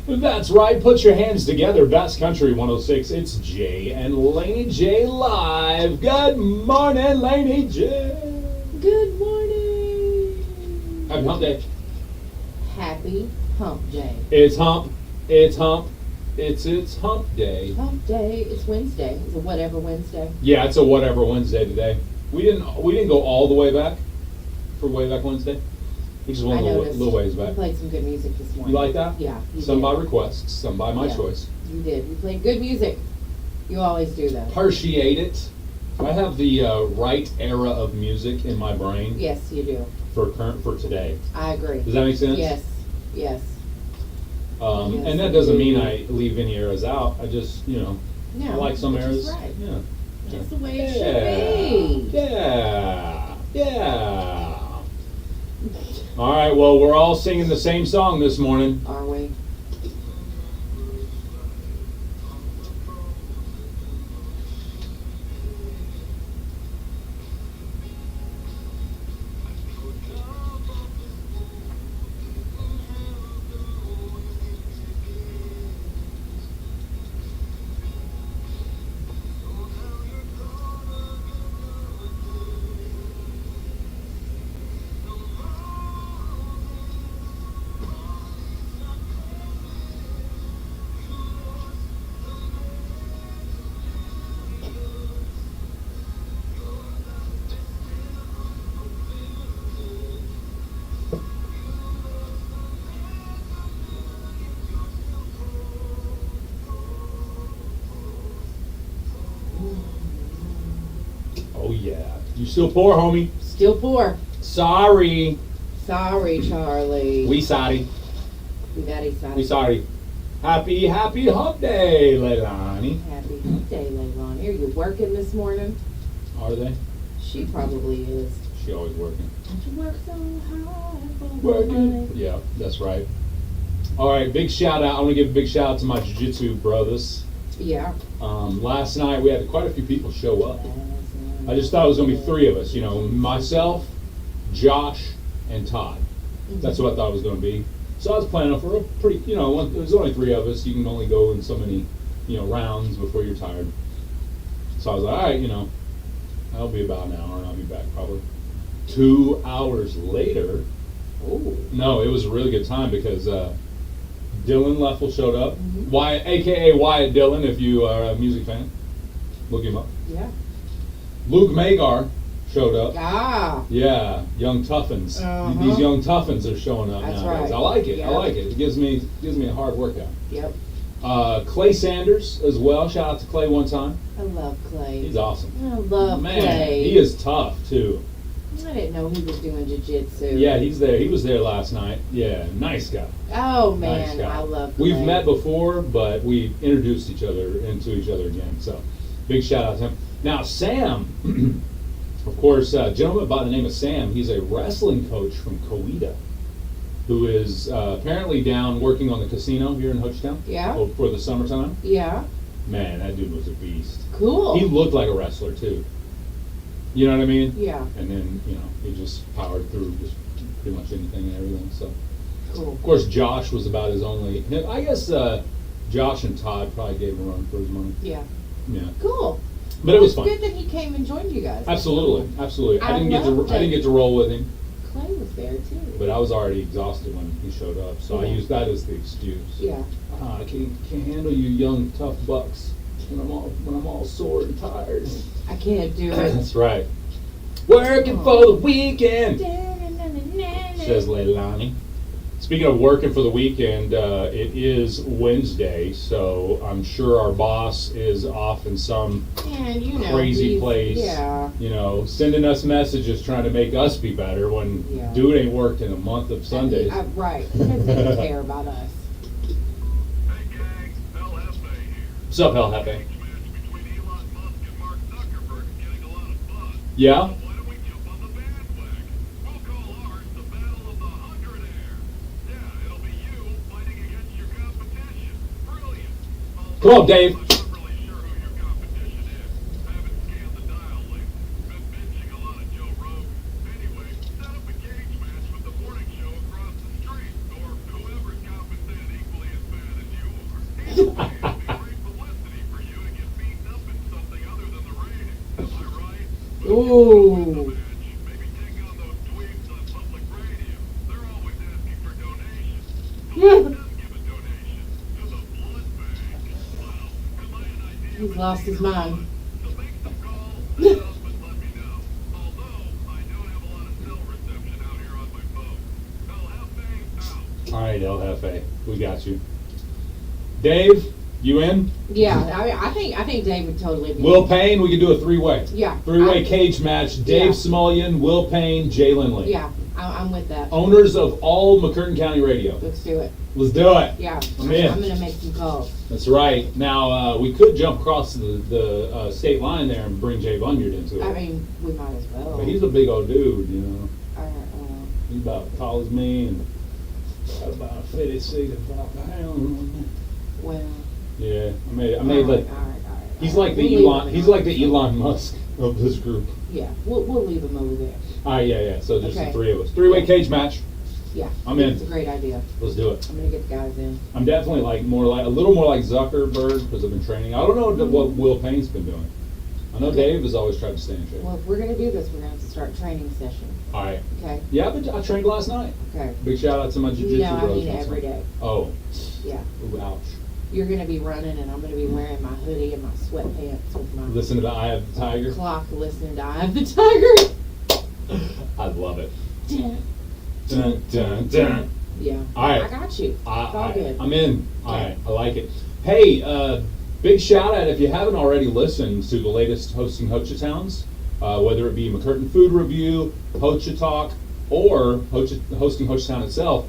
That's right. Put your hands together. Best Country 106. It's Jay and Laney J live. Good morning, Laney J. Good morning. Happy Hump Day. Happy Hump Day. It's hump. It's hump. It's Hump Day. Hump Day. It's Wednesday. It's a whatever Wednesday. Yeah, it's a whatever Wednesday today. We didn't go all the way back for way back Wednesday. We just went a little ways back. You played some good music this morning. You like that? Yeah. Some by request, some by my choice. You did. You played good music. You always do that. Appreciate it. I have the right era of music in my brain. Yes, you do. For today. I agree. Does that make sense? Yes. Yes. Yes, and that doesn't mean I leave any eras out. I just, No, I like some which is eras. right. Yeah. Just the way it should be. Yeah. All right, well, we're all singing the same song this morning. Are we? Oh, yeah. You still poor, homie? Still poor. Sorry. Sorry, Charlie. We sorry. We very sorry. We sorry. Happy Hump Day, Leilani. Happy Hump Day, Leilani. Are you working this morning? Are they? She probably is. She always working. Don't you work so hard for Working. money? Yeah, that's right. All right, big shout out. I want to give a big shout out to my jiu-jitsu brothers. Yeah. Last night we had quite a few people show up. I just thought it was going to be three of us, myself, Josh, and Todd. That's what I thought it was going to be. So I was planning for a pretty, there's only three of us. You can only go in so many, rounds before you're tired. So I was like, all right, that'll be about an hour and I'll be back probably. 2 hours later, no, it was a really good time because Dylan Leffel showed up. AKA Wyatt Dillon, if you are a music fan. Look him up. Yeah. Luke Magar showed up. Ah. Yeah, young Tuffins. Uh-huh. These young Tuffins are showing up That's nowadays. right. I like it. Yep. I like it. It gives me a hard workout. Yep. Clay Sanders as well. Shout out to Clay one time. I love Clay. He's awesome. I love Clay. He is tough too. I didn't know he was doing jiu-jitsu. Yeah, he's there. He was there last night. Yeah, nice guy. Oh, man. Nice guy. I love Clay. We've met before, but we introduced each other again. So big shout out to him. Now, Sam, of course, a gentleman by the name of Sam, he's a wrestling coach from Coweta who is apparently down working on the casino here in Hochtown. Yeah. For the summertime. Yeah. Man, that dude was a beast. Cool. He looked like a wrestler, too. You know what I mean? Yeah. And then, he just powered through just pretty much anything and everything. So, Cool. of course, Josh was about his only. I guess Josh and Todd probably gave him a run for his money. Yeah. Yeah. Cool. But it was fun. It's good that he came and joined you guys. Absolutely. I didn't loved get to roll with him, Clay was there too. but I was already exhausted when he showed up, so I Yeah. used that as the excuse. Yeah. I can't handle you young tough bucks when I'm all sore and tired. I can't do it. That's right. Working for the weekend, says Leilani. Speaking of working for the weekend, it is Wednesday, so I'm sure our boss is off in some And crazy place. Yeah. Sending us messages trying to make us be better when Yeah. dude ain't worked in a month of Sundays. Right. He doesn't care about us. Hey gang, El Jefe here. What's up, El Jefe? Match between Elon Musk and Mark Zuckerberg is getting a lot of buzz. Yeah? Why don't we jump on the bandwagon? We'll call ours the Battle of the 100 Air. Yeah, it'll be you fighting against your competition. Brilliant. Come on, Dave. I'm not really sure who your competition is. Haven't scanned the dial lately. Been binging a lot of Joe Rogan. Anyway, set up a cage match with the morning show across the street, or whoever's compensated equally as bad as Ooh. Maybe take on those tweets on public radio. They're always asking for donations. So who doesn't give a donation to the blood bank? Well, am I an idea? He's lost his mind. So make some calls and let me know. Although I don't have a lot of cell reception out here on my phone. El Jefe out. All right, El Jefe, we got you. Dave, you in? Yeah, I think Dave would totally be. Will Payne, we could do a three-way. Yeah. Three-way cage match. Dave Yeah. Smullian, Will Payne, Jay Lindley. Yeah, I'm with that. Owners of all McCurtain County radio. Let's do it. Let's do it. Yeah, I'm in. I'm gonna make some calls. That's right. Now, we could jump across the state line there and bring Jay Bunyard into it. I mean, we might as well. But he's a big old dude, you know. Uh, He's about as tall as me and got about 56 pounds. well. Yeah, I made all right, like all right. he's like We'll the leave Elon. him He's alone. like the Elon Musk of this group. Yeah, we'll leave him over there. All right, yeah. So just Okay. the three of us. Three-way Yeah. cage match. Yeah, I'm in. It's a great idea. Let's do it. I'm gonna get the guys in. I'm definitely like a little more like Zuckerberg because I've been training. I don't know what Will Payne's been doing. I know Dave has always tried to stay in shape. Well, if we're gonna do this, we're gonna have to start training session. All right. Okay. Yeah, but I trained last night. Okay. Big shout out to my jiu-jitsu No, I bros. mean last every night. day. Oh, Yeah. ooh, ouch. You're gonna be running, and I'm gonna be wearing my hoodie and my sweatpants with my Listen to the Eye of the Tiger. clock, listening to Eye of the Tiger. I love it. Dun, Dun, dun, dun. Yeah. All right. I got you. It's all good. I'm in. All Okay. right, I like it. Hey, big shout out if you haven't already listened to the latest Hosting Hochatown's, whether it be McCurtain Food Review, Hocha Talk, or Hosting Hochatown itself.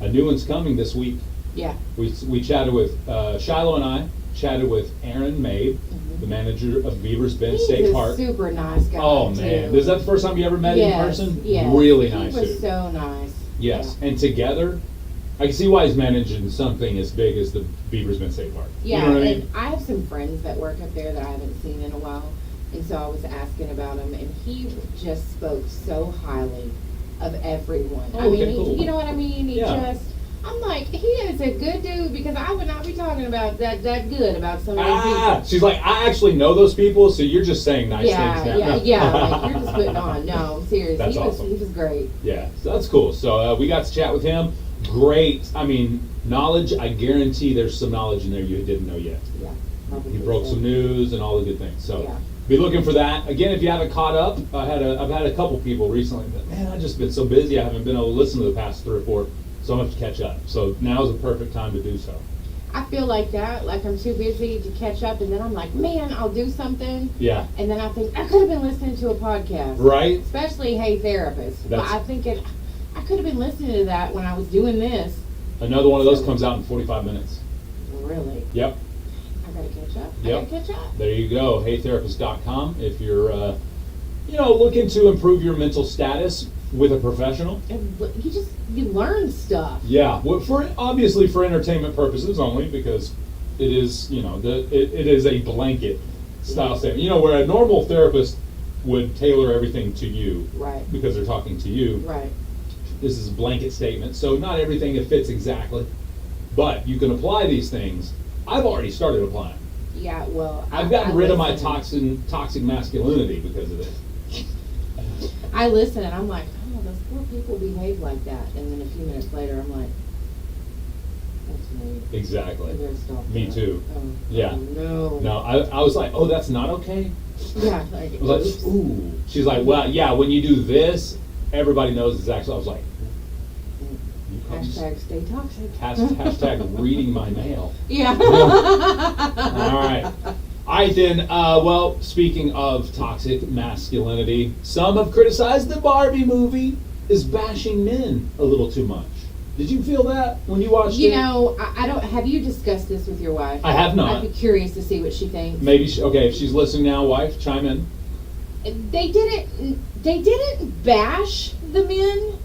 A new one's coming this week. Yeah. We chatted with Shiloh and I chatted with Aaron Mabe, the manager of Beavers Bend He's State a Park. super nice guy. Oh man, too. is that the first time you ever met him in Yes, person? yes. Really nice He was dude. so nice. Yes, Yeah. and together, I can see why he's managing something as big as the Beavers Bend State Park. Yeah, You know what I and mean? I have some friends that work up there that I haven't seen in a while, and so I was asking about him, and he just spoke so highly of everyone. Oh, I mean, okay, cool. you know what I mean? Yeah. I'm like, he is a good dude because I would not be talking about that good about some of these Ah, people. she's like, I actually know those people, so you're just saying nice Yeah, things now. yeah, No. yeah. Like you're just putting on. No, seriously, That's awesome. He was great. Yeah, so that's cool. So we got to chat with him. Great. I mean, knowledge. I guarantee there's some knowledge in there you didn't know yet. Yeah, probably. He broke some news and all the good things. So Yeah. be looking for that. Again, if you haven't caught up, I've had a couple people recently, but man, I've just been so busy. I haven't been able to listen to the past 3 or 4, so I'm have to catch up. So now's a perfect time to do so. I feel like that. Like I'm too busy to catch up, and then I'm like, man, I'll do something. Yeah. And then I think I could have been listening to a podcast. Right. Especially Hey Therapist. But That's- I think I could have been listening to that when I was doing this. Another one of those comes out in 45 minutes. Really. Yep. I gotta catch up. Yep. I gotta catch up. There you go. HeyTherapist.com. If you're, looking to improve your mental status with a professional. And you learn stuff. Yeah. Obviously for entertainment purposes only, because it is, it is a blanket style statement. Where a normal therapist would tailor everything to you. Right. Because they're talking to you. Right. This is a blanket statement, so not everything it fits exactly, but you can apply these things. I've already started applying. Yeah. Well. I've gotten rid of my listen. toxic masculinity because of this. I listen and I'm like, oh, those poor people behave like that, and then a few minutes later I'm like, that's me. Exactly. I better stop Me that. too. Oh, Yeah. oh, no. No, I was like, oh, that's not okay. Yeah. Like, I was oops. like, ooh. She's like, well, yeah, when you do this, everybody knows it's actually. I was like, you come Hashtag stay toxic. hashtag reading my mail. Yeah. All right. All right, then. Well, speaking of toxic masculinity, some have criticized the Barbie movie is bashing men a little too much. Did you feel that when you watched it? I don't. Have you discussed this with your wife? I have not. I'd be curious to see what she thinks. Maybe, okay, if she's listening now, wife, chime in. They didn't bash the men,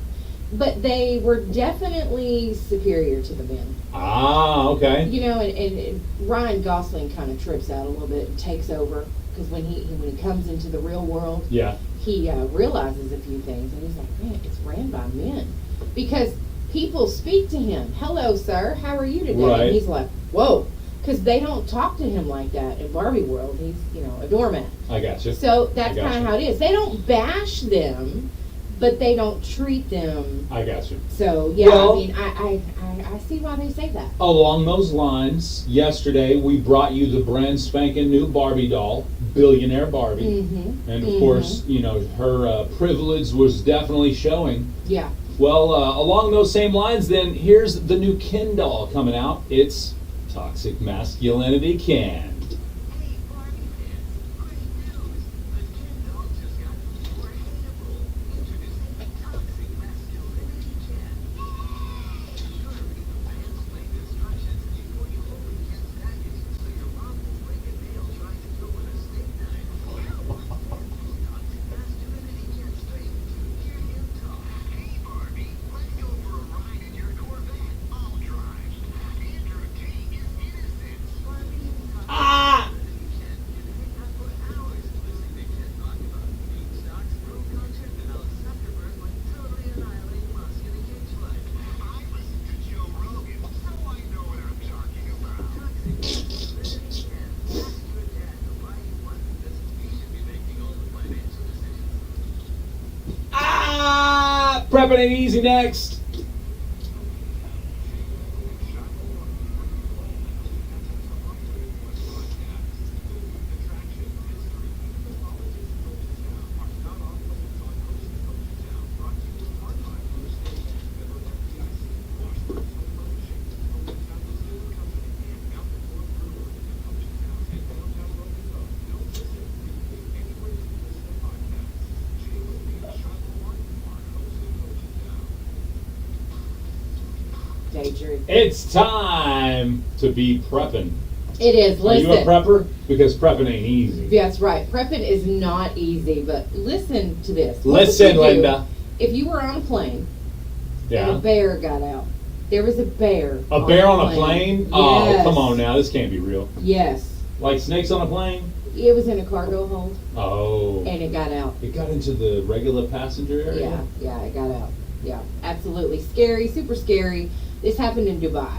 but they were definitely superior to the men. Ah, okay. And Ryan Gosling kind of trips out a little bit and takes over because when he comes into the real world, Yeah. he realizes a few things and he's like, man, it's ran by men because people speak to him. Hello, sir. How are you today? Right. And he's like, whoa. because they don't talk to him like that in Barbie world. He's, a doormat. I got you. So that's I got kind of you. how it is. They don't bash them, but they don't treat them. I got you. So yeah, Well- I mean, I see why they say that. Along those lines, yesterday we brought you the brand spanking new Barbie doll, Billionaire Barbie. Mm-hmm. And of course, her privilege was definitely showing. Yeah. Well, along those same lines, then, here's the new Ken doll coming out. It's Toxic Masculinity Ken. Hey, Barbie fans, great news! The Ken doll just got more hateable. Introducing Toxic Masculinity Ken. Sure, read the mansplained instructions before you open Ken's package so your mom will break a nail trying to go with a steak knife. Toxic Masculinity Ken straight to hear him talk. Hey, Barbie, let's go for a ride in your Corvette. I'll drive. Andrew T is innocent. Barbie is not. Ah! I listen to Joe Rogan, so I know what I'm talking about. Ah! Prepping ain't easy next. Daydream. It's time to be prepping. It is. Are you Listen. a prepper? Because prepping ain't easy. That's right. Prepping is not easy, but listen to this. What would Listen, you do Linda. If you were on a plane and a Yeah. bear got out, there was a bear. A bear on a plane? Oh, Yes. come on now. This can't be real. Yes. Like snakes on a plane? It was in a cargo hold Oh. and it got out. It got into the regular passenger area? Yeah, it got out. Yeah, absolutely scary, super scary. This happened in Dubai,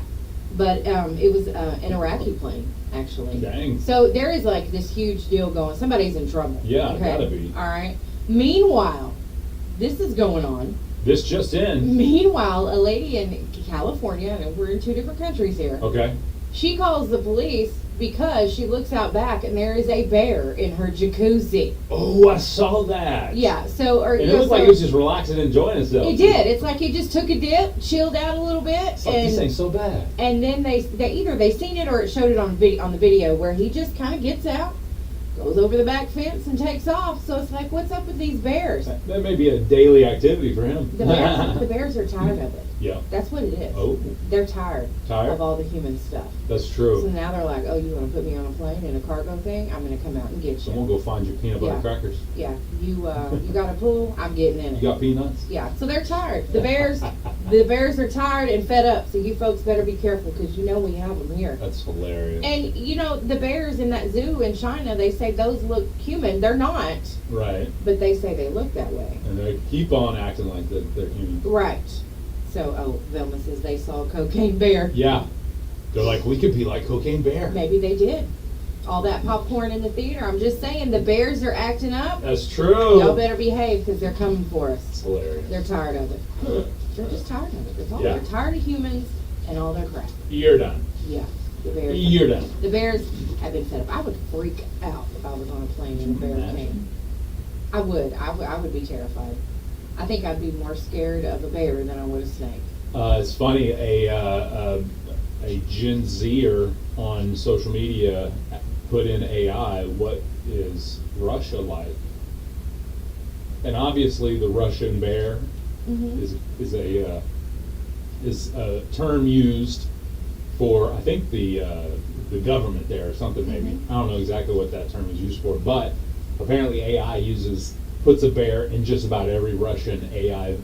but it was an Iraqi plane actually. Dang. So there is like this huge deal going. Somebody's in trouble. Yeah, gotta be. All right. Meanwhile, this is going on. This just in. Meanwhile, a lady in California, and we're in two different countries here. Okay. She calls the police because she looks out back and there is a bear in her jacuzzi. Oh, I saw that. Yeah. So or And you it know, looked like so- it was just relaxing and enjoying itself. It did. It's like he just took a dip, chilled out a little bit, It's like this ain't and so bad. then they either they seen it or it showed it on the video where he just kind of gets out, goes over the back fence and takes off. So it's like, what's up with these bears? That may be a daily activity for him. The bears are tired of it. Yeah. That's what it is. Oh, They're tired Tired? of all the human stuff. that's So true. now they're like, oh, you want to put me on a plane in a cargo thing? I'm going to come out and get I'm gonna you. go find you peanut butter Yeah. crackers. Yeah, you got a pool? I'm getting in You it. got peanuts? Yeah, so they're tired. The bears are tired and fed up. So you folks better be careful because you know we have them here. That's hilarious. And the bears in that zoo in China, they say those look human. They're not, Right. but they say they look that way. And they keep on acting like they're human. Right. So, Velma says they saw a cocaine bear. Yeah. They're like, we could be like Cocaine Bear. Maybe they did. All that popcorn in the theater. I'm just saying, the bears are acting up. That's true. Y'all better behave because they're coming for us. It's hilarious. They're tired of it. They're just tired of it. That's all. Yeah. They're tired of humans and all their crap. You're done. Yeah. The bears. You're done. The bears have been fed up. I would freak out if I was on a plane and a bear Imagine. came. I would. I would be terrified. I think I'd be more scared of a bear than I would a snake. It's funny, a Gen Zer on social media put in AI, what is Russia like? And obviously the Russian bear Mm-hmm. is a term used for, I think, the government there or something maybe. Mhm. I don't know exactly what that term is used for, but apparently AI puts a bear in just about every Russian AI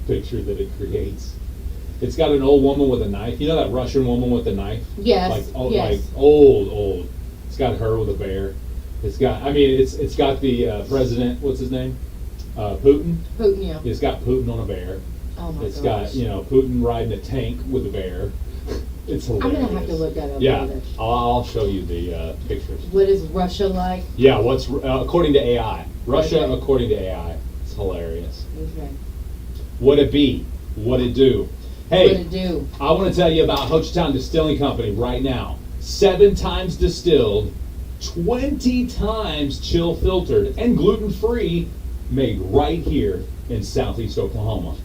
picture that it creates. It's got an old woman with a knife. You know that Russian woman with the knife? Yes. Like Yes. old. It's got her with a bear. It's got the president. What's his name? Putin. Putin, yeah. It's got Putin on a bear. Oh my It's gosh. got Putin riding a tank with a bear. It's I'm hilarious. gonna have to look that up Yeah, later. I'll show you the pictures. What is Russia like? Yeah, what's according to AI? Russia, Okay. according to AI, it's hilarious. Okay. What it be? What it do? What Hey, it do? I want to tell you about Hochtown Distilling Company right now. 7 times distilled, 20 times chill filtered, and gluten free, made right here in Southeast Oklahoma.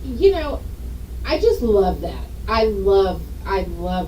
You know, I just love that. I love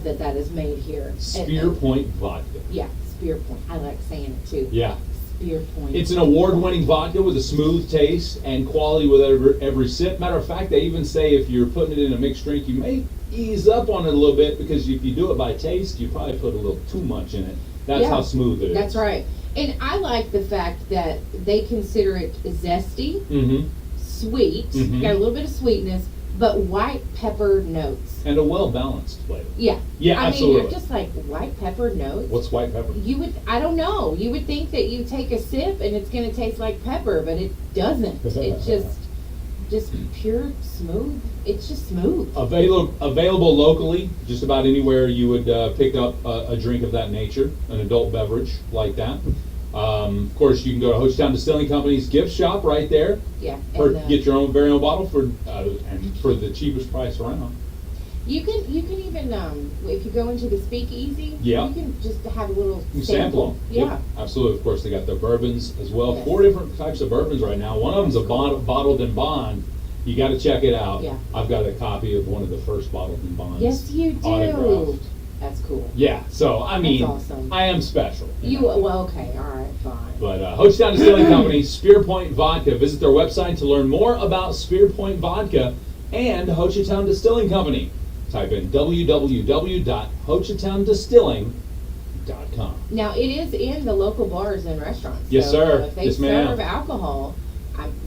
that that is made here. Spear Point Vodka. Yeah, Spear Point. I like saying it too. Yeah. Spear Point. It's an award-winning vodka with a smooth taste and quality with every sip. Matter of fact, they even say if you're putting it in a mixed drink, you may ease up on it a little bit because if you do it by taste, you probably put a little too much in it. That's Yeah, how smooth it is. That's right. And I like the fact that they consider it zesty, Mm-hmm. sweet, Mhm. got a little bit of sweetness, but white pepper notes. And a well-balanced flavor. Yeah. Yeah, I absolutely. mean, you're just like white pepper notes. What's white pepper? You would, I don't know. You would think that you take a sip and it's going to taste like pepper, but it doesn't. It's just pure smooth. It's just smooth. Available locally, just about anywhere you would pick up a drink of that nature, an adult beverage like that. Of course, you can go to Hochtown Distilling Company's gift shop right there. Yeah. Or And, get your own very own bottle for and for the cheapest price around. you can even if you go into the speakeasy, Yeah. you can just have a little You can sample them. Yeah. Yep, absolutely. Of course, they got their bourbons as well. Yes. 4 different types of bourbons right now. One of them's a bottled in bond. You got to check it out. Yeah. I've got a copy of one of the first bottled in bonds. Yes, you do. Autographed. That's cool. Yeah. So I mean, awesome. I am special. You know. well, okay, all right, fine. But Hochtown Distilling Company, Spear Point Vodka. Visit their website to learn more about Spear Point Vodka and Hochtown Distilling Company. Type in www.hochitowndistilling.com. Now it is in the local bars and restaurants. Yes, so, sir. If they Yes, ma'am. serve alcohol,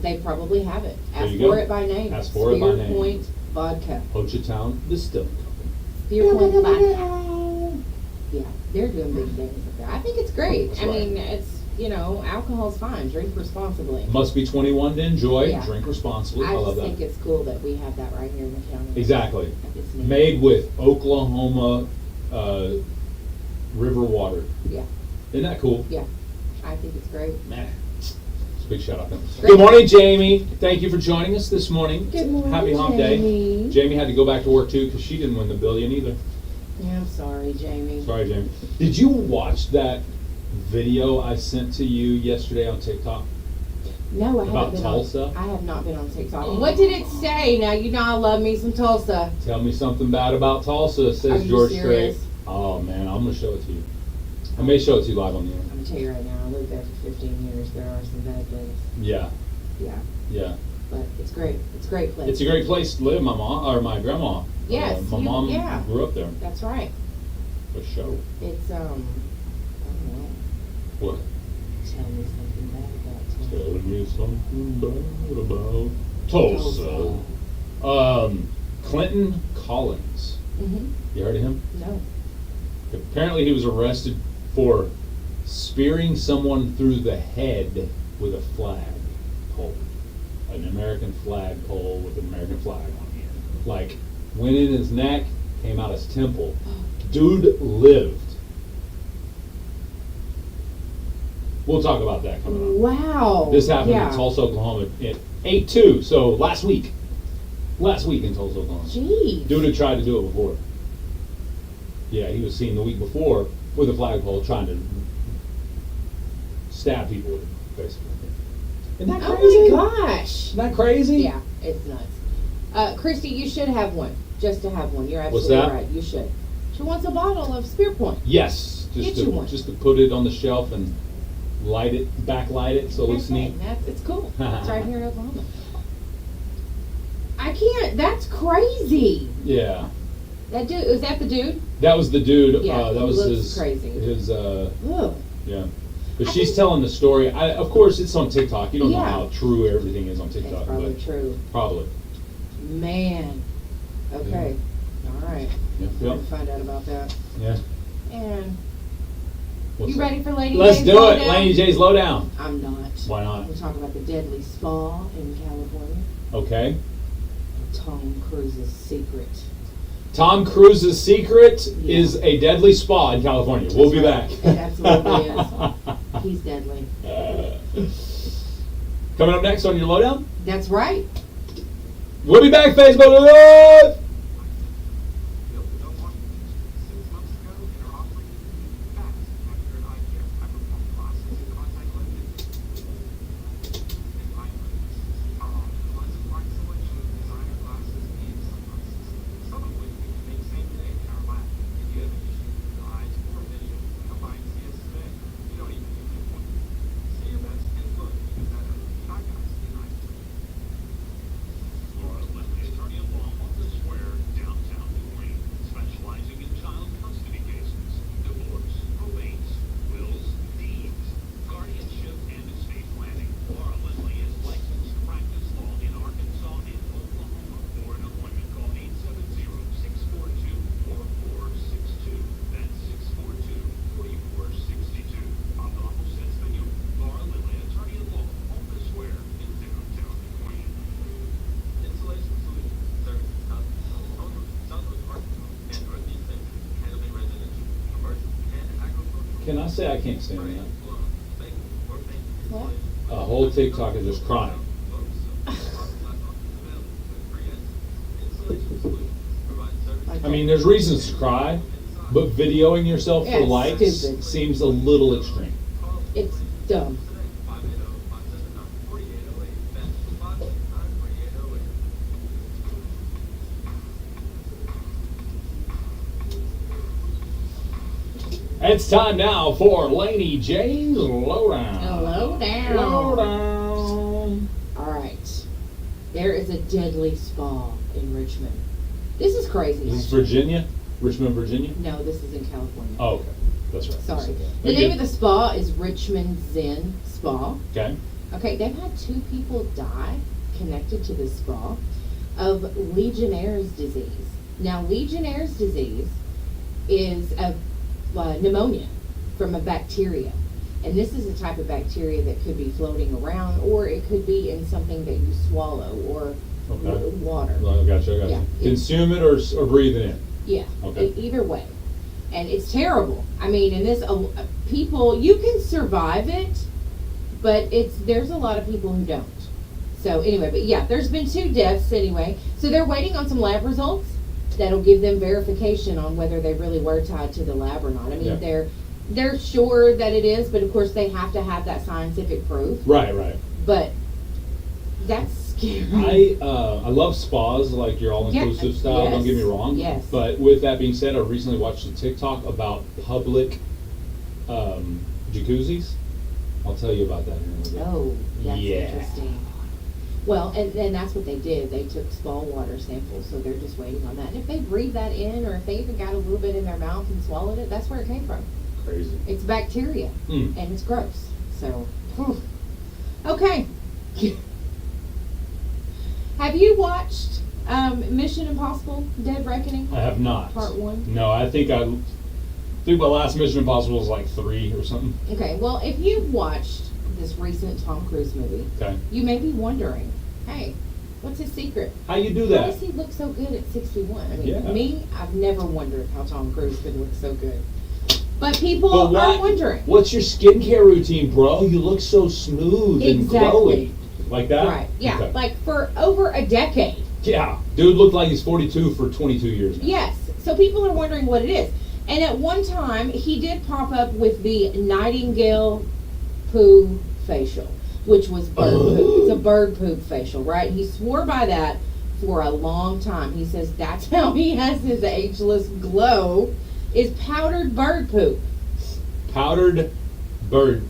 they probably have it. There Ask you for go. it by name. Ask for it by name. Spear Point Vodka. Hochtown Distilling Company. Spear Point Vodka. Yeah, they're doing big things with that. I think it's great. That's I right. mean, it's alcohol's fine. Drink responsibly. Must be 21 to enjoy. Yeah. Drink responsibly. I I love just that. think it's cool that we have that right here in the county. Exactly. I think it's neat. Made with Oklahoma river water. Yeah, Isn't that cool? yeah. I think it's great. Man, it's a big shout out there. Great. Good morning, Jamie. Thank you for joining us this morning. Good morning, Happy Hump Day. Jamie. Jamie had to go back to work too because she didn't win the billion either. Yeah, I'm sorry, Jamie. Sorry, Jamie. Did you watch that video I sent to you yesterday on TikTok? No, I About haven't been Tulsa? on. I have not been on TikTok. What did it say? Now you know I love me some Tulsa. Tell me something bad about Tulsa, Are says you George serious? Strait. Oh man, I'm gonna show it to you. I may show it to you live on the air. I'm gonna tell you right now. I lived there for 15 years. There are some bad things. Yeah, Yeah, yeah. but it's great. It's a great place. It's a great place to live. My mom or my grandma. Yes, my mom yeah. grew up there. That's right. For sure. It's I don't know. What? Tell me something bad about Tulsa. Telling me something bad about Tulsa. Clinton Collins. Mhm. You heard of him? No. Apparently he was arrested for spearing someone through the head with a flag pole. An American flag pole with an American flag on it. Like, went in his neck, came out his temple. Dude lived. We'll talk about that coming up. Wow. This happened yeah. in Tulsa, Oklahoma at 8/2, so last week. Last week in Tulsa, Oklahoma. Jeez. Dude had tried to do it before. Yeah, he was seen the week before with a flagpole trying to stab people with it, basically. Isn't that crazy? Oh my gosh. Isn't that crazy? Yeah, it's nuts. Christy, you should have one. Just to have one. You're What's absolutely that? right. You should. She wants a bottle of Spear Point. Yes. Get you one. Just to put it on the shelf and backlight it so it looks neat. It's cool. It's right here in Oklahoma. I can't. That's crazy. Yeah. That dude. Was that the dude? That was the dude. Yeah, that he was looks his crazy. his Ugh. yeah. But I she's think- telling the story. Of course, it's on TikTok. You don't know Yeah. how true everything is on That's TikTok, probably but true. probably. Man. Okay. All right. Yep. I'm gonna find out about that. Yeah. And What's you that? ready for Lady Let's J's do it. Lowdown? Laney J's Lowdown. I'm not. Why not? We're talking about the deadly spa in California. Okay. Tom Cruise's secret. Tom Cruise's secret Yeah. is a deadly spa in California. We'll be back. It absolutely is. He's deadly. Coming up next on your lowdown, That's right. we'll be back, Facebook Live! Built in Washington 6 months ago and are offering you fast after an eye care high-performance glasses in contact lenses and eye lenses. Our option runs a wide selection of designer glasses and sunglasses, some of which we can make same day in our lab. If you have an issue with your eyes or vision, come by and see us today. You don't even need an appointment. See your best and look even better. Eye guys in eye care. Laura Laney, attorney at law, Office Square, downtown New Orleans, specializing in child custody cases, divorce, probates, wills, deeds, guardianship, and estate planning. Laura Laney is licensed to practice law in Arkansas and Oklahoma. For an appointment, call 870-642-4462. That's 642-4462. Hablamos Español. Laura Laney, attorney at law, Office Square, in downtown New Orleans. Installation Solutions, services Southwest Arkansas, and Northeast Texas, handling residential, commercial, and agricultural. Can I say I can't stand that? What? A whole TikTok is just crying. I mean, there's reasons to cry, but videoing yourself Yeah, for it's likes stupid. seems a little extreme. It's dumb. It's time now for Laney J's Lowdown. Lowdown. Lowdown. All right. There is a deadly spa in Richmond. This is crazy. This is actually. Virginia? Richmond, Virginia? No, this is in California. Oh, okay. That's right. Sorry. Okay. The name of the spa is Richmond Zen Spa. Okay. Okay, they've had 2 people die connected to this spa of Legionnaire's disease. Now, Legionnaire's disease is a pneumonia from a bacteria. And this is a type of bacteria that could be floating around, or it could be in something that you swallow, or Okay. water. Well, gotcha. Yeah. Consume it or breathe it in. Yeah, Okay. either way. And it's terrible. I mean, and this, people, you can survive it, but there's a lot of people who don't. So anyway, but yeah, there's been 2 deaths anyway. So they're waiting on some lab results that'll give them verification on whether they really were tied to the lab or not. I mean, Yeah. they're sure that it is, but of course they have to have that scientific proof. Right, right. But that's scary. I love spas, like your all-inclusive Yeah, style, don't get me yes, wrong. yes. But with that being said, I recently watched a TikTok about public jacuzzis. I'll tell you about that in a little bit. Oh, that's Yeah. interesting. Well, and that's what they did. They took spa water samples, so they're just waiting on that. And if they breathe that in, or if they even got a little bit in their mouth and swallowed it, that's where it came from. Crazy. It's bacteria, Mm. and it's gross. So, whew. Okay. Have you watched Mission Impossible: Dead Reckoning? I have not. Part 1? No, I think my last Mission Impossible was like 3 or something. Okay. Well, if you've watched this recent Tom Cruise movie, Okay. you may be wondering, hey, what's his secret? How you do How that? does he look so good at 61? I mean, Yeah. me, I've never wondered how Tom Cruise could look so good. But people But are wondering. What's your skincare routine, bro? You look so smooth and Exactly. glowy. Like that? Right, yeah, Okay. like for over a decade. Yeah. Dude looked like he's 42 for 22 years now. Yes, so people are wondering what it is. And at one time, he did pop up with the Nightingale poo facial, which was bird poop. It's a bird poop facial, right? He swore by that for a long time. He says that's how he has his ageless glow, is powdered bird poop. Powdered bird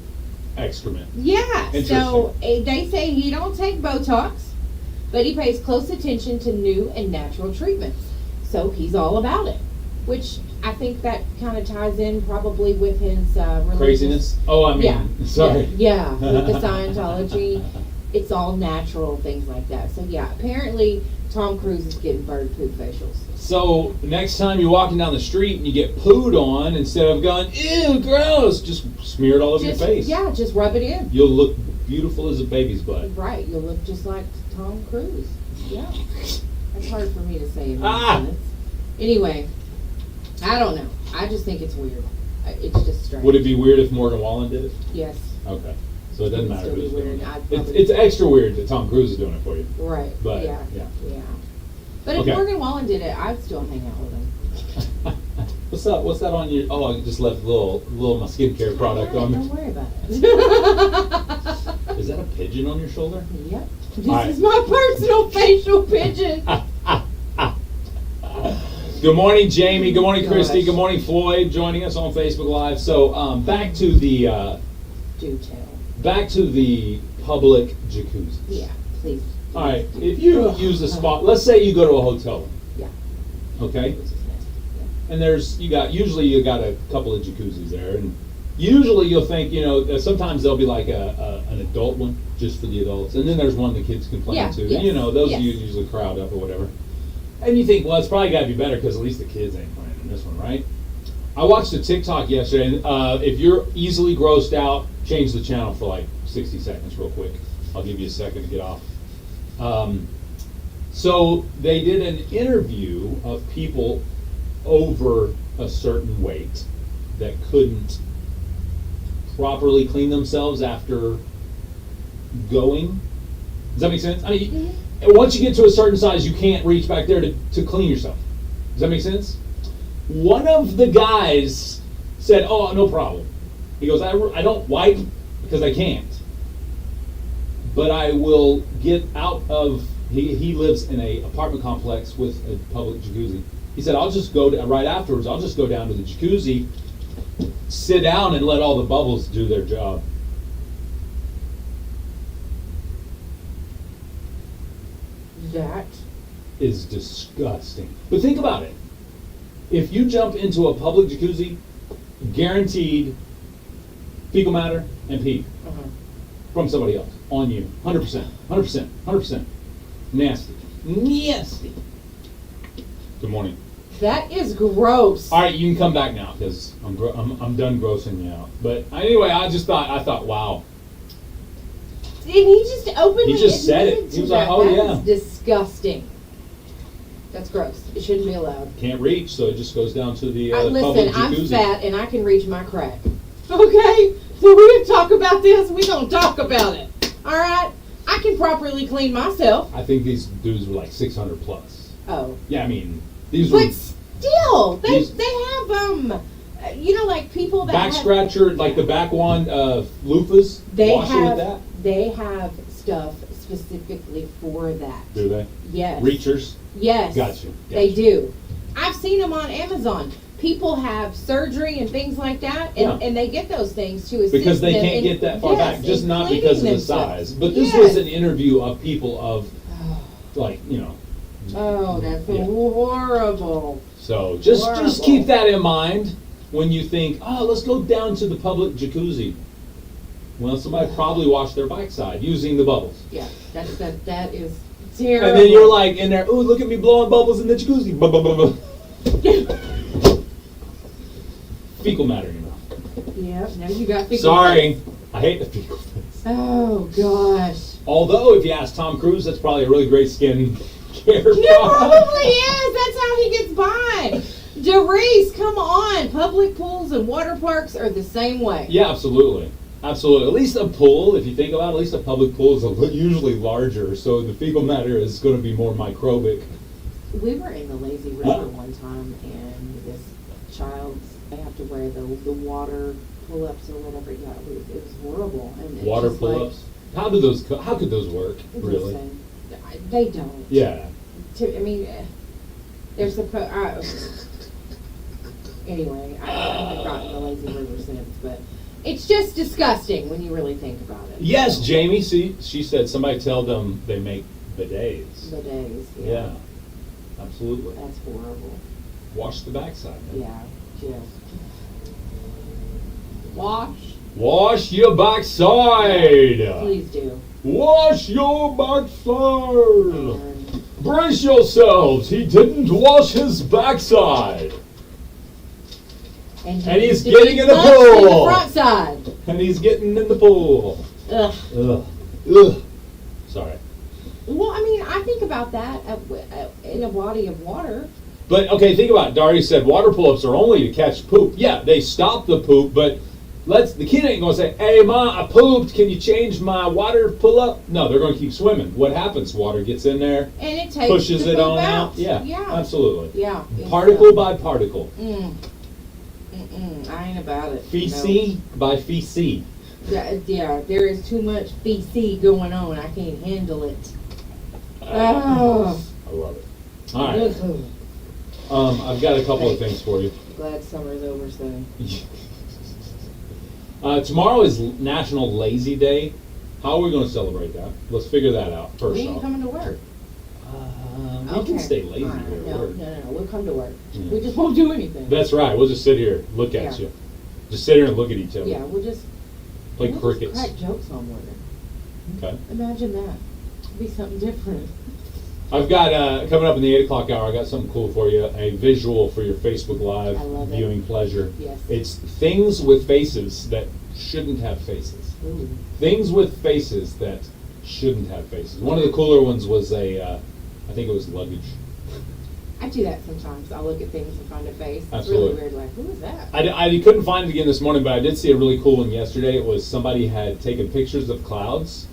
excrement. Yeah, Interesting. so they say he don't take Botox, but he pays close attention to new and natural treatments. So he's all about it, which I think that kind of ties in probably with his religious. Craziness? Oh, I mean, Yeah. sorry. Yeah, with the Scientology, it's all natural, things like that. So yeah, apparently Tom Cruise is getting bird poop facials. So, next time you're walking down the street and you get pooed on, instead of going, ew, gross, just smear it all over your face. Yeah, just rub it in. You'll look beautiful as a baby's butt. Right, you'll look just like Tom Cruise. Yeah. That's hard for me to say in one Ah! sentence. Anyway, I don't know. I just think it's weird. It's just strange. Would it be weird if Morgan Wallen did it? Yes. Okay. So it doesn't It would matter still be who's doing weird. it. I'd probably- It's extra weird that Tom Cruise is doing it for you. Right. But, yeah. yeah. Yeah. But if Okay. Morgan Wallen did it, I'd still hang out with him. What's up? What's that on your? Oh, I just left a little my skincare product Alright, on don't me. worry about it. Is that a pigeon on your shoulder? Yep. This Alright. is my personal facial pigeon. Good morning, Jamie. Good morning, Christy. Gosh. Good morning, Floyd, joining us on Facebook Live. So back to the Do tell. public jacuzzi. Yeah, please. All right. If you use a spot, let's say you go to a hotel room. Yeah. Okay. Which is nasty. And usually you got a couple of jacuzzis there, and usually you'll think, sometimes there'll be like an adult one just for the adults, and then there's one the kids can play Yeah, into. yes, Those yes. usually crowd up or whatever. And you think, well, it's probably got to be better because at least the kids ain't playing in this one, right? I watched a TikTok yesterday, and if you're easily grossed out, change the channel for like 60 seconds real quick. I'll give you a second to get off. So they did an interview of people over a certain weight that couldn't properly clean themselves after going. Does that make sense? I mean, once you get to a certain size, you can't reach back there to clean yourself. Does that make sense? One of the guys said, "Oh, no problem." He goes, I don't wipe because I can't. But I will get out of, he lives in a apartment complex with a public jacuzzi. He said, I'll just go right afterwards, I'll just go down to the jacuzzi, sit down and let all the bubbles do their job. That Is disgusting. But think about it. If you jump into a public jacuzzi, guaranteed fecal matter and pee from somebody else on you. 100%. 100%. 100%. Nasty. Nasty. Good morning. That is gross. All right, you can come back now because I'm done grossing you out. But anyway, I thought, wow. And he just openly He just said it. admitted He to was like, that. "Oh, That yeah." is disgusting. That's gross. It shouldn't be allowed. Can't reach, so it just goes down to the Listen, public I'm jacuzzi. fat and I can reach my crack. Okay? So we can talk about this. We gonna talk about it. All right? I can properly clean myself. I think these dudes were like 600 plus. Oh. Yeah, I mean, these were But still, they These- have like people that back have, scratcher, like the back one, loofahs. they Wash it with that. have they have stuff specifically for that. Do they? Yes. Reachers. Yes. Gotcha. They do. I've seen them on Amazon. People have surgery and things like that, and, Yeah. and they get those things to assist Because they them can't in- get that far yes, back, just in not cleaning because of the themselves. size. But this Yes. was an interview of people of, like, Oh, that's Yeah. horrible. So just Horrible. keep that in mind when you think, oh, let's go down to the public jacuzzi. Well, somebody probably washed their backside using the bubbles. Yeah, that is terrible. And then you're like in there, ooh, look at me blowing bubbles in the jacuzzi. Fecal matter, Yep, now you got fecal Sorry, face. I hate the fecal face. Oh gosh. Although, if you ask Tom Cruise, that's probably a really great skin care It product. probably is. That's how he gets by. Derice, come on. Public pools and water parks are the same way. Yeah, absolutely. Absolutely. At least a pool, if you think about it, at least a public pool is usually larger, so the fecal matter is going to be more microbic. We were in the lazy river one time, and this child, they have to wear the water pull-ups or whatever. Yeah, it was horrible. And it's Water just like, pull-ups. How could those work? Really? listen, they don't. Yeah. I mean, they're supposed. Anyway, I haven't gotten the lazy river since, but it's just disgusting when you really think about it. Yes, So, Jamie. See, she said somebody tell them they make bidets. the days. Yeah. Absolutely. That's horrible. Wash the backside. Man. Yeah, just wash. Wash your backside. Please do. Wash your backside. And Brace yourselves. He didn't wash his backside. And And he's to getting be in the munched in the pool. front side. And he's getting in the pool. Ugh. Ugh. Ugh. Sorry. Well, I mean, I think about that in a body of water. But okay, think about it. Daria said water pull-ups are only to catch poop. Yeah, they stop the poop, but the kid ain't gonna say, "Hey, Ma, I pooped. Can you change my water pull-up?" No, they're gonna keep swimming. What happens? Water gets in there, And it takes pushes the it poop on out. out. Yeah, Yeah. absolutely. Yeah. it's, Particle by particle. I ain't about it. Feces by feces. Yeah, there is too much feces going on. I can't handle it. Oh. I love it. All right. I've got a couple of things for you. Glad summer's over soon. Tomorrow is National Lazy Day. How are we going to celebrate that? Let's figure that out We first ain't off. coming to work. We can stay lazy All right. here at No, work. no, we'll come to work. Yeah. We just won't do anything. That's right. We'll just sit here, look at Yeah. you. Just sit here and look at each other. Yeah, we'll just Play we'll crickets. Just crack jokes on one another. Okay. Imagine that. It'd be something different. I've got, coming up in the 8 o'clock hour, I got something cool for you. A visual for your Facebook Live I love it. viewing pleasure. Yes. It's things with faces that shouldn't have faces. Ooh. Things with faces that shouldn't have faces. One of the cooler ones was I think it was luggage. I do that sometimes. I'll look at things and find a face. It's Absolutely. really weird. Like, who is that? I couldn't find it again this morning, but I did see a really cool one yesterday. It was somebody had taken pictures of clouds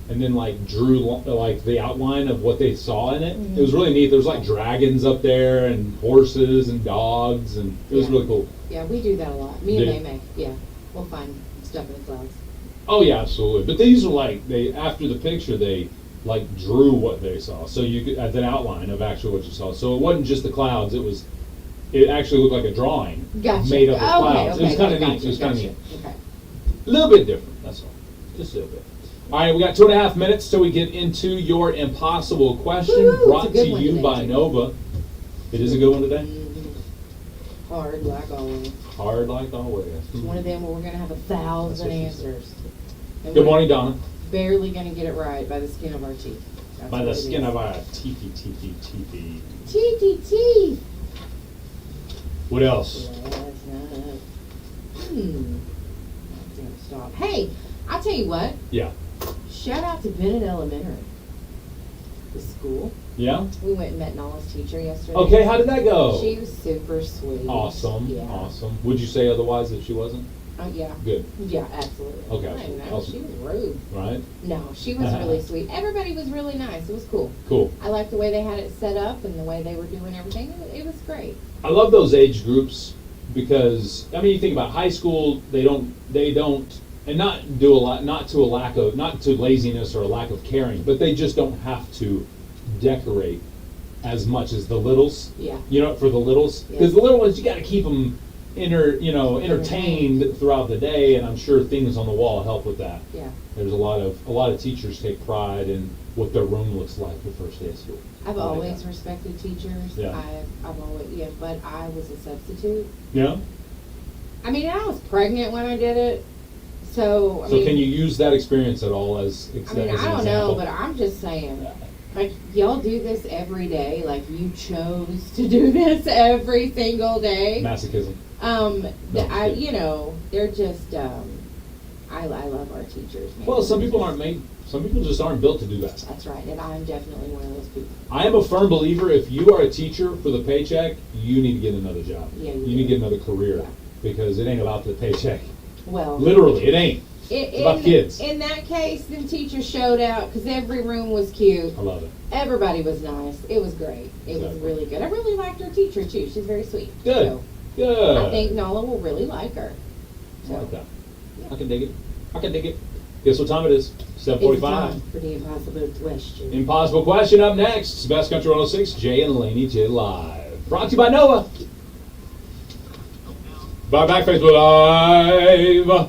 and then like drew like the outline of what they saw in it. Mhm. It was really neat. There was like dragons up there and horses and dogs, and it was Yeah. really cool. Yeah, we do that a lot. Me and Did- May. Yeah, we'll find stuff in the clouds. Oh yeah, absolutely. But these are like after the picture they like drew what they saw, so you could an outline of actually what you saw. So it wasn't just the clouds; it actually looked like a drawing Gotcha. made up of Okay, clouds. It was kind of neat. gotcha, It was kind of gotcha. neat. Okay. A little bit different. That's all. Just a little bit. All right, we got 2.5 minutes till we get into your impossible question, Woo, it's a brought good to one you today, by too. Nova. It is a good one today. Hard, like always. Hard like always. It's one of them where we're going to have 1,000 That's what she answers. And Good we're morning, Donna. Barely going to get it right by the skin of our teeth. That's By what the it skin is. of our teethy. Teeth. What else? Stop. Hey, I'll tell you what. Yeah. Shout out to Bennett Elementary. The school. Yeah? We went and met Nala's teacher yesterday. Okay, how did that go? She was super sweet. Awesome. Yeah. Awesome. Would you say otherwise that she wasn't? Yeah. Good. Yeah, absolutely. Okay, I didn't know. awesome. She was rude. Right? No, she was really sweet. Everybody was really nice. It was cool. Cool. I liked the way they had it set up and the way they were doing everything. It was great. I love those age groups because I mean you think about high school, they don't and not to laziness or a lack of caring, but they just don't have to decorate as much as the littles. Yeah. You know, for the littles, Yeah. because the little ones you got to keep them entertained throughout the day, and I'm sure things on the wall help with that. Yeah. There's a lot of teachers take pride in what their room looks like the first day of school. I've Oh, always yeah. respected teachers. Yeah. I've always, but I was a substitute. Yeah. I mean, I was pregnant when I did it. So, So can you use that experience at all as I mean, as I an don't example? know, but I'm just saying, like, y'all do this every day. Like, you chose to do this every single day. Masochism. They're just, I love our teachers. Man. Well, some people just aren't built to do that. That's right, and I'm definitely one of those people. I am a firm believer if you are a teacher for the paycheck, you need to get another job. Yeah, you you need to do. get another career Yeah. because it ain't about the paycheck. Well, Literally, it ain't. It's about kids. In that case, then teachers showed out because every room was cute. I love it. Everybody was nice. It was great. It was Exactly. really good. I really liked our teacher too. She's very sweet. Good. So Good. I think Nala will really like her. I like that. Yeah. I can dig it. Guess what time it is? It's 7:45. time for the impossible question. Impossible question up next. It's Best Country 106, Jay and Laney J Live. Brought to you by Nova. Bye back, Facebook Live.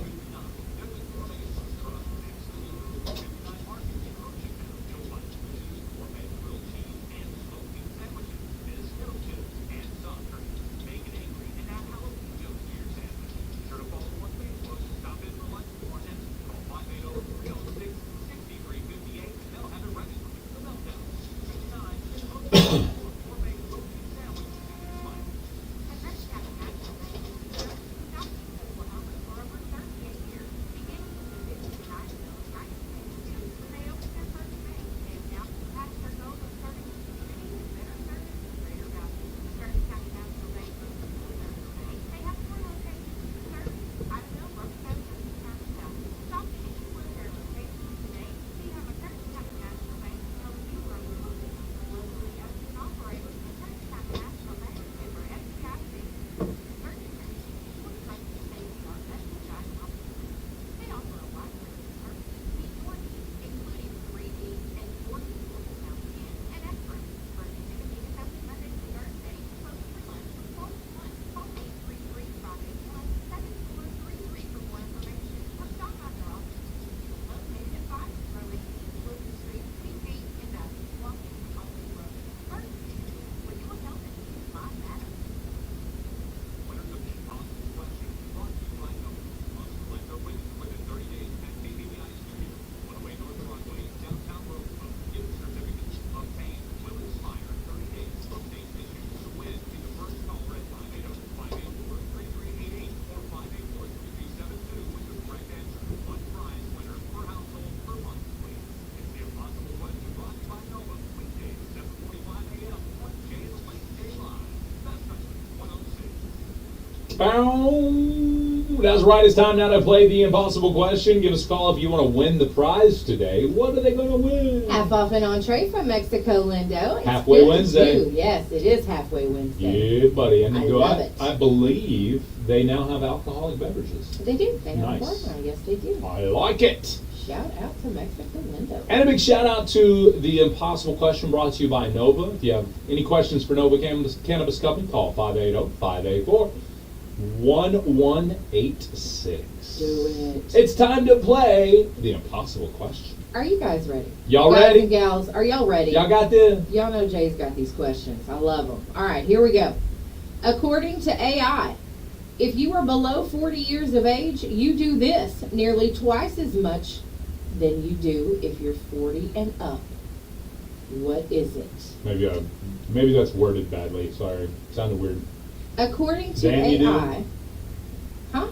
They offer a wide range of services to meet your needs, including 3D and 4D ultrasound scans and X-rays. First Nicotine is open Monday through Thursday, closed for lunch from 12 to 1. Call 833-581-7433 for more information or stop by their office. Located at 5 Row 18, Wilson Street, Suite 8 in Dallas, walking Holly Road. First Nicotine, when your health and life matters. Winners of the impossible question brought to you by Nova. Must select a winner within 30 days at KBBI Studio, 108 North Broadway, downtown Roseville. Gift certificates obtained will expire 30 days from date issued. To win, either first call at 580-584-3388 or 584-3372 with the correct answer. One prize winner per household per month, please. It's the impossible question brought to you by Nova. Weekdays, 7:45 a.m. on Jay and Laney J Live. That's country 106. Bow. That's right. It's time now to play the impossible question. Give us a call if you want to win the prize today. What are they going to win? Half off an entree from Mexico Lindo. It's Halfway good, Wednesday. too. Yes, it is Halfway Wednesday. Yeah, buddy. And I do love it. I believe they now have alcoholic beverages. They do. They have Nice. a bar now. Yes, they do. I like it. Shout out to Mexico Lindo. And a big shout out to the impossible question brought to you by Nova. If you have any questions for Nova Cannabis Company, call 580-584-1186. Do it. It's time to play the impossible question. Are you guys ready? Y'all Guys ready? and gals, are y'all ready? Y'all got this? Y'all know Jay's got these questions. I love them. All right, here we go. According to AI, if you are below 40 years of age, you do this nearly twice as much than you do if you're 40 and up. What is it? Maybe that's worded badly. Sorry. Sounded weird. According to Dan, you do? AI, huh?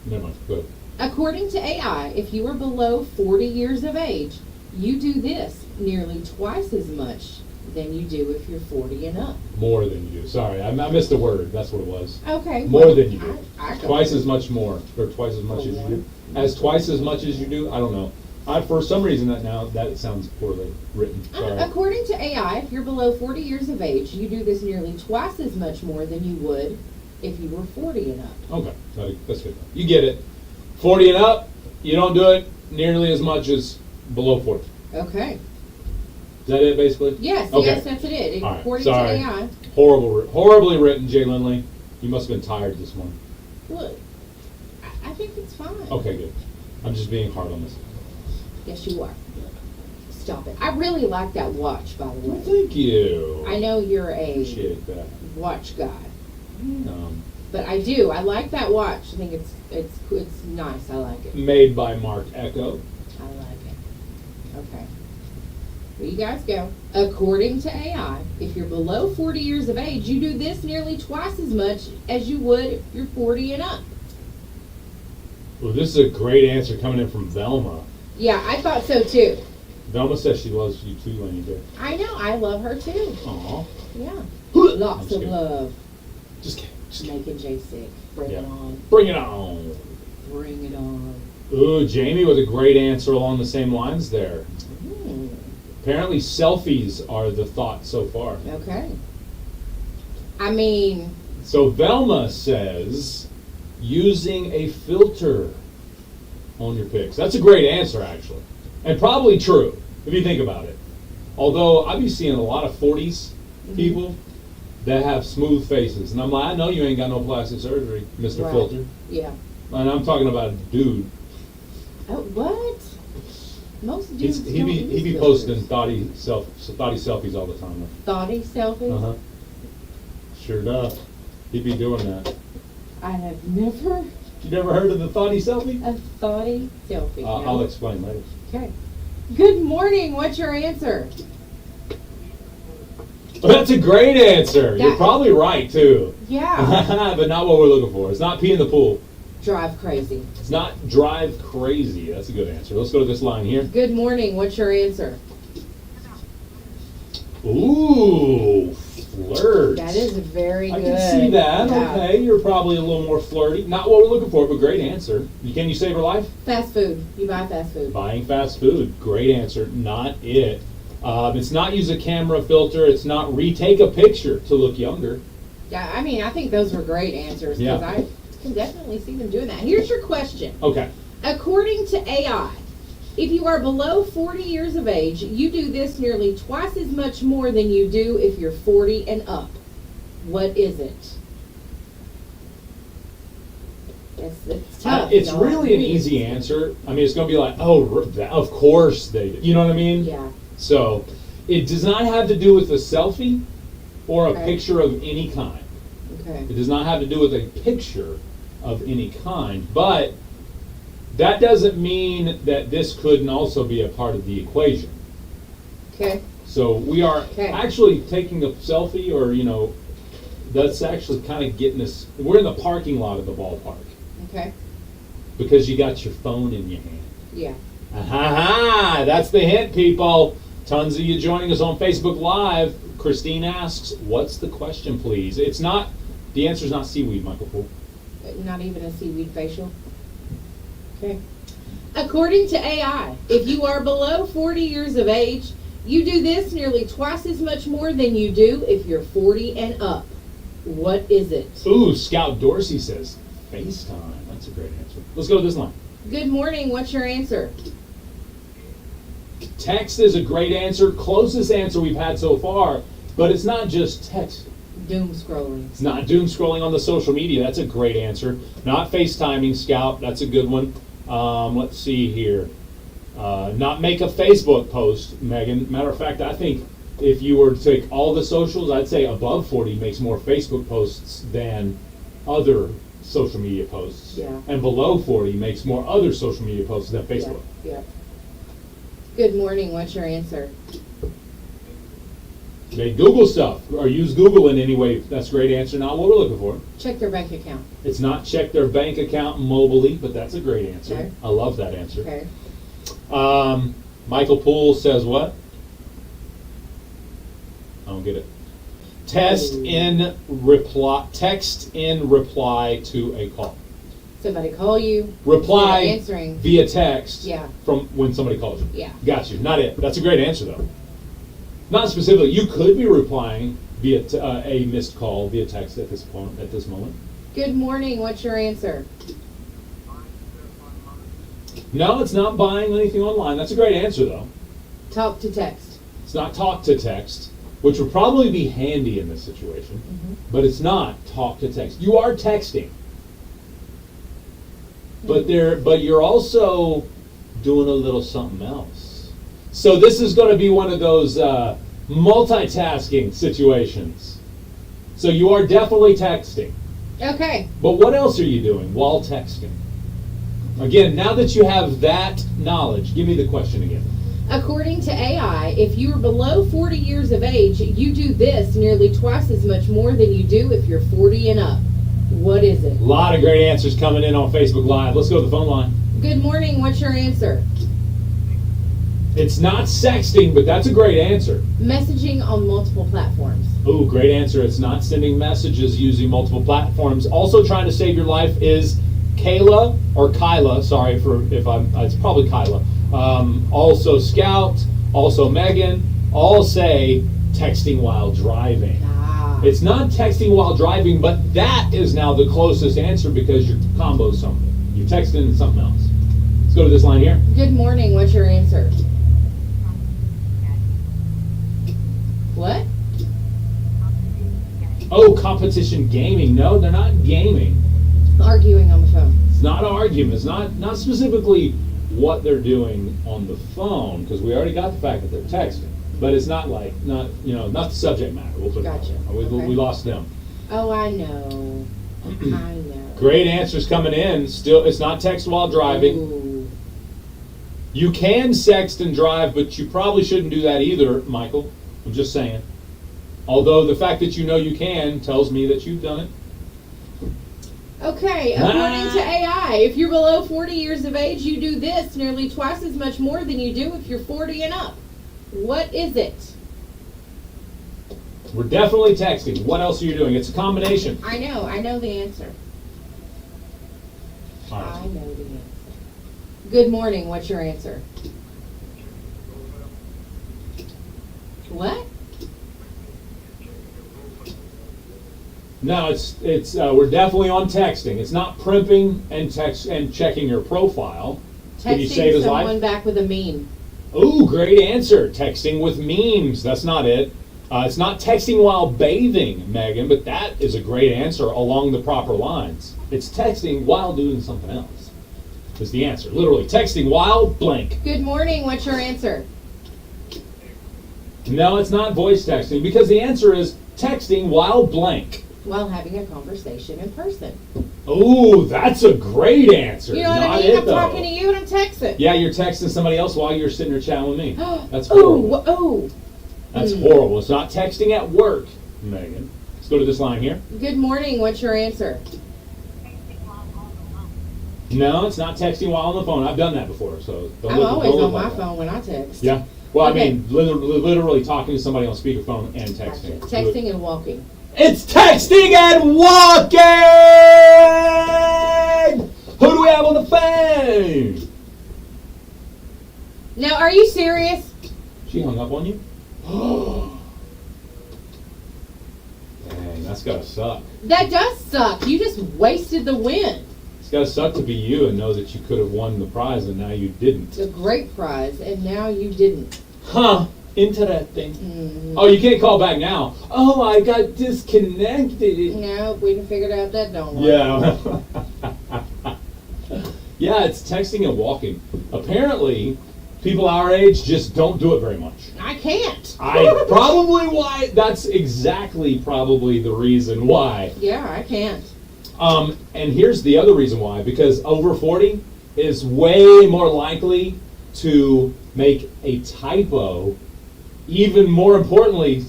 Never mind. Good. According to AI, if you are below 40 years of age, you do this nearly twice as much than you do if you're 40 and up. More than you do. Sorry. I missed a word. That's what it was. Okay. More well, than you do. I go Twice with as much more. Or twice as much as you more. do. As twice as much as you do? I don't know. For some reason that sounds poorly written. Sorry. According to AI, if you're below 40 years of age, you do this nearly twice as much more than you would if you were 40 and up. Okay. That's good. You get it. 40 and up, you don't do it nearly as much as below 40. Okay. Is that it, basically? Yes, Okay. yes, that's it. All right, According sorry. to AI. Horribly written, Jay Lindley. You must have been tired this morning. Look, I think it's fine. Okay, good. I'm just being hard on this. Yes, you are. Stop it. I really like that watch, by the Well, way. thank you. I know you're a Appreciate that. watch guy, Um, but I do. I like that watch. I think it's nice. I like it. made by Mark Echo. I like it. Okay. There you guys go. According to AI, if you're below 40 years of age, you do this nearly twice as much as you would if you're 40 and up. Well, this is a great answer coming in from Velma. Yeah, I thought so too. Velma says she loves you too, Laney J. I know. I love her too. Aw. Yeah. I'm Lots just of kidding. love. Just kidding. Just kidding. Making Jay sick. Bring Yeah. it on. Bring it on. Bring it on. Ooh, Jamie with a great answer along the same lines there. Hmm. Apparently selfies are the thought so far. Okay. I mean, So Velma says using a filter on your pics. That's a great answer, actually. And probably true, if you think about it. Although I be seeing a lot of 40s people that have smooth faces. And I'm like, I know you ain't got no plastic surgery, Mr. Right. Filter. yeah. And I'm talking about a dude. Oh, what? Most dudes He don't be use posting filters. thoughty selfies all the time. Thoughty selfies? Uh-huh. Sure does. He be doing that. I have never You never heard of the thoughty selfie? a thoughty selfie. no. I'll explain later. Okay. Good morning. What's your answer? That's a great answer. You're That- probably right, too. Yeah. But not what we're looking for. It's not pee in the pool. Drive crazy. It's not drive crazy. That's a good answer. Let's go to this line here. Good morning. What's your answer? Ooh, flirt. That is very I good. can see that. Yeah. Okay, you're probably a little more flirty. Not what we're looking for, but great answer. Can you save her life? Fast food. You buy fast food. Buying fast food. Great answer. Not it. It's not use a camera filter. It's not retake a picture to look younger. Yeah, I mean, I think those were great answers because Yeah. I can definitely see them doing that. Here's your question. Okay. According to AI, if you are below 40 years of age, you do this nearly twice as much more than you do if you're 40 and up. What is it? It's tough. It's y'all. really an easy answer. I mean, it's going to be like, oh, of course they do. You know what I mean? Yeah. So, it does not have to do with a selfie or a Okay. picture of any kind. Okay. It does not have to do with a picture of any kind, but that doesn't mean that this couldn't also be a part of the equation. Okay. So we are Okay. actually taking a selfie, or that's actually kind of getting us. We're in the parking lot of the ballpark Okay. because you got your phone in your hand. Yeah. Aha! That's the hint, people. Tons of you joining us on Facebook Live. Christine asks, "What's the question, please?" It's not. The answer is not seaweed, Michael Poole. Not even a seaweed facial. Okay. According to AI, if you are below 40 years of age, you do this nearly twice as much more than you do if you're 40 and up. What is it? Ooh, Scout Dorsey says FaceTime. That's a great answer. Let's go to this line. Good morning. What's your answer? Text is a great answer, closest answer we've had so far, but it's not just text. Doom scrolling. It's not doom scrolling on the social media. That's a great answer. Not FaceTiming, Scout. That's a good one. Let's see here. Not make a Facebook post, Megan. Matter of fact, I think if you were to take all the socials, I'd say above 40 makes more Facebook posts than other social media posts. Yeah. And below 40 makes more other social media posts than Facebook. Yeah. Yeah. Good morning. What's your answer? They Google stuff or use Google in any way. That's a great answer. Not what we're looking for. Check their bank account. It's not check their bank account mobily, but that's a great answer. Okay. I love that answer. Okay. Michael Poole says what? I don't get it. Text in reply to a call. Somebody call you. Reply You're not answering. via text Yeah. from when somebody calls you. Yeah. Got you. Not it. That's a great answer though. Not specifically. You could be replying via a missed call via text at this point. At this moment. Good morning. What's your answer? No, it's not buying anything online. That's a great answer though. Talk to text. It's not talk to text, which would probably be handy in this situation, but it's not talk to text. You are texting, but you're also doing a little something else. So this is going to be one of those multitasking situations. So you are definitely texting, Okay. but what else are you doing while texting? Again, now that you have that knowledge, give me the question again. According to AI, if you are below 40 years of age, you do this nearly twice as much more than you do if you're 40 and up. What is it? A lot of great answers coming in on Facebook Live. Let's go to the phone line. Good morning. What's your answer? It's not sexting, but that's a great answer. Messaging on multiple platforms. Ooh, great answer. It's not sending messages using multiple platforms. Also trying to save your life is Kayla, or Kyla, sorry it's probably Kyla. Also Scout, also Megan, all say texting while driving. Ah. It's not texting while driving, but that is now the closest answer because your combo something. You're texting something else. Let's go to this line here. Good morning. What's your answer? What? Oh, competition gaming. No, they're not gaming. Arguing on the phone. It's not arguing. It's not specifically what they're doing on the phone, because we already got the fact that they're texting. But it's not not the subject matter. We'll put Gotcha. it that way. Okay. We lost them. Oh, I know. I know. Great answers coming in. Still, it's not text while driving. Ooh. You can sext and drive, but you probably shouldn't do that either, Michael. I'm just saying. Although the fact that you know you can tells me that you've done it. Okay, according to AI, if you're below 40 years of age, you do this nearly twice as much more than you do if you're 40 and up. What is it? We're definitely texting. What else are you doing? It's a combination. I know the answer. All right. I know the answer. Good morning, what's your answer? What? No, it's we're definitely on texting. It's not primping and text and checking your profile. Can you save Texting his someone life? back with a meme. Ooh, great answer. Texting with memes. That's not it. It's not texting while bathing, Megan, but that is a great answer along the proper lines. It's texting while doing something else. Is the answer. Literally, texting while blank. Good morning. What's your answer? No, it's not voice texting because the answer is texting while blank. While having a conversation in person. Ooh, that's a great answer. You know what Not I mean? it, I'm though. talking to you and I'm texting. Yeah, you're texting somebody else while you're sitting there chatting with me. That's Oh, horrible. oh. That's horrible. It's not texting at work, Megan. Let's go to this line here. Good morning. What's your answer? No, it's not texting while on the phone. I've done that before, so don't I'm look, always don't look on my like that. phone when I text. Yeah. Well, Okay. I mean, literally talking to somebody on speakerphone and Gotcha. texting. Texting and walking. It's texting and walking! Who do we have on the phone? Now, are you serious? She hung up on you? Dang, that's gotta suck. That does suck. You just wasted the win. It's gotta suck to be you and know that you could have won the prize and now you didn't. A great prize, and now you didn't. Huh. Interesting. Mm. Oh, you can't call back now. Oh, I got disconnected. No, we done figured out that don't work. Yeah. Yeah, it's texting and walking. Apparently, people our age just don't do it very much. I can't. That's exactly probably the reason why. Yeah, I can't. And here's the other reason why, because over 40 is way more likely to make a typo. Even more importantly,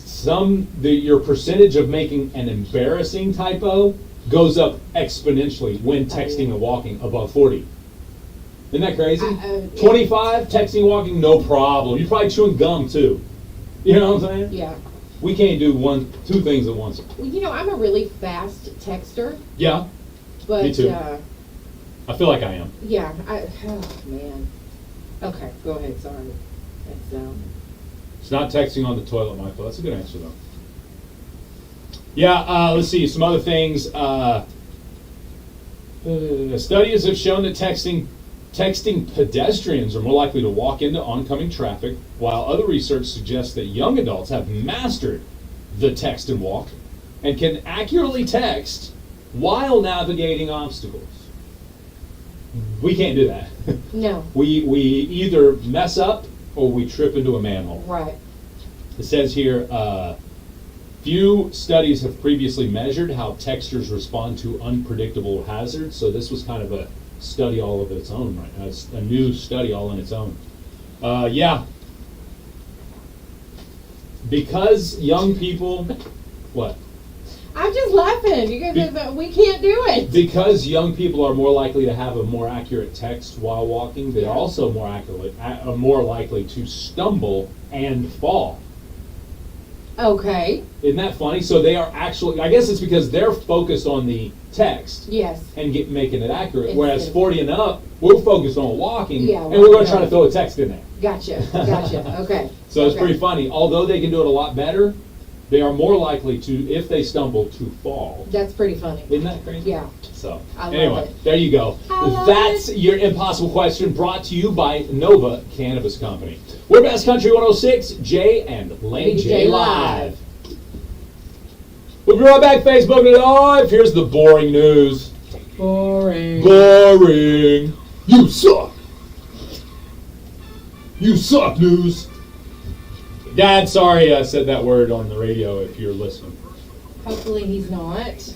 your percentage of making an embarrassing typo goes up exponentially when texting and walking above 40. Isn't that crazy? 25, texting, walking, no problem. You're probably chewing gum too. You know what I'm saying? Yeah. We can't do two things at once. Well, you know, I'm a really fast texter, Yeah, but Me too. I feel like I am. yeah, oh man. Okay, go ahead. Sorry. That's It's not texting on the toilet, Michael. That's a good answer, though. Yeah, let's see. Some other things. Studies have shown that texting pedestrians are more likely to walk into oncoming traffic, while other research suggests that young adults have mastered the text and walk and can accurately text while navigating obstacles. We can't do that. no. We either mess up or we trip into a manhole. Right. It says here, few studies have previously measured how textures respond to unpredictable hazards. So this was kind of a study all of its own right now. It's a new study all on its own. Yeah. Because young people, what? I'm just laughing because we can't do it. Because young people are more likely to have a more accurate text while walking, they're also more likely to stumble and fall. Okay. Isn't that funny? So they are actually, I guess it's because they're focused on the text Yes. and making it accurate, Instead whereas of- 40 and up, we're focused on walking, Yeah, and we're going to well, try to throw a text in there. Gotcha. Okay. So it's Okay. pretty funny. Although they can do it a lot better, they are more likely to, if they stumble, to fall. That's pretty funny. Isn't that crazy? Yeah. So, I love anyway, it. there you go. I love That's your impossible question brought to you by Nova Cannabis Company. We're Best Country 106, Jay and Laney J Live. We'll be right back, Facebook Live. Here's the boring news. Boring. Boring. You suck. You suck, news. Dad, sorry I said that word on the radio if you're listening. Hopefully he's not.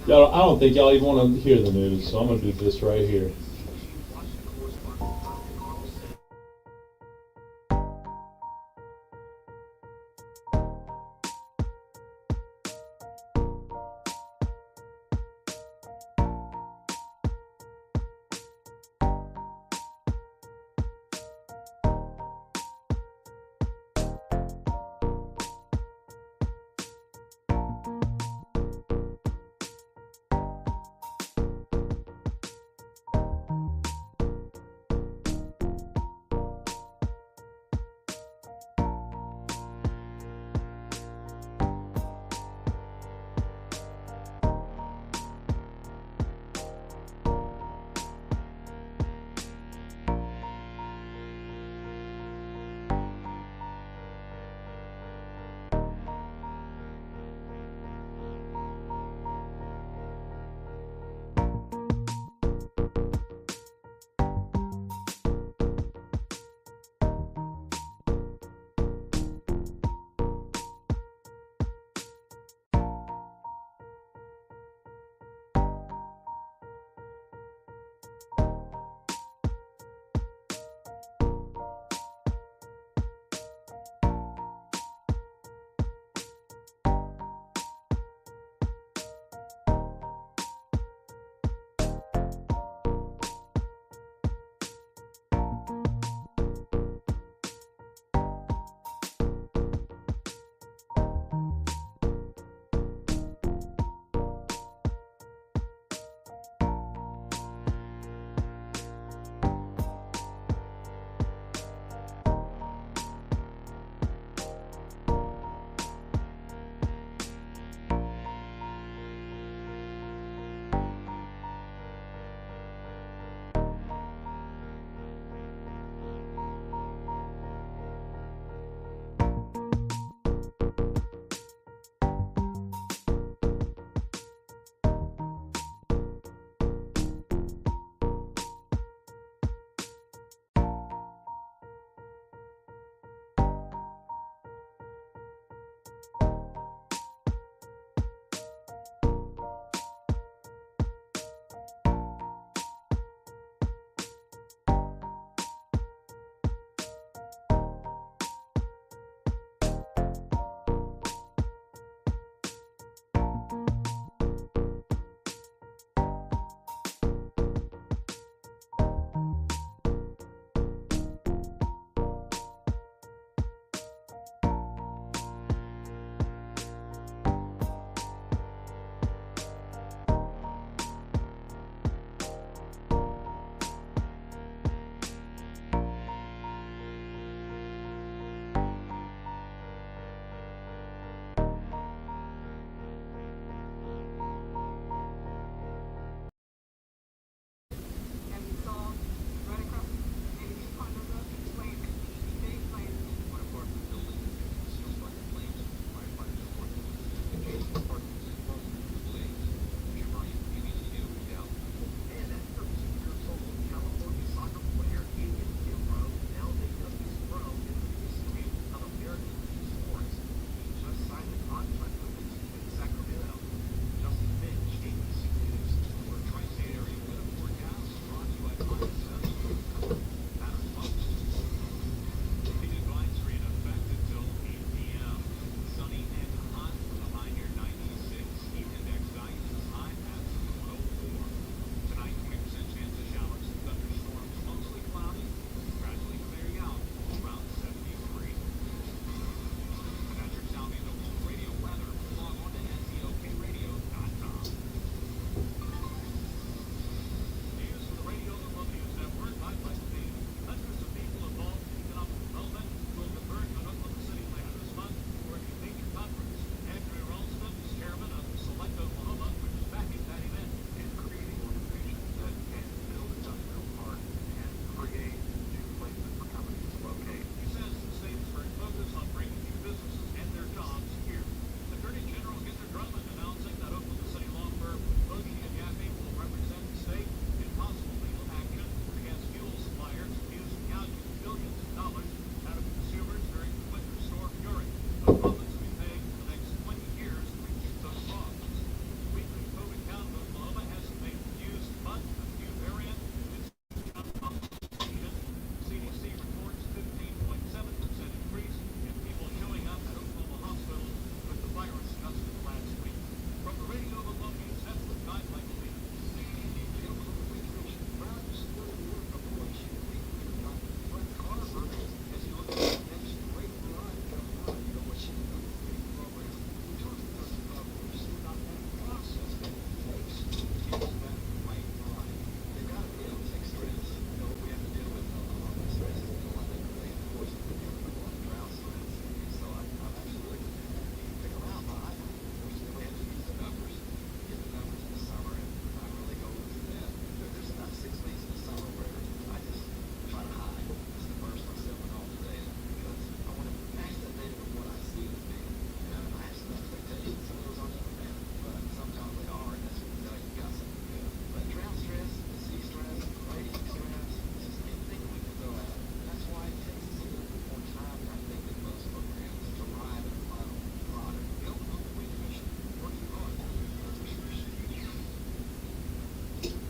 I don't think y'all even want to hear the news, so I'm going to do this right here.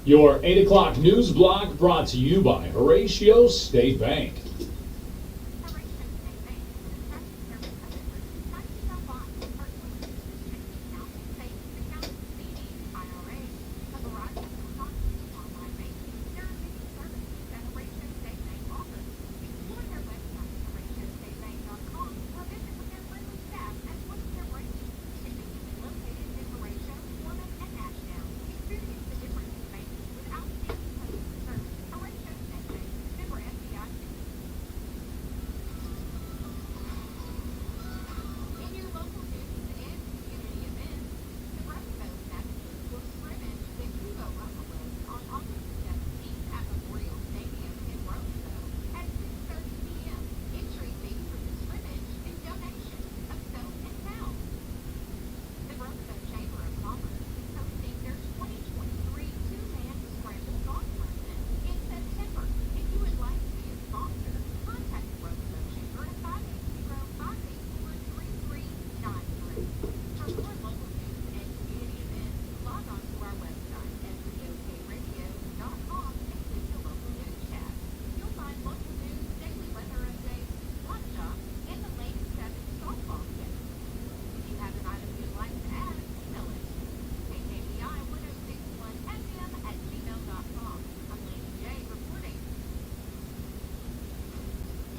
Your 8 o'clock news block brought to you by Horatio State Bank.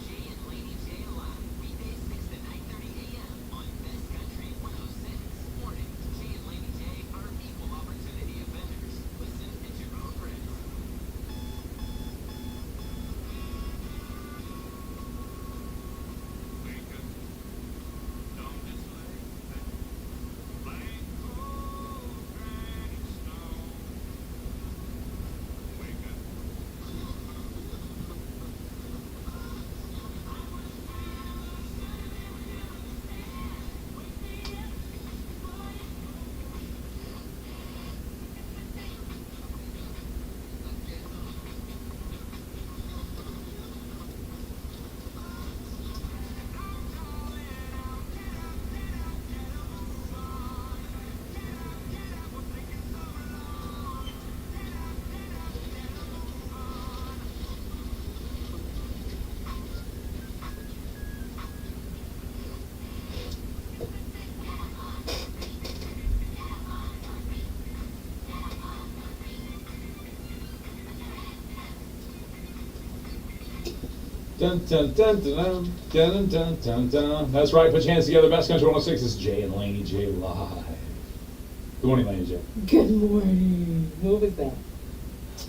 Jay and Laney J live, weekdays 6 to 9:30 a.m. on Best Country 106. Warning, Jay and Laney J are equal opportunity offenders. Listen at your own risk. Lincoln, don't display blank cold granite stone. Wake up. Dun, dun, dun, dun, dun, dun, dun, dun, dun. That's right, put your hands together. Best Country 106 is Jay and Laney J live. Good morning, Laney J. Good morning. What was that?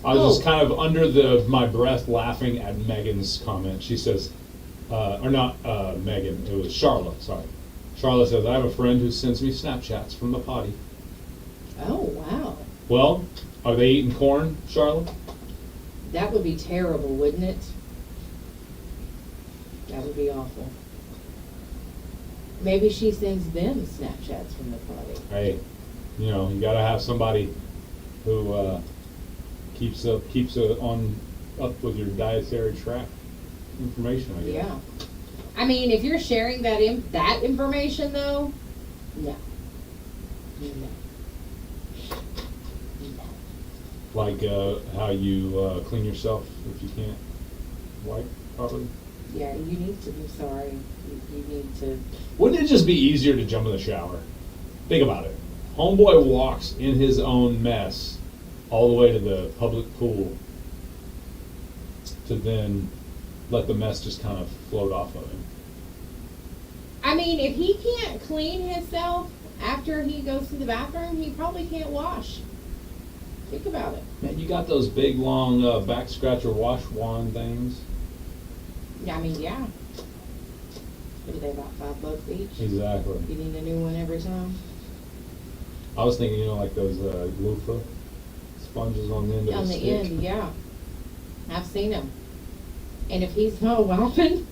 I was just Oh. kind of under my breath laughing at Megan's comment. She says, or not Megan, it was Charlotte, sorry. Charlotte says, I have a friend who sends me Snapchats from the potty. Oh, wow. Well, are they eating corn, Charlotte? That would be terrible, wouldn't it? That would be awful. Maybe she sends them Snapchats from the potty. Hey, you know, you gotta have somebody who keeps up with your dietary tract information, I guess. Yeah. I mean, if you're sharing that information, though, no. No. No. Like how you clean yourself if you can't wipe properly. Yeah, you need to. I'm sorry. You need to. Wouldn't it just be easier to jump in the shower? Think about it. Homeboy walks in his own mess all the way to the public pool to then let the mess just kind of float off of him. I mean, if he can't clean himself after he goes to the bathroom, he probably can't wash. Think about it. Man, you got those big, long back scratcher wash wand things. I mean, yeah. What are they, about $5 each? Exactly. You need a new one every time? I was thinking, you know, like those loofah sponges on the end of On the the stick. end, yeah. I've seen them. And if he's not wiping,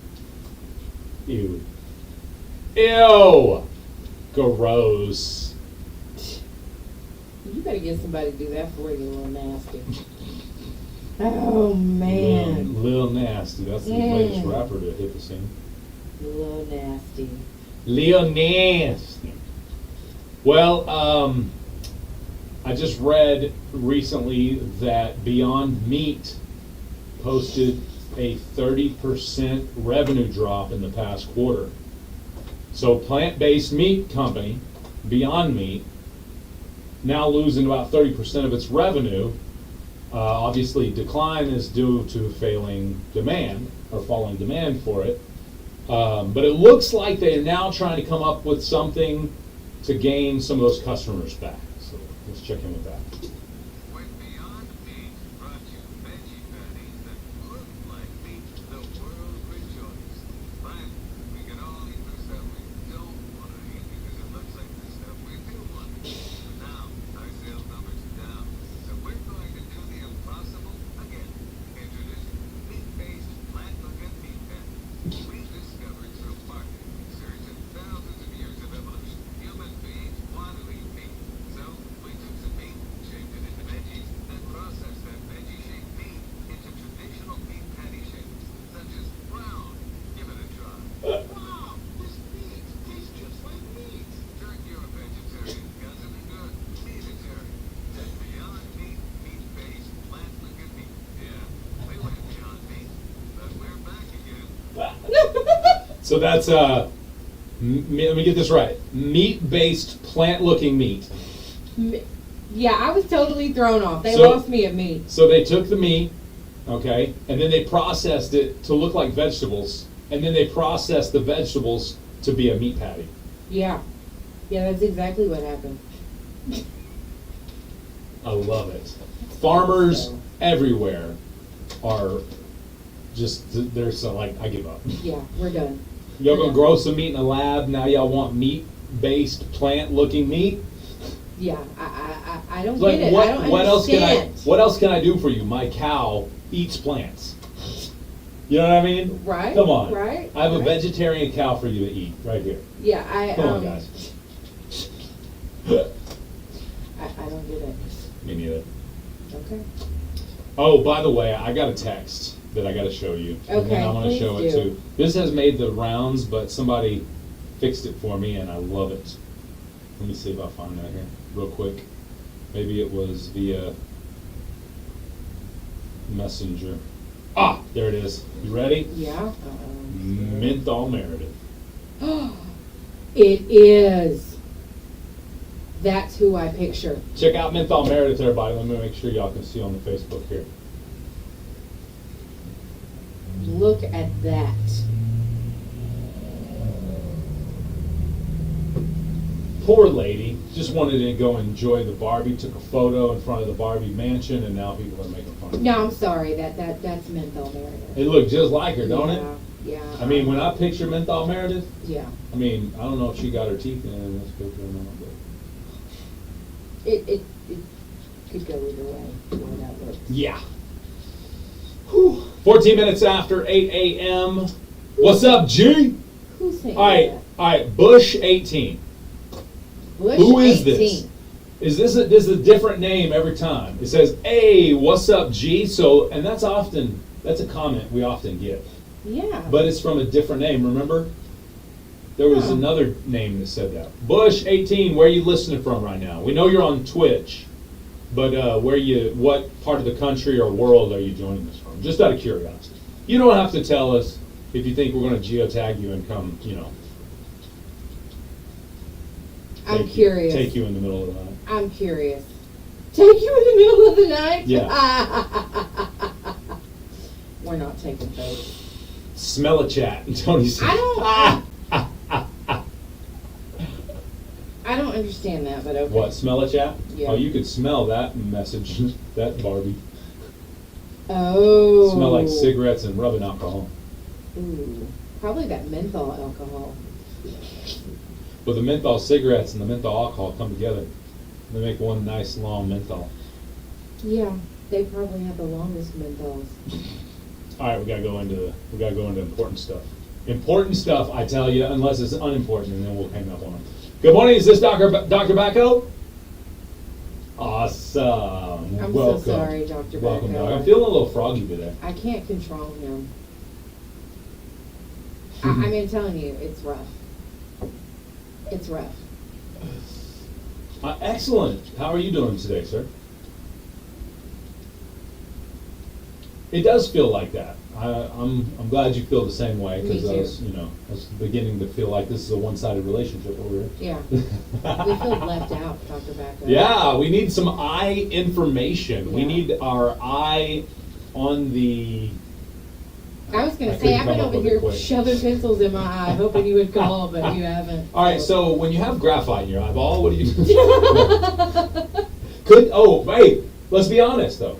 Ew. Ew! Gross. you better get somebody to do that for you, a little nasty. Oh, man. Lil Nasty. That's the latest rapper to hit the scene. A little nasty. Lil Nasty. Well, I just read recently that Beyond Meat posted a 30% revenue drop in the past quarter. So plant-based meat company, Beyond Meat, now losing about 30% of its revenue. Obviously, decline is due to failing demand or falling demand for it. But it looks like they're now trying to come up with something to gain some of those customers back. So let's check in with that. When Beyond Meat brought you veggie patties that look like meat, the world rejoiced. But we can all eat the stuff we don't want to eat because it looks like the stuff we do want to eat. But now, our sales numbers are down. So we're going to do the impossible again. Introducing meat-based plant-looking meat patties. We've discovered through market research and thousands of years of evolution, human beings want to eat meat. So we took some meat, shaped it into veggies, then processed that veggie-shaped meat into traditional meat patty shapes, such as brown. Give it a try. Wow, this meat tastes just like meat. Turn you a vegetarian, cousin, and good. Meatitarian. That's Beyond Meat, meat-based, plant-looking meat. Yeah, we went Beyond Meat, but we're back again. So that's let me get this right. Meat-based, plant-looking meat. Yeah, I was totally thrown off. They So- lost me at meat. So they took the meat, okay, and then they processed it to look like vegetables, and then they processed the vegetables to be a meat patty. Yeah. Yeah, that's exactly what happened. I love it. Farmers everywhere are just, they're so like, I give up. Yeah, we're done. Y'all gonna grow some meat in a lab, now y'all want meat-based, plant-looking meat? Yeah, I don't Like, get it. I don't what else can understand. what else can I do for you? My cow eats plants. You know what I mean? Right, Come on. right, I have a right. vegetarian cow for you to eat, right here. Yeah, Come on, guys. I don't get it. Me neither. Okay. Oh, by the way, I got a text that I got to show you. And Okay, then I want to please show it do. too. This has made the rounds, but somebody fixed it for me, and I love it. Let me see if I find that here real quick. Maybe it was via Messenger. Ah, there it is. You ready? Yeah. Menthol Meredith. It is. That's who I picture. Check out Menthol Meredith, everybody. Let me make sure y'all can see on the Facebook here. Look at that. Poor lady just wanted to go enjoy the Barbie. Took a photo in front of the Barbie mansion, and now people are making fun of her. No, I'm sorry. That's menthol Meredith. It looked just like her, don't it? Yeah. I mean, when I picture Menthol Meredith, Yeah. I mean, I don't know if she got her teeth in this picture or not, but It could go either way. The way that looks. yeah. Whew. 14 minutes after 8 a.m. What's up, G? Who's saying All right, Bush 18. Bush Who is 18. this? This is a different name every time. It says, "Hey, what's up, G?" So, and that's a comment we often get, Yeah. but it's from a different name. Remember, there was Huh. another name that said that. Bush 18. Where are you listening from right now? We know you're on Twitch, but what part of the country or world are you joining us from? Just out of curiosity. You don't have to tell us if you think we're going to geotag you and come, I'm curious. Take you in the middle of the night. I'm curious. Take you in the middle of the night? Yeah. We're not taking those. Smell a chat. Tony said. I don't understand that, but okay. What, smell a chat? Yeah. Oh, you could smell that message, that Barbie. Oh. Smell like cigarettes and rubbing alcohol. Ooh. Probably that menthol alcohol. But the menthol cigarettes and the menthol alcohol come together. They make one nice long menthol. Yeah, they probably have the longest menthols. All right, we gotta go into important stuff. Important stuff, I tell you, unless it's unimportant, and then we'll hang up on it. Good morning. Is this Dr. Bacco? Awesome. I'm Welcome. so sorry, Dr. Welcome, Bacco. Doc. I'm feeling a little froggy today. I can't control him. I mean, I'm telling you, it's rough. It's rough. Excellent. How are you doing today, sir? It does feel like that. I'm glad you feel the same way Me because I too. was, I was beginning to feel like this is a one-sided relationship over here. Yeah. We feel left out, Dr. Backer. Yeah, we need some eye information. We Yeah. need our eye on the. I was gonna I say, couldn't I've been come up over with it here quick. shoving pencils in my eye, hoping you would call, but you haven't. All right, so when you have graphite in your eyeball, what do you do? Wait, let's be honest though.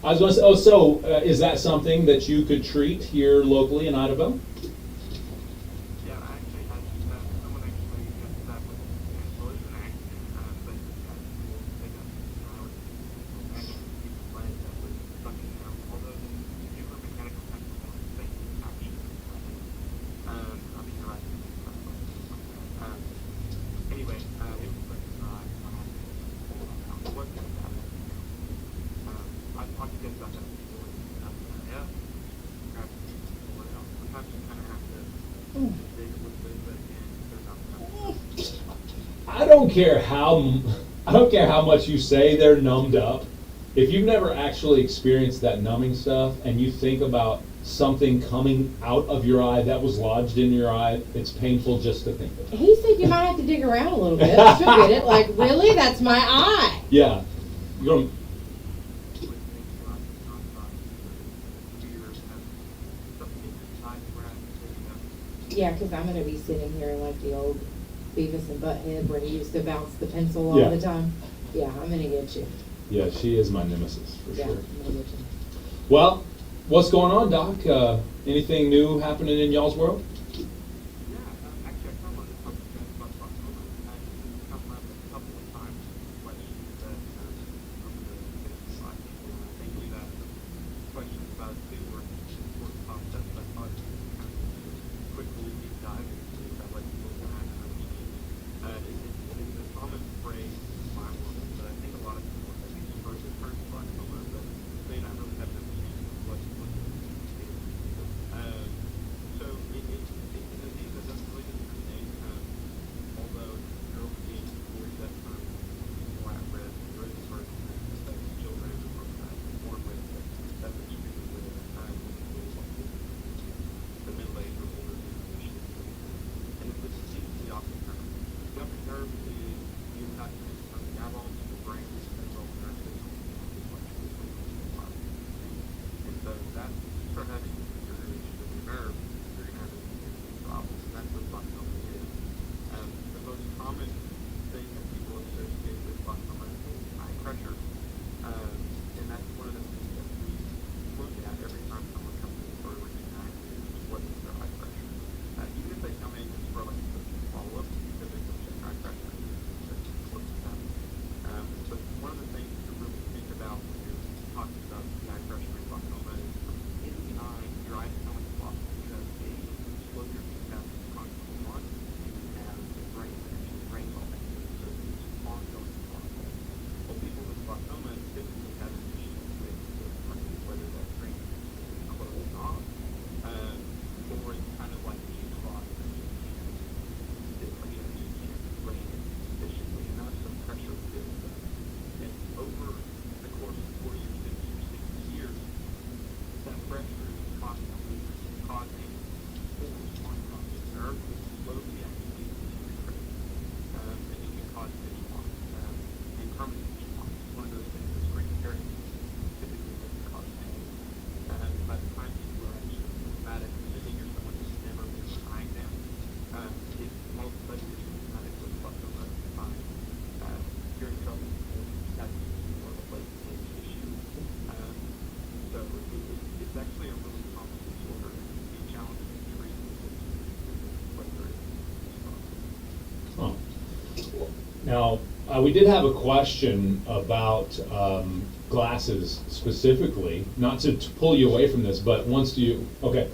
I was going to say, is that something that you could treat here locally in Idaho? Yeah, I actually had someone actually got that with so it was an accident, but they got actually people like that was fucking although the newer mechanical technical thing actually I mean you're right. Anyway, it was like it wasn't that I've talked to guys about that before yeah. Sometimes you kind of have to dig a little bit, but again, they're not I don't care how much you say they're numbed up. If you've never actually experienced that numbing stuff and you think about something coming out of your eye that was lodged in your eye, it's painful just to think of it. He said you might have to dig around a little bit. She'll get it. Like, really? That's my eye. Yeah. You're gonna, Yeah, because I'm going to be sitting here like the old Beavis and Butthead where he used to bounce the pencil all Yeah. the time. Yeah, I'm going to get you. yeah, she is my nemesis for Yeah, sure. I'm going to get you. Well, what's going on, Doc? Anything new happening in y'all's world? Yeah, actually, I kind of wanted to talk to you guys about glaucoma. It's come up a couple of times, questions that over the last people, and I think we've asked some questions about it too, or sort of popped up, but I thought it was kind of a quick little deep dive into that, like people can understand. It's a common phrase in my world, but I think a lot of people have exposed the term glaucoma, but may not really have an understanding of what it is. So it's a disease that doesn't really discriminate, although you're being worried that people at risk, there is a certain affects children born with that's extremely rare, the middle age or older generation. And it's a disease we often have. The upper nerve is the attachment from the eyeball to the brain, as well as nerve and so that you start having deterioration of your nerve, you're going to have a problems, and that's what glaucoma is. The most common thing that people associate with glaucoma is eye pressure, and that's one of the things that we look at every time someone comes in for a routine eye exam is what is their eye pressure. Even if they come in just for like a follow-up, typically check eye pressure and close to that. But one of the things to really think about when you're talking about the eye pressure in glaucoma is in the eye, your eye is kind of like a block. You have a slow your capacity constantly on, and you have the brain that actually drains all that. So it's ongoing glaucoma. Well, people with glaucoma typically have an issue with the brain, whether that brain is closed off, or it's kind of like a clot that you can't drain it efficiently enough, so pressure builds up. And over the course of 4 years, 5 years, 6 years, that pressure is constantly causing force on the nerve to slowly actually deteriorate. And it can cause vision loss, and permanent vision loss. It's one of those things that's very scary. Typically doesn't cause pain. By the time people are actually symptomatic, assuming you're someone who's never been an eye exam, if all of a sudden you're symptomatic with glaucoma, you're in trouble. That's more of a late-stage issue. So it's actually a really common disorder. It can be challenging to treat whether it's Huh. Now, we did have a question about glasses specifically, not to pull you away from this, but once you, okay,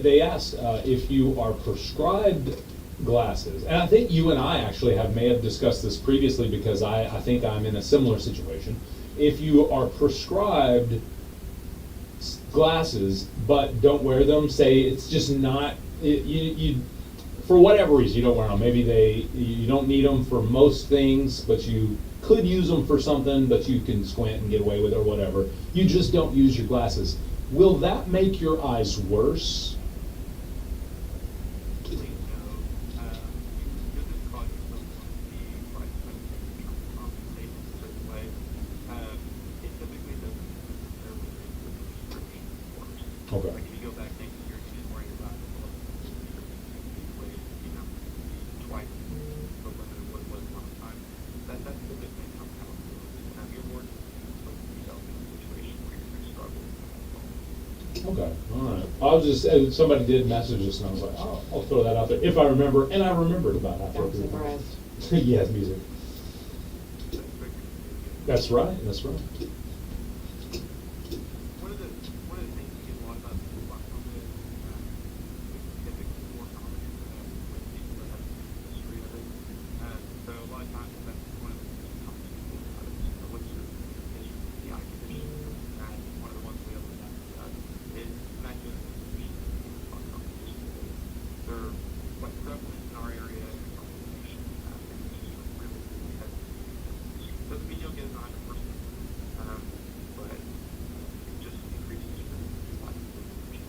they asked if you are prescribed glasses, and I think you and I actually may have discussed this previously because I think I'm in a similar situation. If you are prescribed glasses but don't wear them, say it's just not, for whatever reason, you don't wear them. Maybe you don't need them for most things, but you could use them for something, but you can squint and get away with it or whatever. You just don't use your glasses. Will that make your eyes worse? Please no. You'll just cause yourself to be like compensate in a certain way. It typically doesn't necessarily make the prescription worse. Okay. Like if you go back next year, you didn't wear your glasses, well, the prescription could be way, twice the limit of what it was last time. That's the big thing from how it goes. You're more putting yourself in a situation where you're going to struggle. Okay, all right. I was just, somebody did message us, and I was like, oh, I'll throw that out there if I remember, and I remembered about halfway I'm through. surprised. Yes, music. That's right. That's right. One of the things you get a lot about the platform is typically more common with people that have a history of it. So a lot of times that's one of the things that comes to people about it. So what's your history with the eye condition? And one of the ones we always ask about is macular degeneration. They're quite prevalent in our area and across the nation. And it's just really, really heavy. Doesn't mean you'll get an 100%, but it just increases your life expectancy.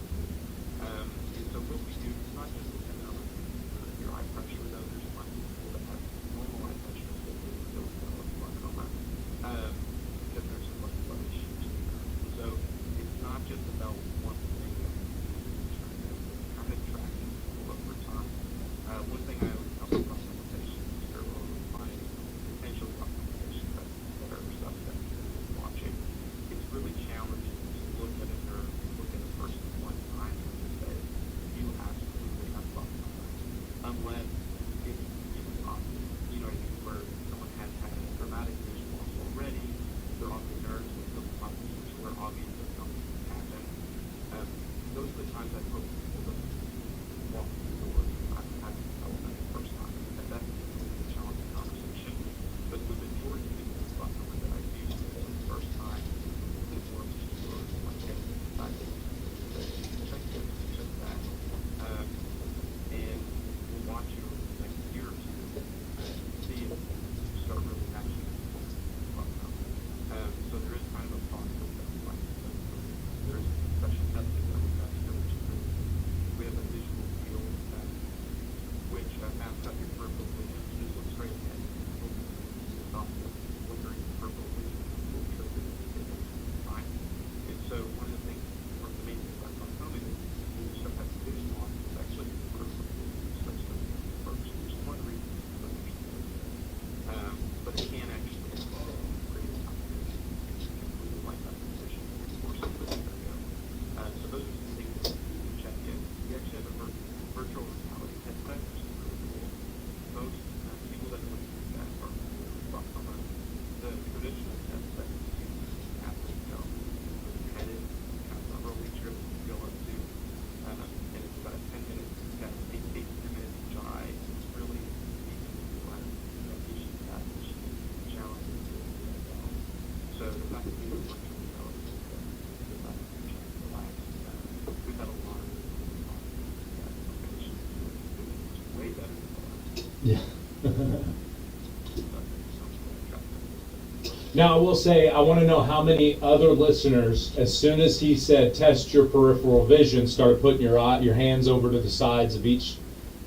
And so what we do, it's not just dependent on your eye pressure, though. There's a lot of people that have normal eye pressure that they still develop glaucoma, because there's some blood issues. So it's not just about one thing that you're trying to track and pull over time. One thing I always tell people about patients is they're find potential complications that are suspect in watching. It's really challenging to look at a person one time and say, you absolutely have glaucoma. Unless it was obvious, you know what I mean, where someone has had a traumatic vision loss already, they're on the nerves with the problems where obvious that something happened. Those are the times I hope people don't walk through the door and have to tell them the first time. And that's a challenging conversation. But the majority of people with glaucoma that I do for the first time, it's more just like, hey, I think check this, check that. And we'll watch you over the next year or two, see if you start really matching glaucoma. So there is kind of a process that's like, there is special testing that we have here, which is really, we have a visual field which maps out your peripheral vision. You just look straight ahead and stop the flickering peripheral vision will trigger the time. And so one of the things, one of the main things about glaucoma is when you start having vision loss, it's actually the peripheral vision starts to first, which is one of the reasons it's so interesting. But it can actually create a complication. It's completely like that position or something there you go. So those are some things that you can check in. We actually have a virtual reality headset, which is really cool. Most people that would use that are glaucoma. The traditional test that you see at the film is headed, kind of a roller trip you go up to, and it's about a 10-minute test, 8 to 10 minutes each eye. It's really easy to do that. You should have challenges to do that. So the fact that we have virtual reality is the fact that you can relax. We've had a lot of patients it's way better than the last. Yeah. Now, I will say, I want to know how many other listeners, as soon as he said test your peripheral vision, started putting your hands over to the sides of each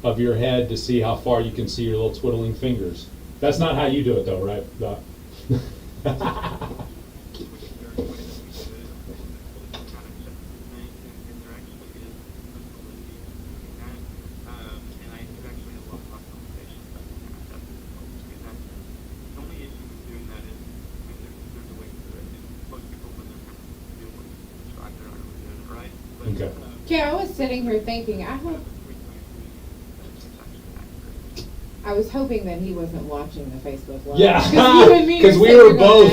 of your head to see how far you can see your little twiddling fingers. That's not how you do it, though, right, Doc? Okay. Okay, I was sitting here thinking, I was hoping that he wasn't watching the Facebook Live. Yeah, because we were both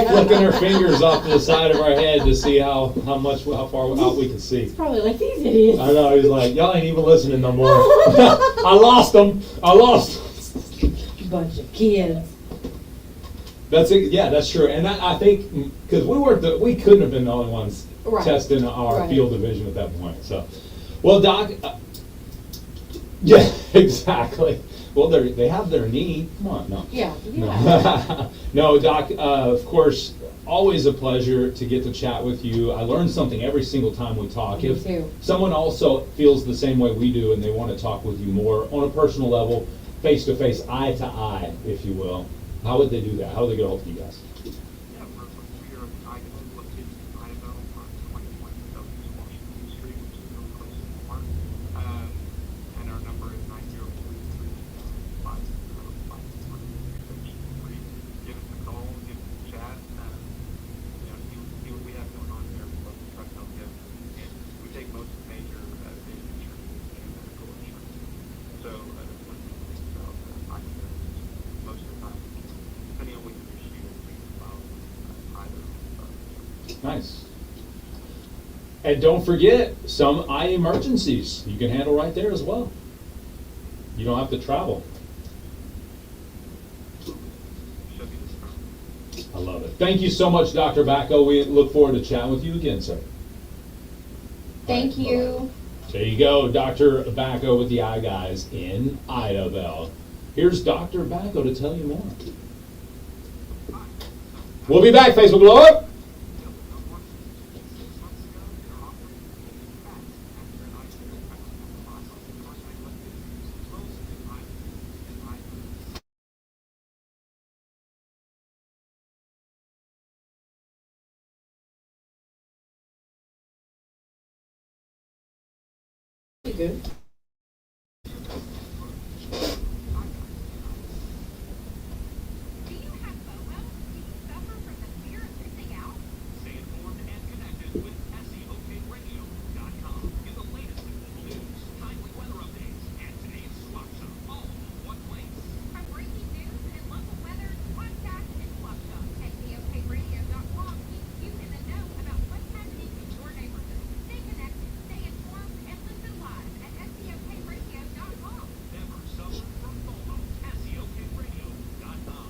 flicking our fingers off to the side of our head to see how far out we could see. It's probably like these idiots. I know, he's like, y'all ain't even listening no more. I lost them. Bunch of kids. That's it. Yeah, that's true. And I think because we couldn't have been the only ones testing our field of vision at that point. So, well, Doc, Yeah, exactly. Well, they have their knee. Come on, no. Yeah, No. yeah. No, Doc, of course, always a pleasure to get to chat with you. I learn something every single time we talk. Me If too. someone also feels the same way we do and they want to talk with you more on a personal level, face to face, eye to eye, if you will, how would they do that? How would they get a hold of you guys? Yeah, we are located in Idaho on 2020 Southeast Washington Street, which is really close to the park. And our number is 903-505-503. Give us a call, give us a chat, see what we have going on here. We'd love to try to help you. And we take most major vision insurance and medical insurance. So that's one thing to think about. Most of the time, depending on what your issue is, we can file either. Nice. And don't forget, some eye emergencies you can handle right there as well. You don't have to travel. Should be this time. I love it. Thank you so much, Dr. Bacco. We look forward to chatting with you again, sir. Thank All right, you. bye-bye. There you go, Dr. Bacco with the Eye Guys in Idaho. Here's Dr. Bacco to tell you more. We'll be back, Facebook Lord. You good? Do you have FOMO? Do you suffer from the fear of missing out? Stay informed and connected with SEOKRadio.com. Get the latest in local news, timely weather updates, and today's swap shop, all in one place. From breaking news and local weather to podcasts and swap shop, SEOKRadio.com keeps you in the know about what's happening in your neighborhood. Stay connected, stay informed, and listen live at SEOKRadio.com. Never suffer from FOMO. SEOKRadio.com.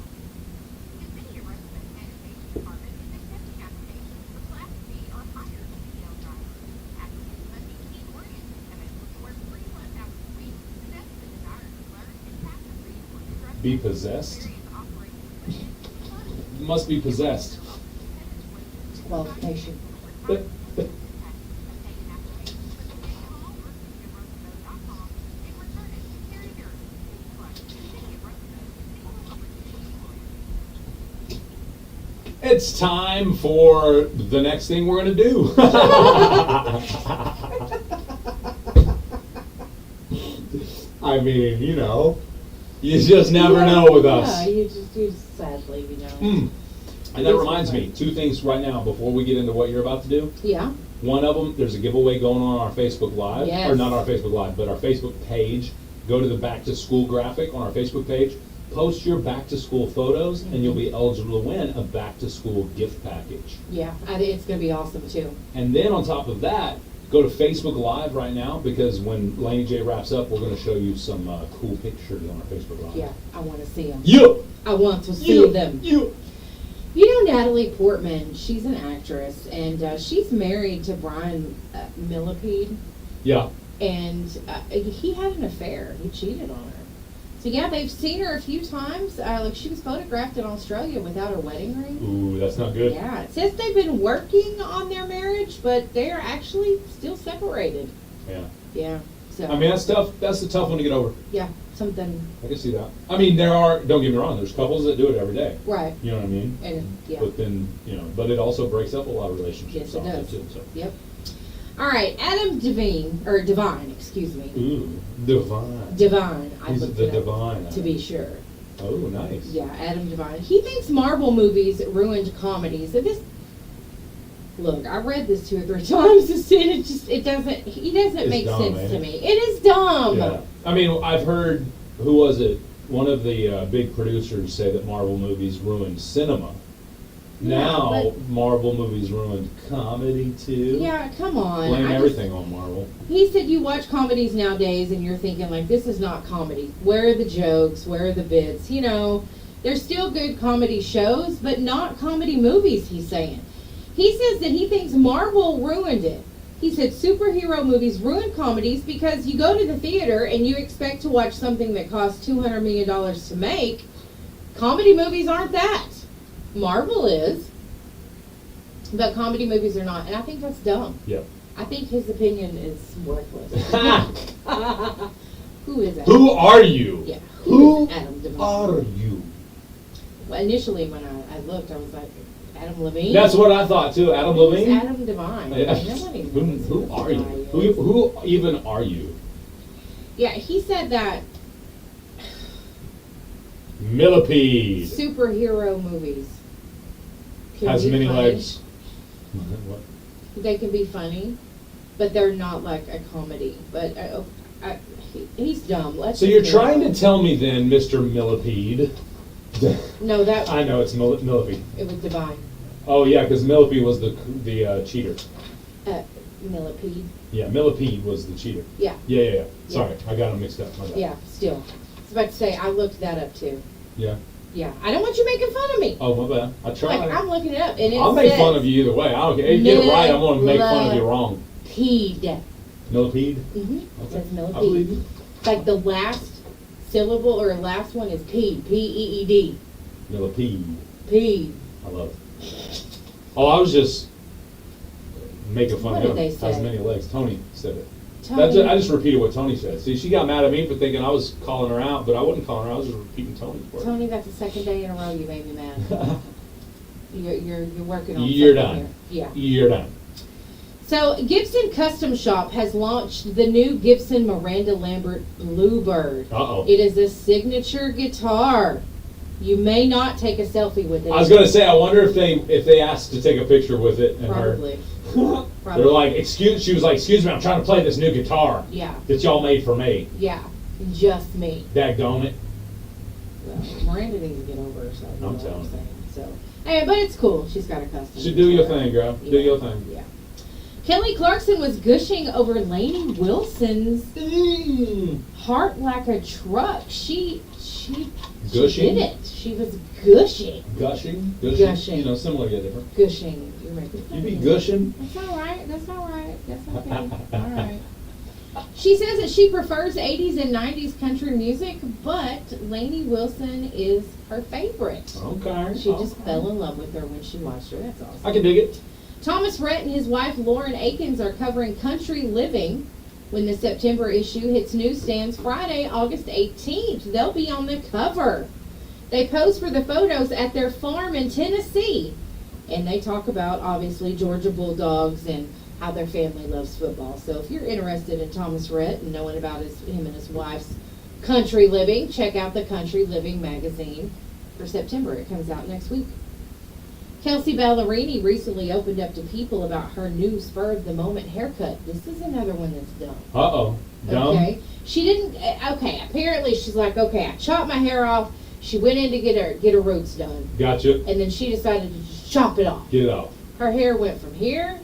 The City of Roseburg Sanitation Department is accepting applications for Class B or higher CDL drivers. Applicants must be team-oriented and able to work 3+ hours a week, possess the desire to learn, and pass a pre-employment drug Be test. possessed? Experience operating equipment, plus Must be possessed. attendance wages. Qualification. But- but- Obtain an application for the City Hall or cityofroseburg.com and return it to Carrie Durham. Plus, the City of Roseburg is equal opportunity employers. It's time for the next thing we're going to do. I mean, you just never know with us. Yeah, you just sadly, Hmm. And that reminds me, two things right now before we get into what you're about to do. Yeah. One of them, there's a giveaway going on our Facebook Live. Yes. Or not our Facebook Live, but our Facebook page. Go to the back to school graphic on our Facebook page. Post your back to school photos, and you'll be eligible to win a back to school gift package. Yeah, it's gonna be awesome too. And then on top of that, go to Facebook Live right now, because when Laney J wraps up, we're going to show you some cool pictures on our Facebook Live. Yeah, I want to see them. You! I want to see them. You! You know Natalie Portman, she's an actress, and she's married to Brian Millipede, Yeah. and he had an affair. He cheated on her. So yeah, they've seen her a few times. Like she was photographed in Australia without her wedding ring. Ooh, that's not good. Yeah, it says they've been working on their marriage, but they're actually still separated. Yeah. Yeah. So I mean, that's tough. That's a tough one to get over. yeah, something I can see that. I mean, don't get me wrong, there's couples that do it every day. right. You know what I mean? And yeah. But then, but it also breaks up a lot of relationships. Yes, it also, does. too, so. Yep. All right, Adam Devine, excuse me. Ooh, divine. Divine. I He's looked the it up divine. to be sure. Oh, nice. Yeah, Adam Devine. He thinks Marvel movies ruined comedies. And look, I read this 2 or 3 times. He doesn't It's make dumb, sense ain't to it? me. It is dumb. Yeah. I mean, I've heard, who was it? One of the big producers say that Marvel movies ruined cinema. Yeah, Now, but- Marvel movies ruined comedy too. Yeah, come on. Blame I just- everything on Marvel. He said you watch comedies nowadays and you're thinking like, this is not comedy. Where are the jokes? Where are the bits? There's still good comedy shows, but not comedy movies, he's saying. He says that he thinks Marvel ruined it. He said superhero movies ruin comedies because you go to the theater and you expect to watch something that costs $200 million to make. Comedy movies aren't that. Marvel is. But comedy movies are not. And I think that's dumb. Yep. I think his opinion is worthless. Who is Adam? Who are you? Yeah. Who is Adam Devine? are you? Well, initially, when I looked, I was like, Adam Levine? That's what I thought too. Adam Who's Levine. Adam Devine? Yeah. Nobody knows Who are this you? guy Who, is. who even are you? Yeah, he said that Millipede. superhero movies can Has be many funny. legs. What? They can be funny, but they're not like a comedy. But he's dumb. Let's So just you're move trying on. to tell me then, Mr. Millipede? No, that I know it's Millipede. it was Divine. Oh yeah, because Millipede was the cheater. Millipede. Yeah, Millipede was the cheater. Yeah, Yeah. Sorry, I got them mixed up. My bad. yeah. Still, I was about to say I looked that up too. Yeah. Yeah, I don't want you making fun of me. Oh my bad. I tried. Like I'm looking it up, and it I'll make says fun of you either way. I don't care. Get it right. I'm gonna make fun of you wrong. Millipede. Millipede. Mm-hmm. It Okay. says I millipede. believe you. Like the last syllable or last one is P. P-E-E-D. Millipede. P. I love it. Oh, I was just making fun What of did him. they Has say? many legs. Tony said it. Tony. I just repeated what Tony said. See, she got mad at me for thinking I was calling her out, but I wasn't calling her. I was just repeating Tony's words. Tony, that's the second day in a row you made me mad. You're working on You're something done. here. Yeah. You're done. So Gibson Custom Shop has launched the new Gibson Miranda Lambert Bluebird. Uh-oh. It is a signature guitar. You may not take a selfie with it. I was gonna say, I wonder if they asked to take a picture with it and Probably. her. Probably. They're like, she was like, excuse me, I'm trying to play this new guitar Yeah. that y'all made for me. Yeah. Just me. Daggone it. Well, Miranda needs to get over herself. You I'm know what telling you. saying. So, hey, but it's cool. She's got a custom. So do your guitar. thing, girl. Do your thing. Yeah. Kelly Clarkson was gushing over Laney Wilson's heart like a truck. She Gushing? did it. She was gushing. Gushing? Gushing. You know, similar yet different. Gushing. You're making fun You be of me. gushing? That's all right. That's all right. That's okay. All right. She says that she prefers 80s and 90s country music, but Laney Wilson is her favorite. Okay. She just fell in love with her when she watched her. That's awesome. I can dig it. Thomas Rhett and his wife Lauren Akins are covering country living when the September issue hits newsstands Friday, August 18th. They'll be on the cover. They pose for the photos at their farm in Tennessee. And they talk about, obviously, Georgia Bulldogs and how their family loves football. So if you're interested in Thomas Rhett and knowing about him and his wife's country living, check out the Country Living magazine for September. It comes out next week. Kelsey Ballerini recently opened up to people about her new spur-of-the-moment haircut. This is another one that's dumb. Uh-oh. Dumb? Okay. She didn't, okay, apparently she's like, okay, I chopped my hair off. She went in to get her roots done. Gotcha. And then she decided to just chop it off. Get it off. Her hair went from here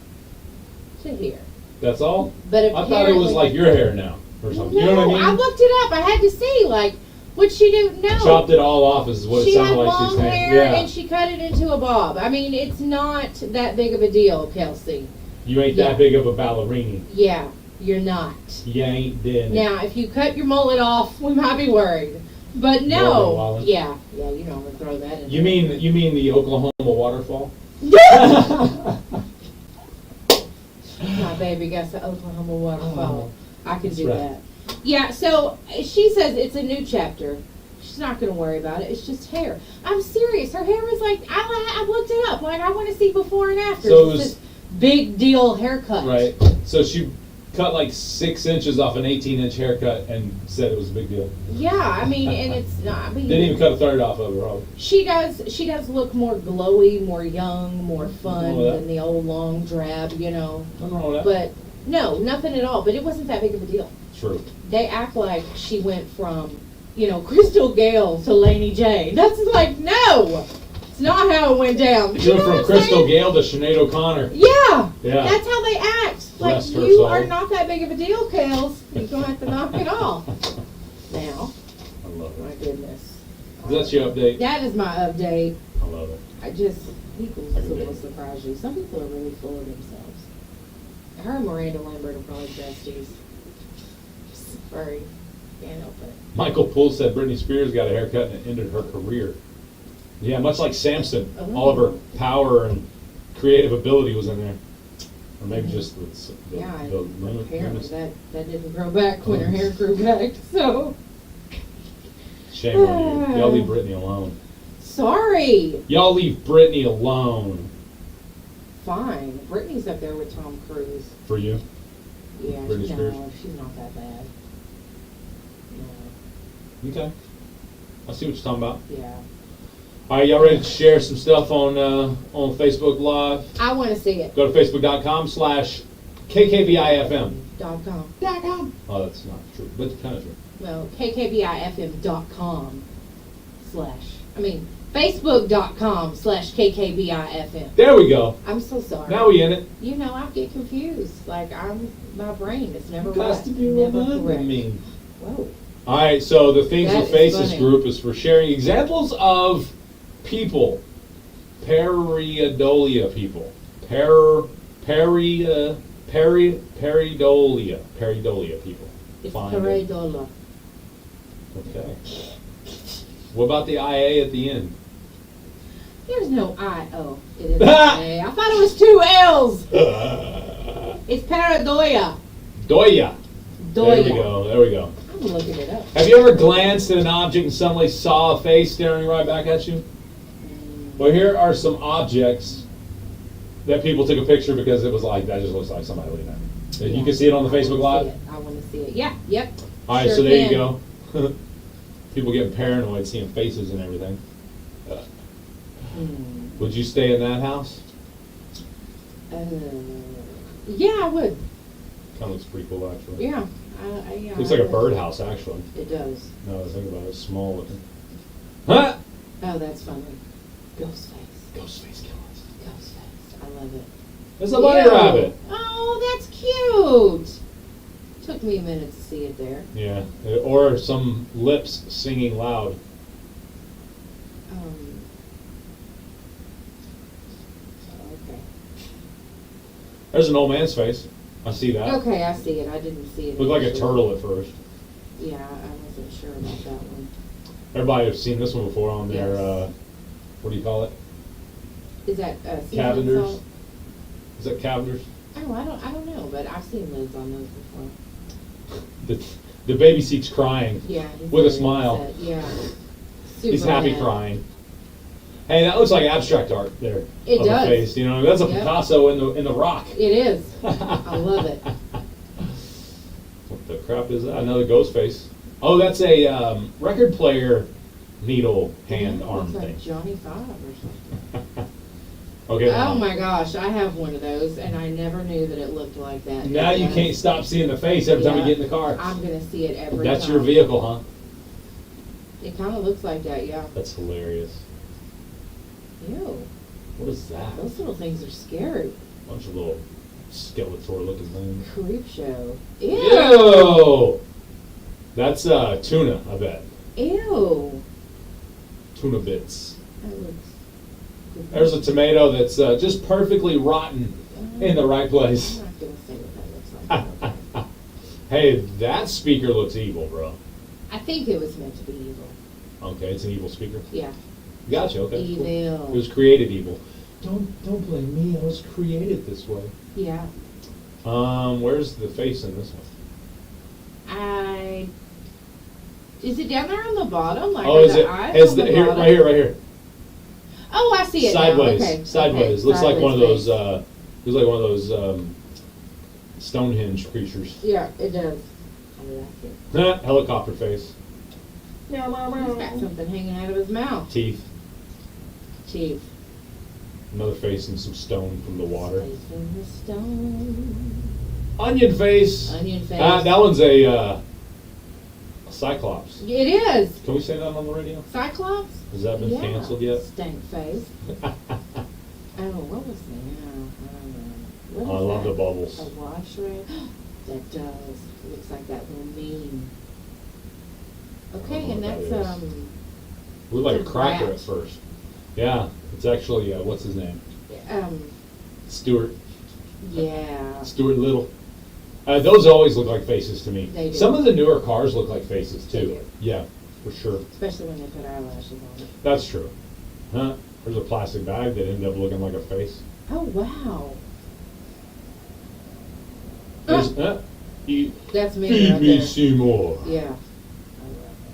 to here. That's all? But I thought it was apparently- like your hair now or something. No, You know what I mean? looked it up. I had to see, like, what'd she do? No. Chopped it all off is what it She had sounded like she's long saying. hair Yeah. and she cut it into a bob. I mean, it's not that big of a deal, Kelsey. You ain't Yeah. that big of a ballerini. Yeah, you're not. You ain't dead. Now, if you cut your mullet off, we might be worried. But Rolling no. Wallen. Yeah, you know, I'm going to throw that in. You mean the Oklahoma waterfall? My baby got the Oklahoma waterfall. I can That's do right. that. Yeah, so she says it's a new chapter. She's not going to worry about it. It's just hair. I'm serious. Her hair was like, I looked it up. Like, I want to see before and after. So it It's was- this big deal haircut. Right. So she cut like 6 inches off an 18-inch haircut and said it was a big deal. Yeah, I mean, and it's not. I mean, Didn't even cut a third off of her. Oh. She does look more glowy, more young, more fun Oh, that- than the old long drab, you know. Nothing wrong with that. But no, nothing at all. But it wasn't that big of a deal. True. They act like she went from, Crystal Gale to Laney J. That's like, no, it's not how it went down. But She you went know from what I'm Crystal saying? Gale to Sinead O'Connor. Yeah, Yeah. that's how they act. Like, Bless her you soul. are not that big of a deal, Kales. You're going to have to knock it off. Now, I love my it. goodness. That's your update. That is my update. I love it. People will surprise you. Some people are really full of themselves. Her and Miranda Lambert are probably besties. Sorry, can't help it. Michael Poole said Britney Spears got a haircut and it ended her career. Yeah, much like Samson, all of her power and creative ability was in there. Or maybe just the Yeah, limit. apparently that didn't grow back when her hair grew back, so. Shame on you. Y'all leave Britney alone. Sorry. Y'all leave Britney alone. Fine. Brittany's up there with Tom Cruise. For you? Yeah, Britney Spears? no, she's not that bad. No. Okay. I see what you're talking about. Yeah. All right, y'all ready to share some stuff on Facebook Live? I want to see it. Go to facebook.com/KKBIFM. .com. Oh, that's not true, but it's kind of true. Well, kkbifm.com Facebook.com/KKBIFM. There we go. I'm so sorry. Now we in it. You know, I get confused. Like, my brain is never Got right. to be Never reminding correct. me. Whoa. All right, so the Things That with is Faces funny. group is for sharing examples of people, pareidolia people, pareidolia people. It's Find it. pareidola. Okay. What about the IA at the end? There's no I. Oh, it is A. I thought it was 2 L's. It's pareidolia. Doya. Doya. There we go. I'm looking it up. Have you ever glanced at an object and suddenly saw a face staring right back at you? Well, here are some objects that people took a picture because it was like, that just looks like somebody looking at me. You can see it on the Facebook Live? I want to see it. Yeah, yep. All right, Sure so there can. you go. People getting paranoid, seeing faces and everything. Would you stay in that house? Yeah, I would. Kind of looks pretty cool, actually. Yeah. Looks like a birdhouse, actually. It does. No, I think about it. It's small looking. Huh? Oh, that's funny. Ghostface. Ghostface killers. Ghostface. I love it. It's a bunny Ew. rabbit. Oh, that's cute. Took me a minute to see it there. Yeah, or some lips singing loud. Okay. There's an old man's face. I see that. Okay, I see it. I didn't see it. Looked like a initially. turtle at first. Yeah, I wasn't sure about that one. Everybody has seen this one before on their, Yes. what do you call it? Is that seasoning Cavenders. salt? Is that Cavenders? Oh, I don't know, but I've seen lids on those before. The baby seat's crying. Yeah. he's With a very smile. upset. Yeah. He's Super happy mad. crying. Hey, that looks like abstract art there. It of does. A face. You know, that's a Yep. Picasso in the rock. It is. I love it. What the crap is that? Another ghost face. Oh, that's a record player needle hand Yeah, arm looks thing. like Johnny Five or something. Okay. Oh my gosh, I have one of those, and I never knew that it looked like that. Now you Yes. can't stop seeing the face every time you Yeah. get in the car. I'm gonna see it every That's time. your vehicle, huh? It kind of looks like that, yeah. That's hilarious. Ew, What is that? those little things are scary. Bunch of little Skeletor-looking things. Creep show. Ew. Ew! That's tuna, I bet. Ew. Tuna bits. That looks. There's a tomato that's just perfectly rotten in the right place. I'm not gonna say what that looks like. Hey, that speaker looks evil, bro. I think it was meant to be evil. Okay, it's an evil speaker. Yeah. Gotcha. Okay. Cool. Evil. It was created evil. Don't blame me. I was created this way. Yeah. Where's the face in this one? Is it down there on the bottom? Like Oh, are is the it? eyes Is on the the here? bottom? Right here. Right here. Oh, I see it Sideways. now. Okay. Sideways. Okay. Looks like one of Sideways those. face. Looks like one of those Stonehenge creatures. Yeah, it does. I like it. Helicopter face. He's got something hanging out of his mouth. Teeth. Teeth. Another face and some stone from the water. Face in the stone. Onion face. Onion face. That one's a Cyclops. It is. Can we say that on the radio? Cyclops? Has that been Yeah. canceled yet? Stank face. Oh, what was that? What is I love that? the bubbles. A wash ray? That does. It looks like that little meme. Okay, I don't and know what that's that is. Looked like a It's a cracker rat. at first. Yeah, it's actually what's his name? um Stuart. Yeah. Stuart Little. Those always look like faces to me. They do. Some of the newer cars look like faces They too. do. Yeah, for sure. Especially when they put eyelashes on it. That's true. Huh? There's a plastic bag that ended up looking like a face. Oh, wow. There's, eat, That's me feed right me there. Seymour. Yeah.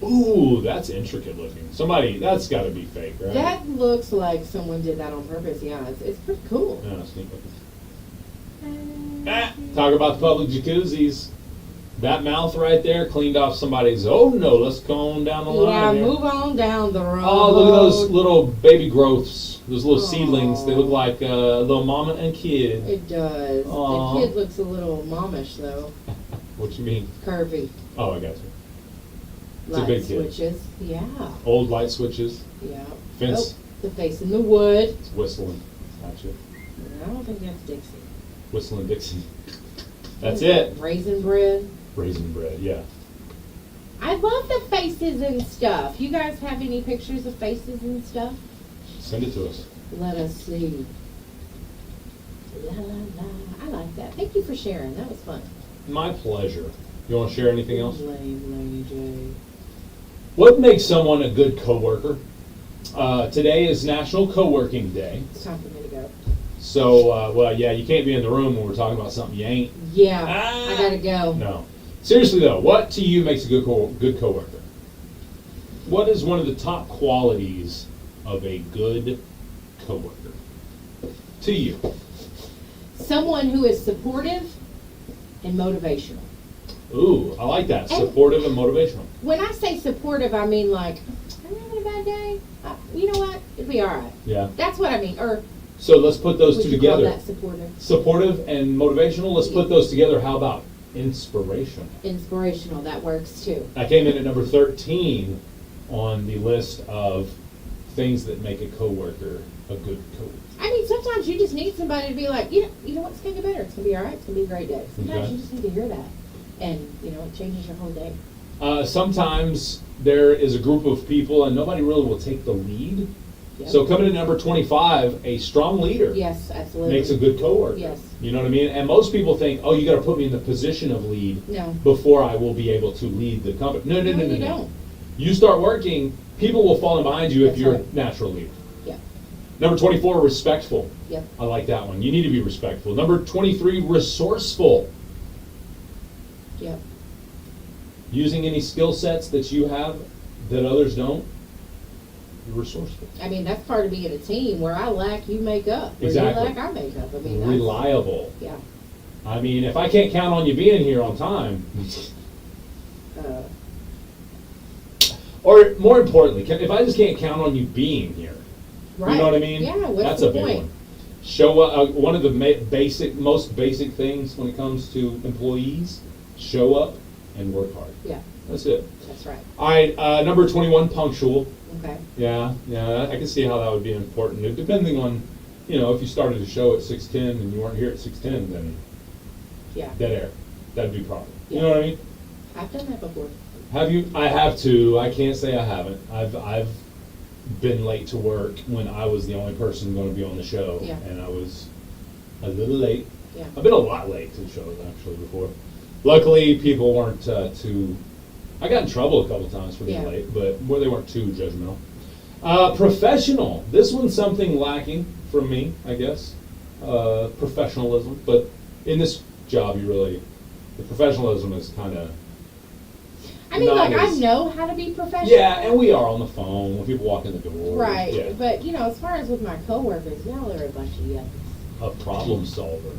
Ooh, that's intricate looking. Somebody, that's got to be fake, right? That looks like someone did that on purpose. Yeah, it's pretty cool. Yeah, sneak looking. Talk about the public jacuzzis. That mouth right there cleaned off somebody's. Oh no, let's go on down the line. Yeah, here. move on down the road. Oh, look at those little baby growths. Those little Aw. seedlings. They look like little mama and kid. It does. Aw. The kid looks a little momish though. What you mean? Curvy. Oh, I got you. It's a Light big kid. switches. Yeah. Old light switches. Yeah. Fence. Oh, the face in the wood. It's whistling. Gotcha. I don't think that's Dixie. Whistling Dixie. That's What is it. that, Raisin bread. Raisin bread. Yeah. I love the faces and stuff. You guys have any pictures of faces and stuff? Send it to us. Let us see. La la la. I like that. Thank you for sharing. That was fun. My pleasure. You want to share anything else? Lame, Laney J. What makes someone a good coworker? Today is National Co-working Day. It's time for me to go. So, well, yeah, you can't be in the room when we're talking about something you ain't. Yeah, Ah. I gotta go. No. Seriously though, what to you makes a good coworker? What is one of the top qualities of a good coworker? To you. Someone who is supportive and motivational. Ooh, I like that. And- Supportive and motivational. When I say supportive, I mean like, I'm having a bad day. You know what? It'll be all right. Yeah. That's what I mean. Or So let's put those would two you call together. that supportive? Supportive and motivational. Let's put those together. How about inspirational? Inspirational. That works too. I came in at number 13 on the list of things that make a coworker a good coworker. I mean, sometimes you just need somebody to be like, you know what? It's gonna get better. It's gonna be all right. It's gonna be a great day. Sometimes Okay. you just need to hear that, and you know, it changes your whole day. Sometimes there is a group of people and nobody really will take the lead. Yep. So coming in at number 25, a strong leader Yes, absolutely. makes a good coworker. Yes. You know what I mean? And most people think, oh, you got to put me in the position of lead No. before I will be able to lead the company. No. you don't. You start working, people will fall in behind you if That's you're right. a natural leader. Yep. Number 24, respectful. Yep. I like that one. You need to be respectful. Number 23, resourceful. Yep. Using any skill sets that you have that others don't, you're resourceful. I mean, that's part of being a team. Where I lack, you make up. Where Exactly. you lack, I make up. I mean, that's, Reliable. yeah. I mean, if I can't count on you being here on time, Uh, or more importantly, if I just can't count on you being here, right. you know what I mean? Yeah. What's That's the a big point? one. Show up. One of the most basic things when it comes to employees: show up and work hard. Yeah. That's it. That's right. All right, number 21, punctual. Okay. Yeah, I can see how that would be important. Depending on, if you started a show at 6:10 and you weren't here at 6:10, then Yeah. dead air. That'd be a problem. You Yeah. know what I mean? I've done that before. Have you? I have too. I can't say I haven't. I've been late to work when I was the only person going to be on the show, Yeah. and I was a little late. Yeah. I've been a lot late to shows actually before. Luckily, people weren't too. I got in trouble a couple times for being Yeah. late, but where they weren't too judgmental. Professional. This one's something lacking from me, I guess. Professionalism, but in this job, the professionalism is kind of. I mean, Not like, I as- know how to be professional. Yeah, and we are on the phone when people walk in the door. Right. Yeah. But, as far as with my coworkers, y'all are a bunch of yucks. A problem solver.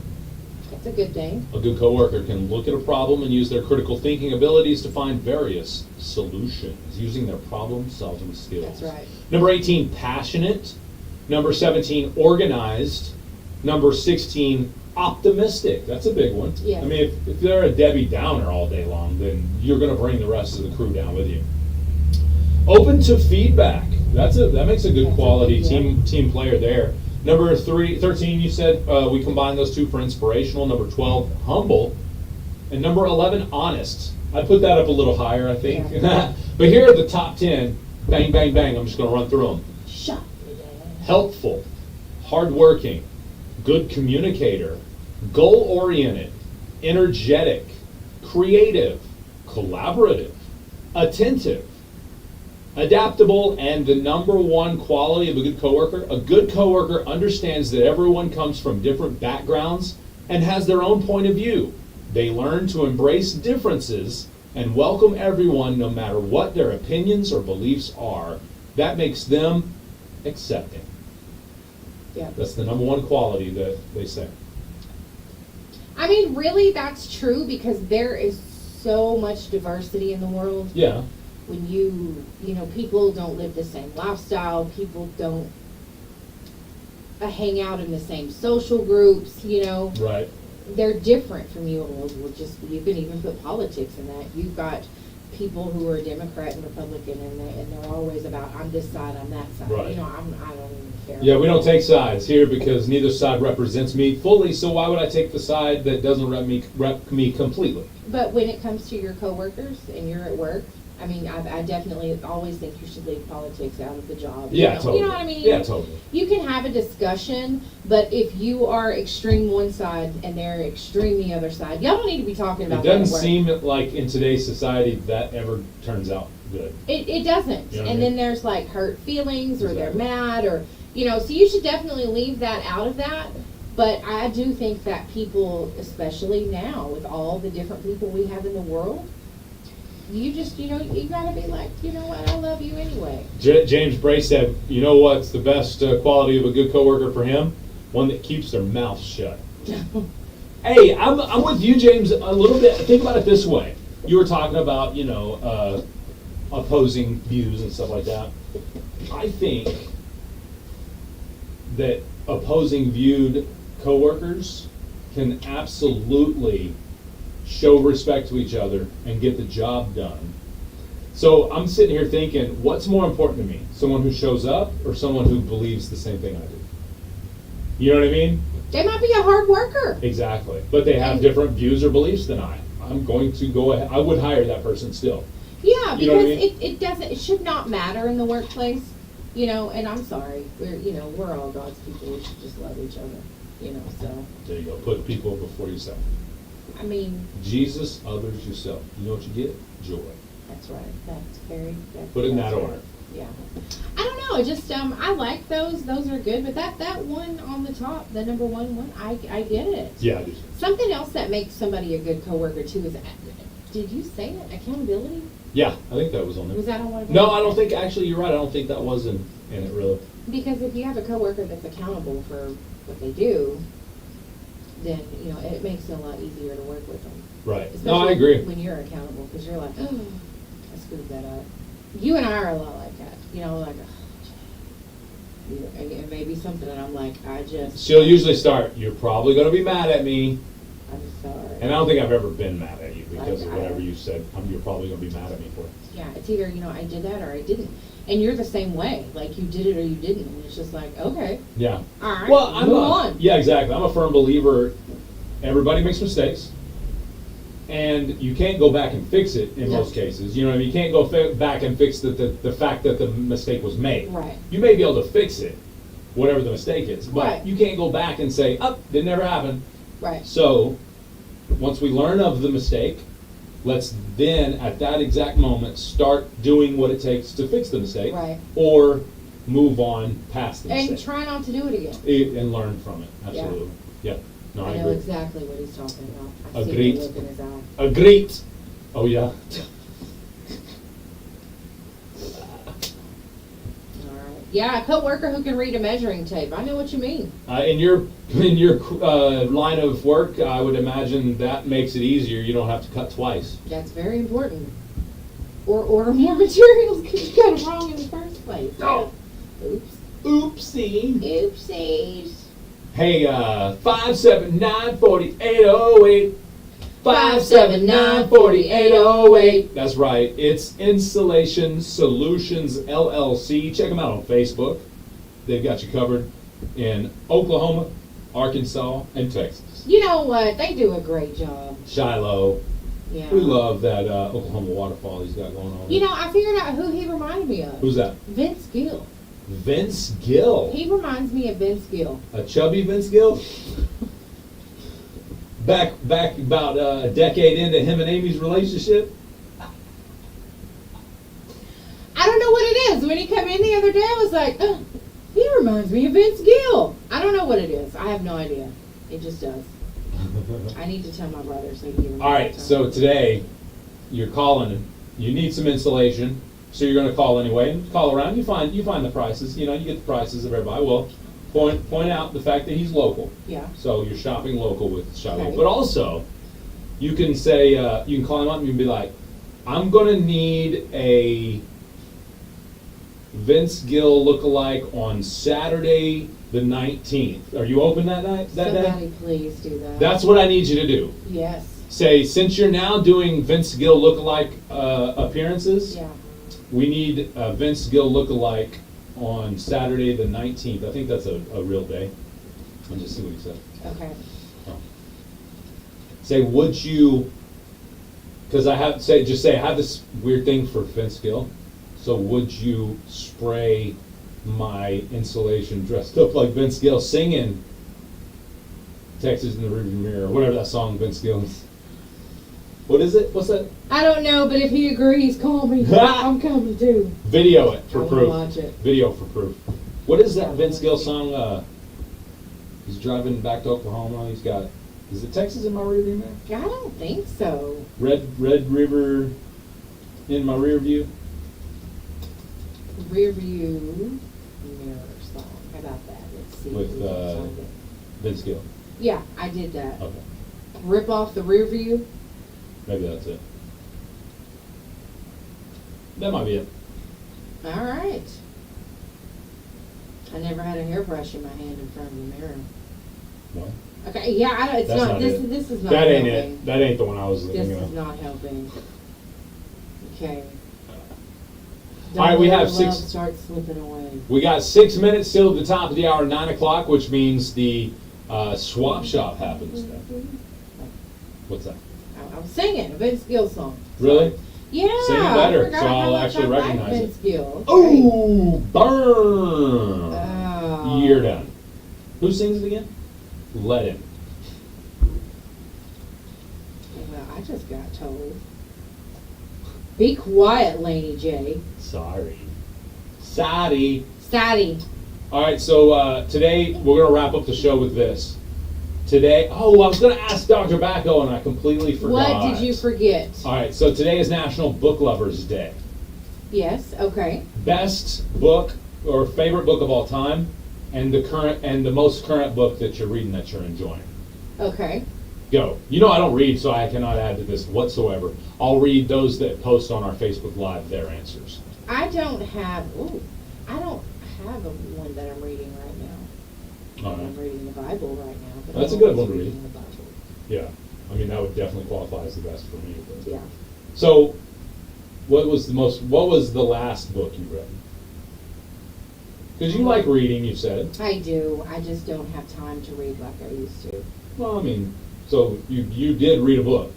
That's a good thing. A good coworker can look at a problem and use their critical thinking abilities to find various solutions using their problem-solving skills. That's right. Number 18, passionate. Number 17, organized. Number 16, optimistic. That's a big one. Yes. I mean, if they're a Debbie Downer all day long, then you're going to bring the rest of the crew down with you. Open to feedback. That makes a good That's a quality good, yeah. team player there. Number 13, you said we combined those two for inspirational. Number 12, humble. And number 11, honest. I put that up a little higher, I think. Yeah. But here are the top 10. Bang, bang, bang. I'm just going to run through them. Shut it down. Helpful, hardworking, good communicator, goal-oriented, energetic, creative, collaborative, attentive, adaptable, and the number one quality of a good coworker understands that everyone comes from different backgrounds and has their own point of view. They learn to embrace differences and welcome everyone no matter what their opinions or beliefs are. That makes them accepting. Yeah. That's the number one quality that they say. I mean, really, that's true because there is so much diversity in the world. Yeah. When you know, people don't live the same lifestyle, people don't hang out in the same social groups, you know. Right. They're different from you. Well, you can even put politics in that. You've got people who are Democrat and Republican, and they're always about, I'm this side, I'm that side. Right. You know, I don't even care. Yeah, we don't take sides here because neither side represents me fully, so why would I take the side that doesn't rep me completely? But when it comes to your coworkers and you're at work, I mean, I definitely always think you should leave politics out of the job. Yeah, you know? totally. You know what I mean? Yeah, totally. You can have a discussion, but if you are extreme one side and they're extreme the other side, y'all don't need to be talking It about that at doesn't work. seem like in today's society that ever turns out good. It doesn't. You know what I And mean? then there's like hurt feelings or they're Exactly. mad or, you know, so you should definitely leave that out of that. But I do think that people, especially now with all the different people we have in the world, you just, you know, you gotta be like, you know what, I love you anyway. James Bray said, you know what's the best quality of a good coworker for him? One that keeps their mouth shut. Hey, I'm with you, James, a little bit. Think about it this way. You were talking about, you know, opposing views and stuff like that. I think that opposing viewed coworkers can absolutely show respect to each other and get the job done. So I'm sitting here thinking, what's more important to me? Someone who shows up or someone who believes the same thing I do? You know what I mean? They might be a hard worker. Exactly. But they have different views or beliefs than I. I'm going to go ahead. I would hire that person still. Yeah, You know what I because mean? it should not matter in the workplace, you know, and I'm sorry, we're all God's people, we should just love each other, you know, so, There you go. Put people before yourself. I mean, Jesus, others, yourself. You know what you get? Joy. that's right, Put it in that's that right. order. Yeah. I don't know, just, I like those are good, but that one on the top, the number one, I get it. Yeah, I do. Something else that makes somebody a good coworker too is, did you say it, accountability? Yeah, I think that was on there. Was that on one of No, those? I don't think, actually, you're right. I don't think that was in it, really. Because if you have a coworker that's accountable for what they do, then, you know, it makes it a lot easier to work with them. Right. Especially No, I agree. when you're accountable, because you're like, oh, I screwed that up. You and I are a lot like that. You know, like, oh, you know, and it may be something, and I'm like, She'll usually start, you're probably going to be mad at me. I'm sorry. And I don't think I've ever been mad at you because of I- whatever you said. You're probably going to be mad at me for it. Yeah, it's either, you know, I did that or I didn't. And you're the same way. Like, you did it or you didn't. And it's just like, okay, Yeah. all right, Well, I'm move a, on. Yeah, exactly. I'm a firm believer. Everybody makes mistakes, and you can't go back and fix it in No. most cases. You know what I mean? You can't go back and fix the fact that the mistake was made. Right. You may be able to fix it, whatever the mistake is, but Right. you can't go back and say, "Oh, did never happen." Right. So, once we learn of the mistake, let's then, at that exact moment, start doing what it takes to fix the mistake, Right. or move on past the And mistake try not to do it again. and learn from it. Absolutely. Yeah. No, I I know agree. exactly what he's talking about. I see Agreed. the look in his eye. Agreed. Oh yeah. All right. Yeah, a coworker who can read a measuring tape. I know what you mean. In your line of work, I would imagine that makes it easier. You don't have to cut twice. That's very important. Or order more materials because you got it wrong in the first place. Oh. Oops. Oopsie. Oopsies. Hey, 579-4808. 579-4808. That's right. It's Installation Solutions LLC. Check them out on Facebook. They've got you covered in Oklahoma, Arkansas, and Texas. You know what? They do a great job. Shiloh. Yeah. We love that Oklahoma waterfall he's got going on. You know, I figured out who he reminded me of. Who's that? Vince Gill. Vince Gill. He reminds me of Vince Gill. A chubby Vince Gill? back about a decade into him and Amy's relationship. I don't know what it is. When he came in the other day, I was like, oh, he reminds me of Vince Gill. I don't know what it is. I have no idea. It just does. I need to tell my brother so he can give him All right, so today you're calling. You need some insulation, so you're going to call anyway. And call around. You find the prices. You know, you get the prices of everybody. Well, point out the fact that he's local. Yeah. So you're shopping local with Shiloh. Okay. But also, you can say you can call him up and you can be like, I'm going to need a Vince Gill lookalike on Saturday the 19th. Are you open that night? That Somebody day? please do that. That's what I need you to do. Yes. Say, since you're now doing Vince Gill lookalike appearances, Yeah. we need a Vince Gill lookalike on Saturday the 19th. I think that's a real day. I'll just see what he said. Okay. Say, would you, because I have this weird thing for Vince Gill. So would you spray my insulation dressed up like Vince Gill singing Texas in the Rearview Mirror, or whatever that song Vince Gill is. What is it? What's that? I don't know, but if he agrees, call me. I'm coming too. Video it I for wanna proof. watch it. Video for proof. What is that Vince Gill song? He's driving back to Oklahoma. He's got, is it Texas in my rearview mirror? I don't think so. Red River in my rear view. Rear view mirror song. How about that? Let's see. With, if we can find it. Vince Gill. Yeah, I did that. Okay. Rip off the rear view. Maybe that's it. That might be it. All right. I never had a hairbrush in my hand in front of the mirror. No. Okay, yeah, I don't, it's That's not, not this, it. this is not That ain't helping. it. That ain't the one I was This thinking is of. not helping. Okay. All right, we have Love six. starts slipping away. We got 6 minutes till the top of the hour, 9 o'clock, which means the swap shop happens then. What's that? I was singing a Vince Gill song. Really? Yeah. Sing it better, I forgot so how I'll much actually I like recognize it. Vince Gill. Oh, burn! Oh. You're done. Who sings it again? Let him. Well, I just got told. Be quiet, Laney J. Sorry. Sorry. Sadie. All right, so today we're going to wrap up the show with this. Today, I was going to ask Dr. Bacco and I completely forgot. What did you forget? All right, so today is National Book Lovers Day. Yes, okay. Best book or favorite book of all time, and the most current book that you're reading that you're enjoying. Okay. Go. You know I don't read, so I cannot add to this whatsoever. I'll read those that post on our Facebook Live their answers. I don't have a one that I'm reading right now. All right. I'm reading the Bible right now. But That's I'm a good always one to read. reading the Bible. Yeah, I mean that would definitely qualify as the best for me. But. Yeah. So, what was the last book you read? Because you like reading, you said. I do. I just don't have time to read like I used to. Well, I mean, so you did read a book.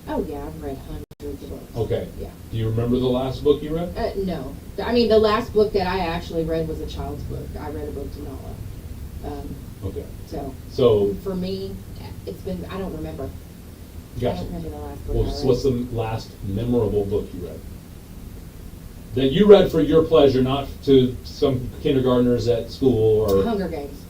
Oh yeah, I've read hundreds of books. Okay. Yeah. Do you remember the last book you read? No. I mean, the last book that I actually read was a child's book. I read a book to Nala. Okay. So for me, it's been, I don't remember. I Gotcha. don't remember the last book I read. What's the last memorable book you read? That you read for your pleasure, not to some kindergartners at school or... Hunger Games.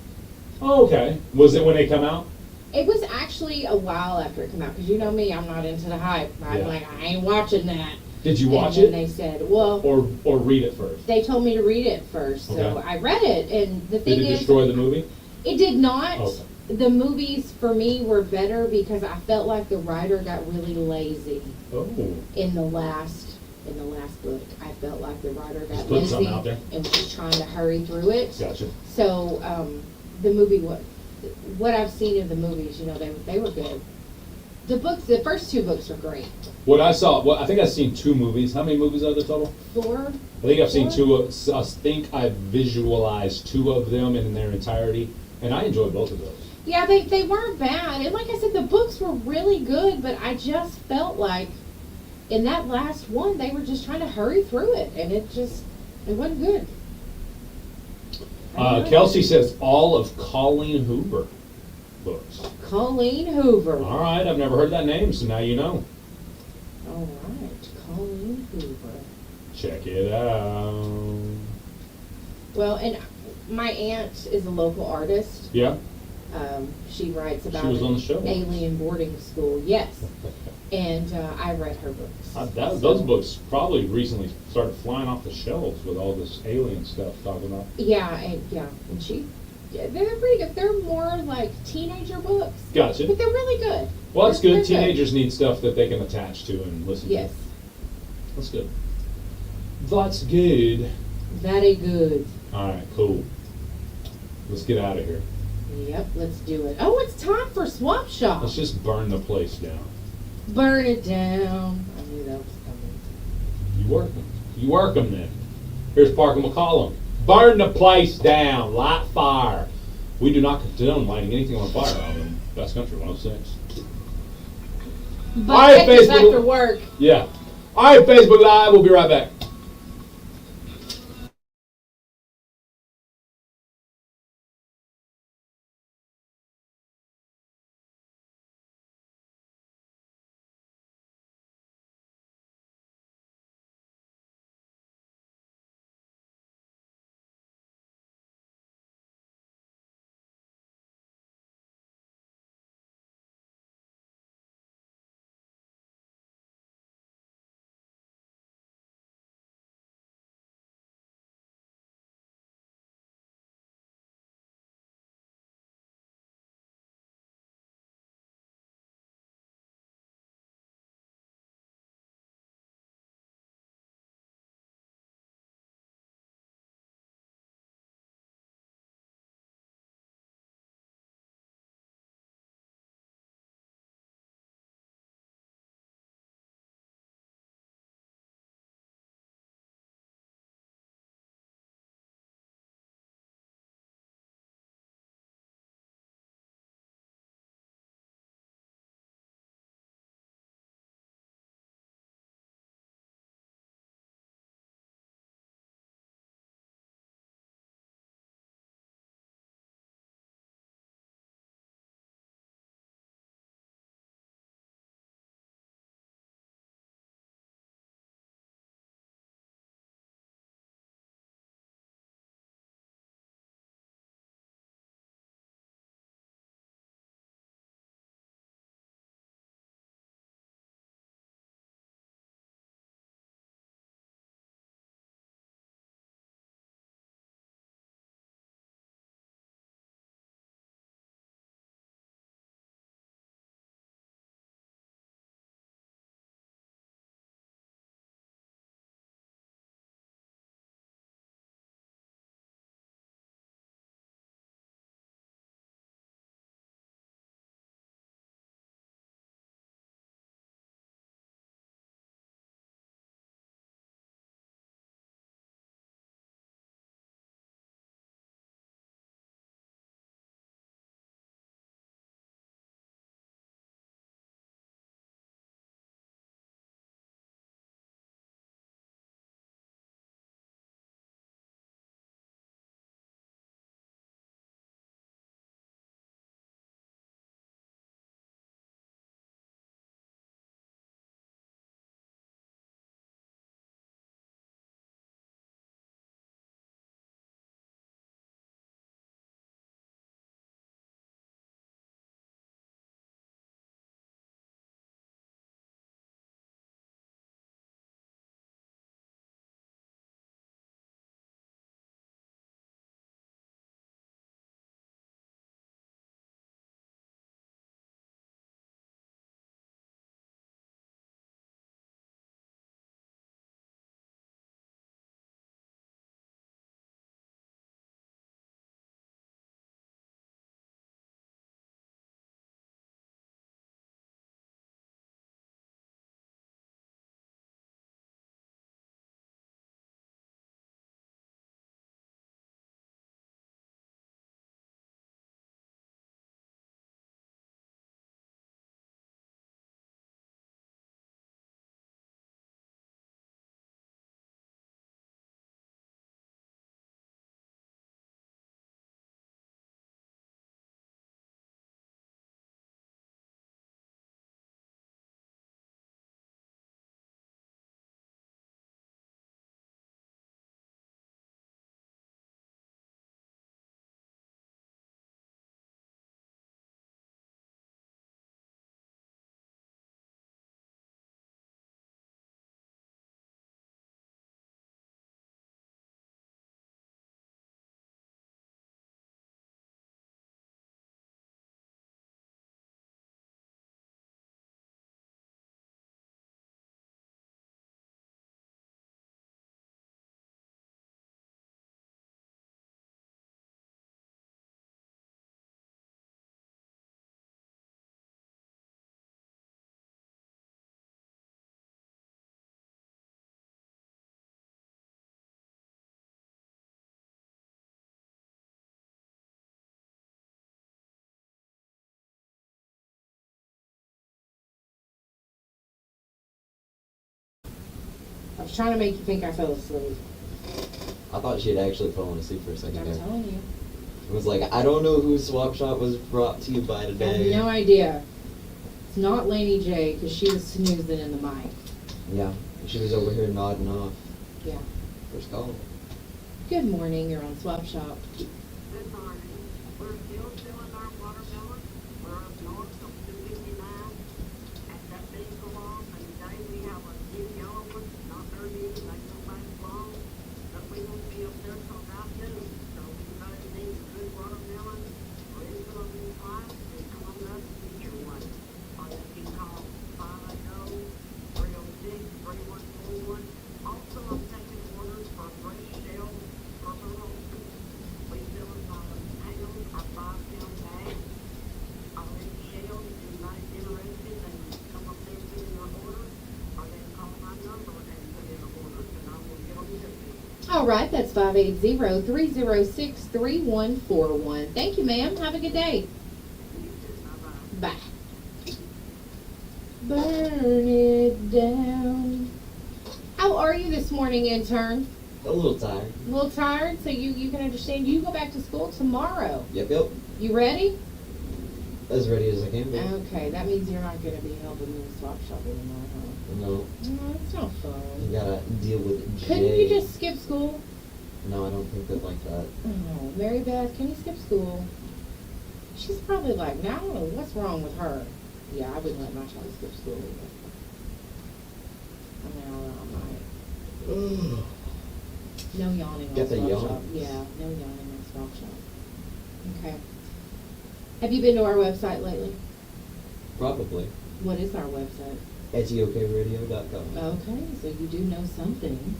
Oh, okay. Was it when they come out? It was actually a while after it came out, because you know me, I'm not into the hype. I'm Yeah. like, I ain't watching that. Did you watch And it? then they said, well, Or read it first? they told me to read it first, so Okay. I read it, and the thing Did it is, destroy the movie? it did not. Okay. The movies for me were better because I felt like the writer got really lazy Oh. in the last book. I felt like the writer got Just put lazy something out there. and was trying to hurry through it. Gotcha. So the movie, what I've seen of the movies, you know, they were good. The first two books are great. What I saw, I think I've seen 2 movies. How many movies are there total? 4. I think I've seen Four? 2. I think I've visualized 2 of them in their entirety, and I enjoyed both of those. Yeah, they weren't bad. And like I said, the books were really good, but I just felt like in that last one, they were just trying to hurry through it, and it wasn't good. I don't know. Kelsey says all of Colleen Hoover. books. Colleen Hoover. All right, I've never heard that name, so now you know. All right, Colleen Hoover. Check it out. Well, and my aunt is a local artist. Yeah, She writes about she was on the show. alien boarding school. Yes, and I read her books. Those books probably recently started flying off the shelves with all this alien stuff talking about. Yeah, and they're pretty good. They're more like teenager books, Gotcha. but they're really good. Well, that's They're good. Teenagers need stuff that they can attach to and listen Yes, to. That's good. That's good. very good. All right, cool. Let's get out of here. Yep, let's do it. Oh, it's time for swap shop. Let's just burn the place down. Burn it down. I knew that was coming. You work them. You work them then. Here's Parker McCollum. Burn the place down. Light fire. We do not condone lighting anything on fire on the Best Country 106. But All right, take this Facebook. after work. Yeah. All right, Facebook Live. We'll be right back. I was trying to make you think I fell asleep. I thought she had actually fallen asleep for a second I'm there. telling you. It was like, I don't know who Swap Shop was brought to you by I today. have no idea. It's not Laney J, because she was snoozing in the mic. Yeah, she was over here nodding off. Yeah. First call. Good morning, you're on Swap Shop. Good morning. We're still selling our watermelon. We're up north of 259. At that big go off, and today we have a new yellow one, not very big, like no big long, but we won't be up there till about noon. So if anybody needs a good watermelon, or is on this line, then come on up and get your one. Or you can call 580-306-3141. Also, I'm taking orders for fresh shells for the roasters. We sell them on pounds or 5-pound bags. Already shelled, if anybody's interested, they can come up there and put in their order, or they can call my number and put in an order, and I will get them to you. All right, that's 580-306-3141. Thank you, ma'am. Have a good day. You too, bye-bye. Bye. Burn it down. How are you this morning, intern? A little tired. A little tired, so you can understand. You go back to school tomorrow. Yep. You ready? As ready as I can be. Okay, that means you're not going to be helping me with Swap Shop anymore, huh? No, No, it's not you fun. gotta deal with Jay. Couldn't you just skip school? No, I don't think that like that. Oh, Mary Beth, can you skip school? She's probably like, now I don't know what's wrong with her. Yeah, I wouldn't let my child skip school either. I mean, I might. No yawning on Get the Swap yawn. Shop. Yeah, no yawning on Swap Shop. Okay. Have you been to our website lately? Probably. What is our website? SEOKradio.com. Okay, so you do know something.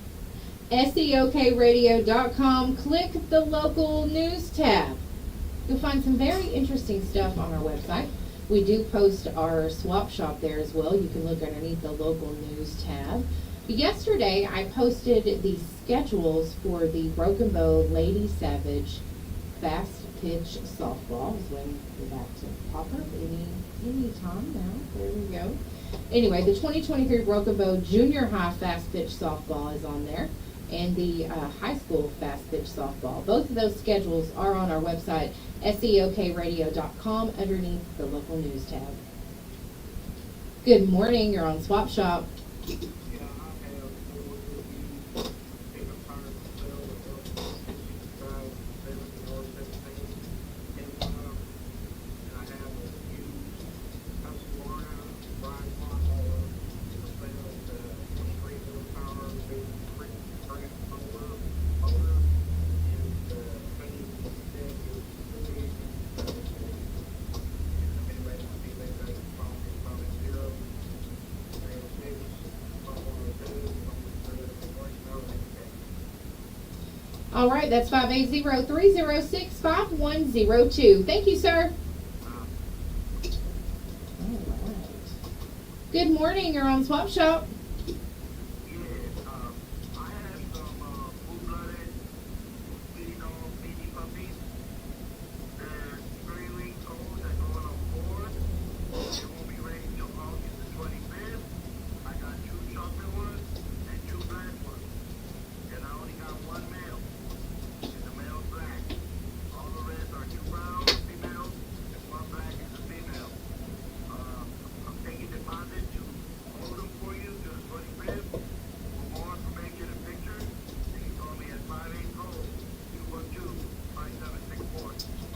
SEOKradio.com. Click the local news tab. You'll find some very interesting stuff on our website. We do post our swap shop there as well. You can look underneath the local news tab. Yesterday, I posted the schedules for the Broken Bow Lady Savage Fast Pitch Softball. I was waiting for that to pop up any time now. There we go. Anyway, the 2023 Broken Bow Junior High Fast Pitch Softball is on there, and the high school Fast Pitch Softball. Both of those schedules are on our website, SEOKradio.com, underneath the local news tab. Good morning, you're on Swap Shop. Yeah, I have four reviews. Pick up tires and sell with drive 70 or 17 in and I have a used Husqvarna Brian lawnmower for sale at 23 horsepower, big three motor, and paint instead of three. And if anybody wants to see that, probably 0. All right, that's 580-306-5102. Thank you, sir. All right. Good morning, you're on Swap Shop. I have some full-blooded mini dog, mini puppies. They're 3 weeks old. They're going on 4. They won't be ready till August the 25th. I got 2 chocolate ones and 2 black ones. And I only got 1 male. And the male's black. All the rest are 2 brown females and 1 black is a female. I'm taking deposit to hold them for you to the 25th. For more information and pictures, you can call me at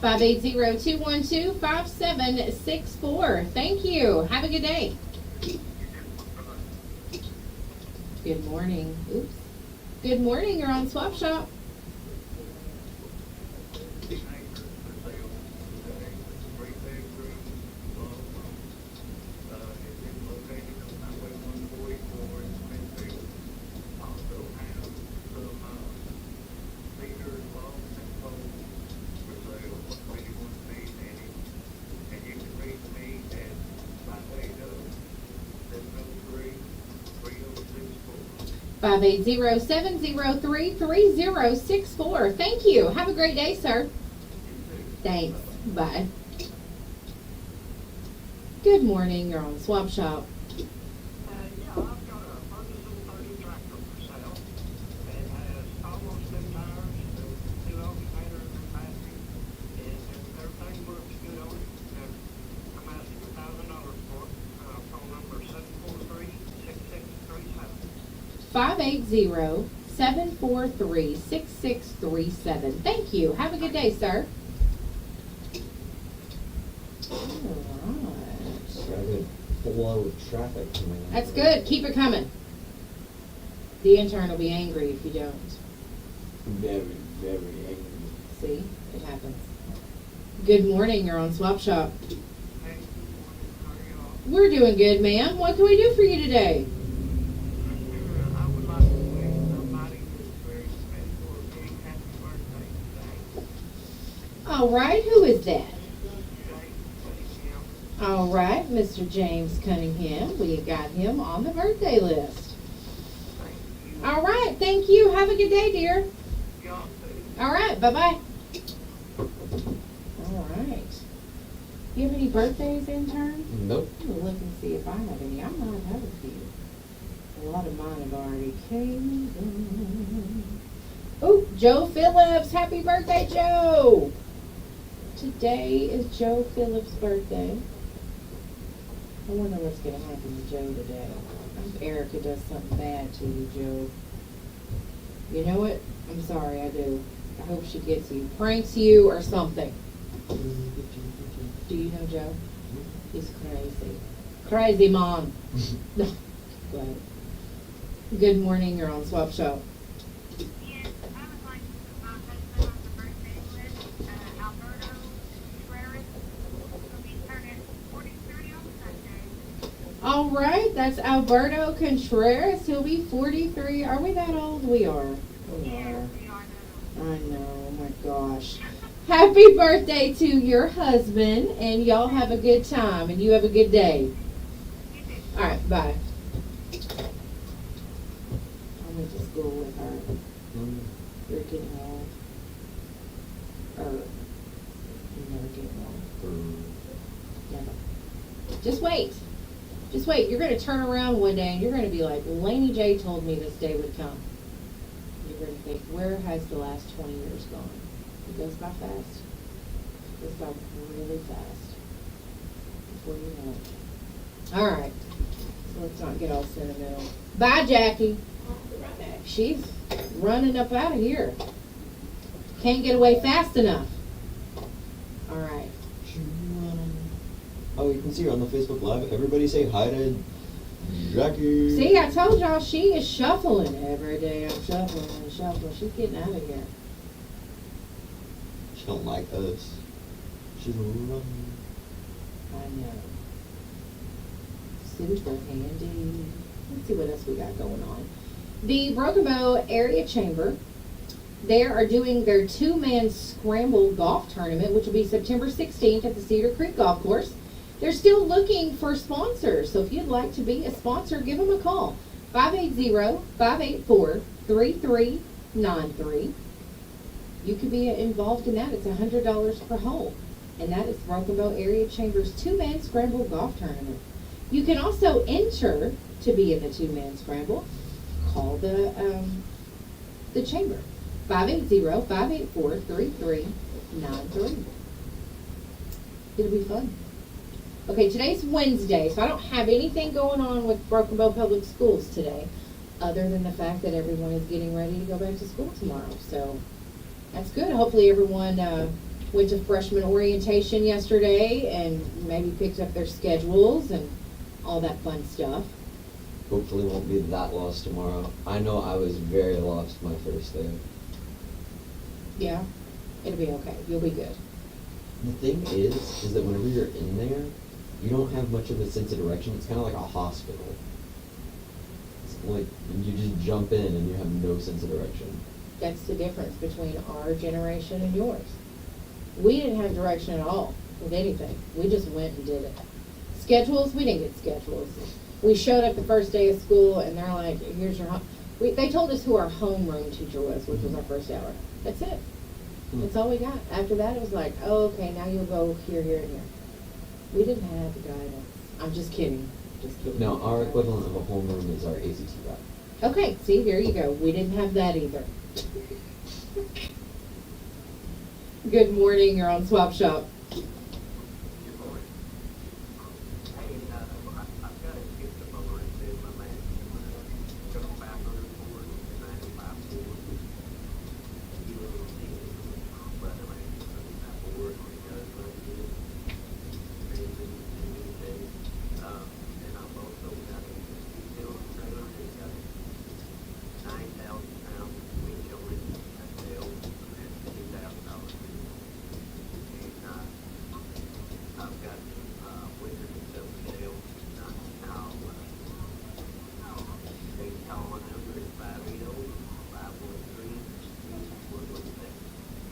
580-212-5764. 580-212-5764. Thank you. Have a good day. Good morning. Oops. Good morning, you're on Swap Shop. Five 580-703-3064. Thank you. Have a great day, sir. Thanks. Bye. Good morning. You're on Swap Shop. Yeah, I've got a Ferguson 30 tractor. 580-743-6637. Thank you. Have a good day, sir. All right. Got a good flow of traffic coming in. That's good. Keep it coming. The intern will be angry if you don't. Very, very angry. See? It happens. Good morning. You're on Swap Shop. Hey, good morning. How are y'all? We're doing good, ma'am. What can we do for you today? I would like to wish somebody who's very special a big happy birthday today. All right. Who is that? James Cunningham. All right. Mr. James Cunningham. We got him on the birthday list. Thank you. All right. Thank you. Have a good day, dear. Y'all too. All right. Bye-bye. All right. You have any birthdays, intern? Nope. I'm gonna look and see if I have any. I might have a few. A lot of mine have already came. Oh, Joe Phillips. Happy birthday, Joe. Today is Joe Phillips' birthday. I wonder what's gonna happen to Joe today. I hope Erica does something bad to you, Joe. You know what? I'm sorry, I do. I hope she gets you, pranks you, or something. Do you know Joe? He's crazy. Crazy mom. No. Go ahead. Good morning, you're on Swap Shop. Yes, I would like my husband on the birthday list, Alberto Contreras. He'll be turning 43 on Sunday. All right, that's Alberto Contreras. He'll be 43. Are we that old? We are. We Yes, are. we are now. I know, oh my gosh. Happy birthday to your husband, and y'all have a good time, and you have a good day. You too. All right, bye. I went to school with her. You're getting old. Or, you never get old. Never. Just wait. Just wait. You're going to turn around one day, and you're going to be like, Laney J told me this day would come. You're going to think, where has the last 20 years gone? It goes by fast. It goes by really fast. Before you know it. All right. So let's not get all sentimental. Bye, Jackie. She's running up out of here. Can't get away fast enough. All right. Oh, you can see her on the Facebook Live. Everybody say hi to Jackie. See, I told y'all she is shuffling every day. I'm shuffling and shuffling. She's getting out of here. She don't like us. She's running. I know. Super handy. Let's see what else we got going on. The Broken Bow Area Chamber, they are doing their two-man scramble golf tournament, which will be September 16th at the Cedar Creek Golf Course. They're still looking for sponsors, so if you'd like to be a sponsor, give them a call. 580-584-3393. You could be involved in that. It's $100 per hole. And that is Broken Bow Area Chamber's two-man scramble golf tournament. You can also enter to be in the two-man scramble. Call the chamber. 580-584-3393. It'll be fun. Okay, today's Wednesday, so I don't have anything going on with Broken Bow Public Schools today, other than the fact that everyone is getting ready to go back to school tomorrow. So that's good. Hopefully everyone went to freshman orientation yesterday and maybe picked up their schedules and all that fun stuff. Hopefully won't be that lost tomorrow. I know I was very lost my first day. Yeah, it'll be okay. You'll be good. The thing is that whenever you're in there, you don't have much of a sense of direction. It's kind of like a hospital. It's like you just jump in and you have no sense of direction. That's the difference between our generation and yours. We didn't have direction at all with anything. We just went and did it. Schedules, we didn't get schedules. We showed up the first day of school and they're like, here's your home. They told us who our homeroom teacher was, which was our first hour. That's it. That's all we got. After that, it was like, oh, okay, now you'll go here, here, and here. We didn't have the guidance. I'm just kidding. Just kidding. Now, our equivalent of a homeroom is our ACT rep. Okay, see, there you go. We didn't have that either. Good morning, you're on Swap Shop. Good morning. Hey, I've got to get the mower into my man. Go bathroom.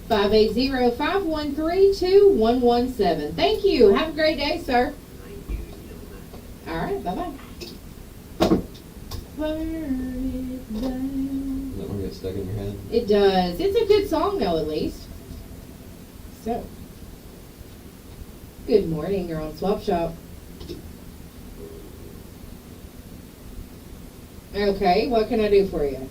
580-513-2117. Thank you. Have a great day, sir. Thank you, gentlemen. All right, bye-bye. Burn it down. That one get stuck in your head? It does. It's a good song, though, at least. So, good morning. You're on Swap Shop. Okay, what can I do for you?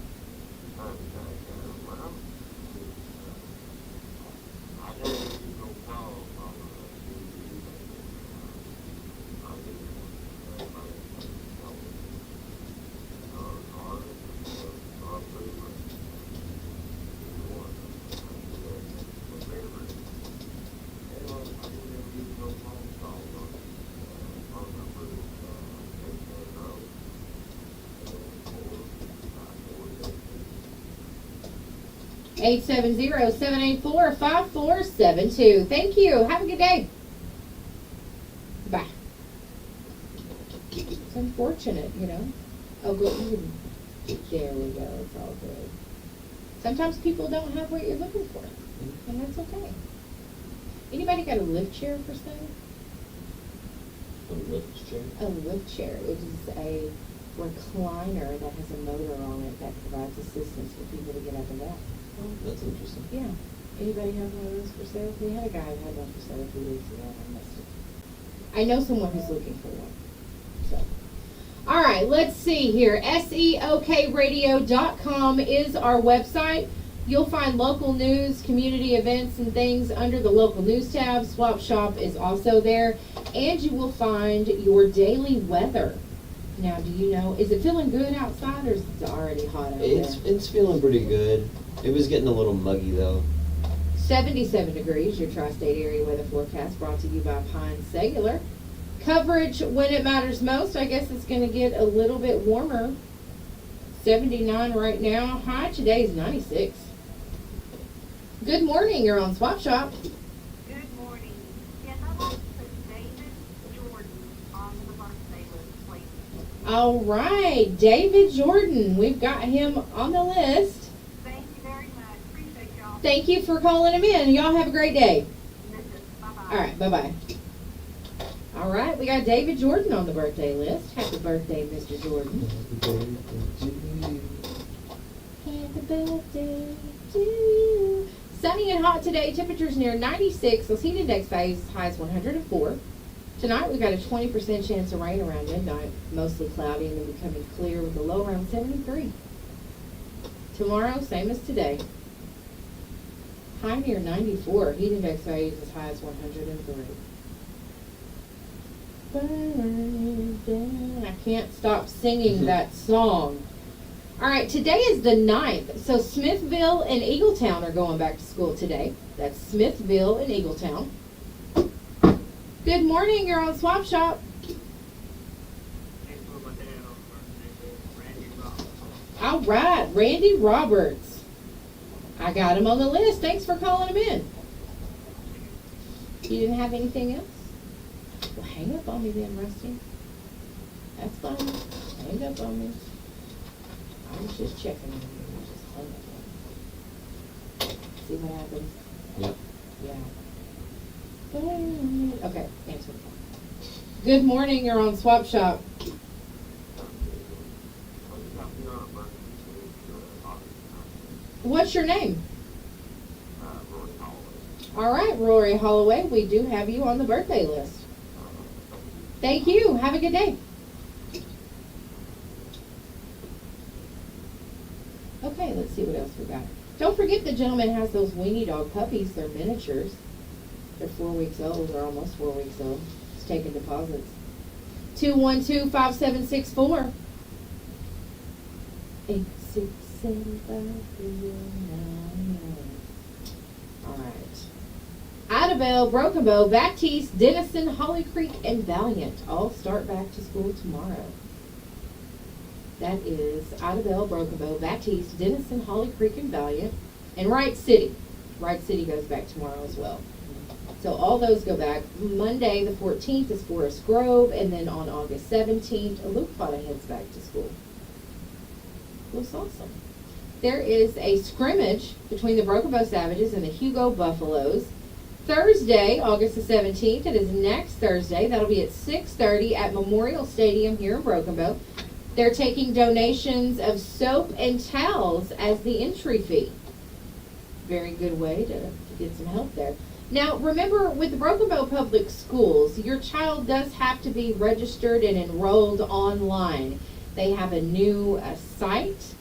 Eight 870-784-5472. Thank you. Have a good day. Bye. It's unfortunate, you know. Oh, good. There we go. It's all good. Sometimes people don't have what you're looking for, and that's okay. Anybody got a lift chair for sale? A lift chair? A lift chair. It is a recliner that has a motor on it that provides assistance for people to get up and down. Oh, that's interesting. Yeah. Anybody have one of those for sale? We had a guy who had one for sale a few weeks ago. I missed it. I know someone who's looking for one. So, all right, let's see here. SEOKradio.com is our website. You'll find local news, community events, and things under the local news tab. Swap Shop is also there. And you will find your daily weather. Now, do you know, is it feeling good outside or is it already hot out there? It's feeling pretty good. It was getting a little muggy though. 77 degrees, your tri-state area weather forecast brought to you by Pine Cellular. Coverage when it matters most. I guess it's going to get a little bit warmer. 79 right now. High today is 96. Good morning. You're on Swap Shop. Good morning. Yes, I'd like to put David Jordan on the birthday list, please. All right, David Jordan. We've got him on the list. Thank you very much. Appreciate y'all. Thank you for calling him in. Y'all have a great day. Bye-bye. All right, bye-bye. All right, we got David Jordan on the birthday list. Happy birthday, Mr. Jordan. Happy birthday to you. Sunny and hot today. Temperatures near 96. Those heat index values high as 104. Tonight we've got a 20% chance of rain around midnight. Mostly cloudy and then becoming clear with a low around 73. Tomorrow, same as today. High near 94. Heat index values as high as 103. Burn it down. I can't stop singing that song. All right, today is the 9th. So Smithville and Eagletown are going back to school today. That's Smithville and Eagletown. Good morning. You're on Swap Shop. All right, Randy Roberts. I got him on the list. Thanks for calling him in. You didn't have anything else? Well, hang up on me then, Rusty. That's fine. Hang up on me. I was just checking on you. Just hang up on me. See what happens? Yep. Yeah. Okay, answer the phone. Good morning. You're on Swap Shop. What's your name? All right, Rory Holloway. We do have you on the birthday list. Thank you. Have a good day. Okay, let's see what else we got. Don't forget the gentleman has those weenie dog puppies. They're miniatures. They're 4 weeks old, or almost 4 weeks old. He's taking deposits. 212-5764. 867-539. All right. Idabel, Broken Bow, Baptiste, Denison, Holly Creek, and Valiant all start back to school tomorrow. That is Idabel, Broken Bow, Baptiste, Denison, Holly Creek, and Valiant, and Wright City. Wright City goes back tomorrow as well. So all those go back. Monday the 14th is Forest Grove, and then on August 17th, Elukpata heads back to school. Looks awesome. there is a scrimmage between the Broken Bow Savages and the Hugo Buffaloes. Thursday, August the 17th, it is next Thursday. That'll be at 6:30 at Memorial Stadium here in Broken Bow. They're taking donations of soap and towels as the entry fee. Very good way to get some help there. Now, remember, with the Broken Bow Public Schools, your child does have to be registered and enrolled online. They have a new site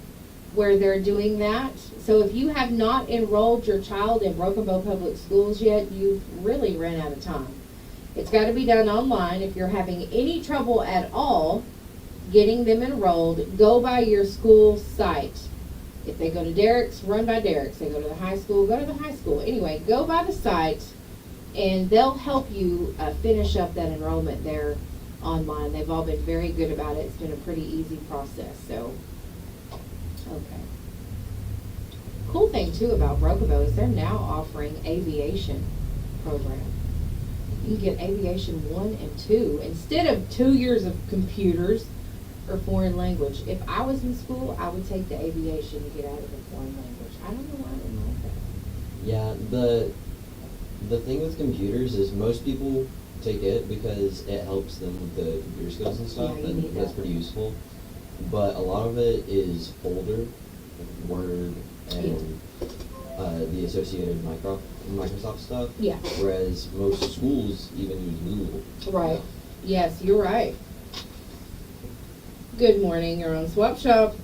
where they're doing that. So if you have not enrolled your child in Broken Bow Public Schools yet, you've really ran out of time. It's got to be done online. If you're having any trouble at all getting them enrolled, go by your school site. If they go to Derrick's, run by Derrick's. They go to the high school, go to the high school. Anyway, go by the site, and they'll help you finish up that enrollment there online. They've all been very good about it. It's been a pretty easy process. So, okay. Cool thing too about Broken Bow is they're now offering aviation program. You can get aviation 1 and 2 instead of 2 years of computers or foreign language. If I was in school, I would take the aviation to get out of the foreign language. I don't know why I didn't like that. Yeah, the thing with computers is most people take it because it helps them with the computer skills and stuff, Yeah, you and need that's that. pretty useful. But a lot of it is older, like Word and the associated Microsoft stuff. Yeah. Whereas most schools even use Google. Right. Yes, you're right. Good morning. You're on Swap Shop.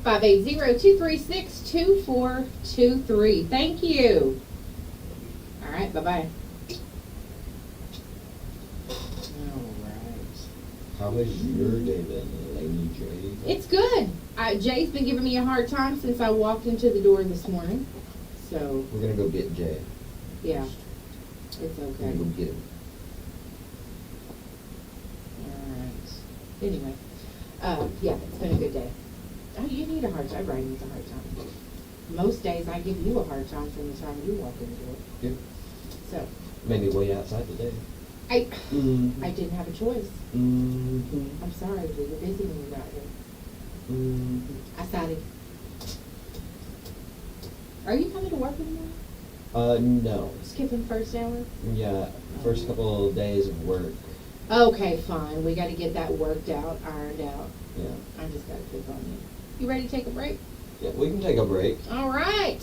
Five 580-236-2423. Thank you. All right, bye-bye. All right. How has your day been, Laney J? It's good. Jay's been giving me a hard time since I walked into the door this morning. So, We're gonna go get Jay. yeah, it's We're okay. gonna go get him. All right. Anyway, yeah, it's been a good day. Oh, you need a hard time. Everybody needs a hard time. Most days I give you a hard time from the time you walk in the door. Yeah. So, Maybe wait outside today. I Mm-hmm. didn't have a choice. Mm-hmm. I'm sorry, we were busy when you got here. Mm-hmm. I started. Are you coming to work anymore? No. Skipping first hour? Yeah, first couple of days of work. Okay, fine. We got to get that worked out, ironed out. Yeah. I just got to pick on you. You ready to take a break? Yeah, we can take a break. All right.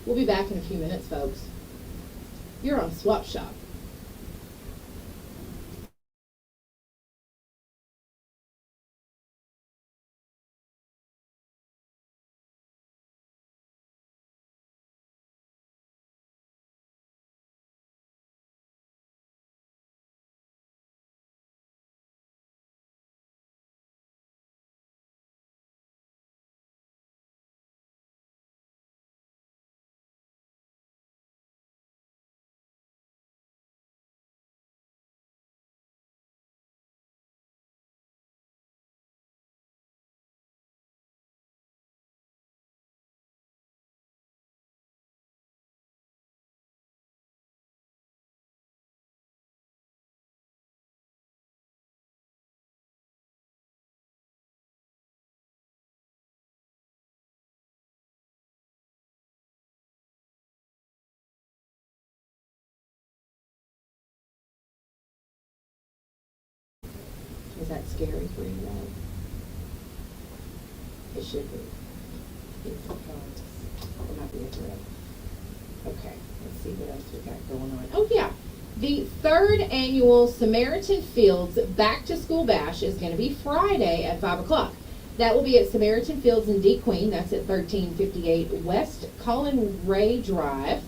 We'll be back in a few minutes, folks. You're on Swap Shop. Is that scary for you, though? It should be. It might be a threat. Okay, let's see what else we got going on. Oh, yeah. The third annual Samaritan Fields Back to School Bash is going to be Friday at 5 o'clock. That will be at Samaritan Fields in D. Queen. That's at 1358 West Colin Ray Drive.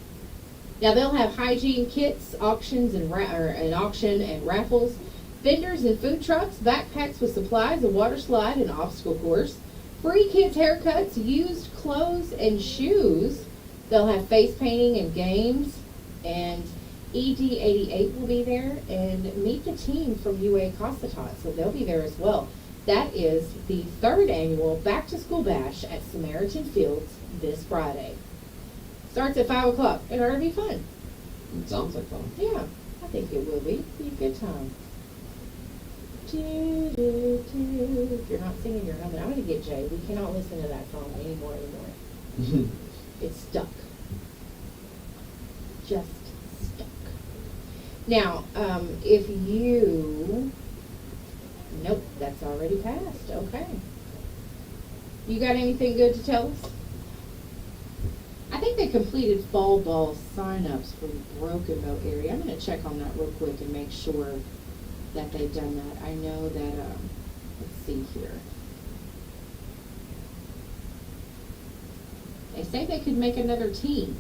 Now, they'll have hygiene kits, auctions, and an auction and raffles, vendors and food trucks, backpacks with supplies, a water slide, and obstacle course, free kids haircuts, used clothes and shoes. They'll have face painting and games. And ED88 will be there, and meet the team from UA Cossatot, so they'll be there as well. That is the 3rd annual Back to School Bash at Samaritan Fields this Friday. Starts at 5 o'clock. It ought to be fun. It sounds like fun. Yeah, I think it will be. Be a good time. Do, do, do. If you're not singing, you're humming. I'm going to get Jay. We cannot listen to that song anymore. It's stuck. Just stuck. Now, if you... Nope, that's already passed. Okay. You got anything good to tell us? I think they completed fall ball sign-ups for the Broken Bow area. I'm going to check on that real quick and make sure that they've done that. I know that, let's see here. They say they could make another team.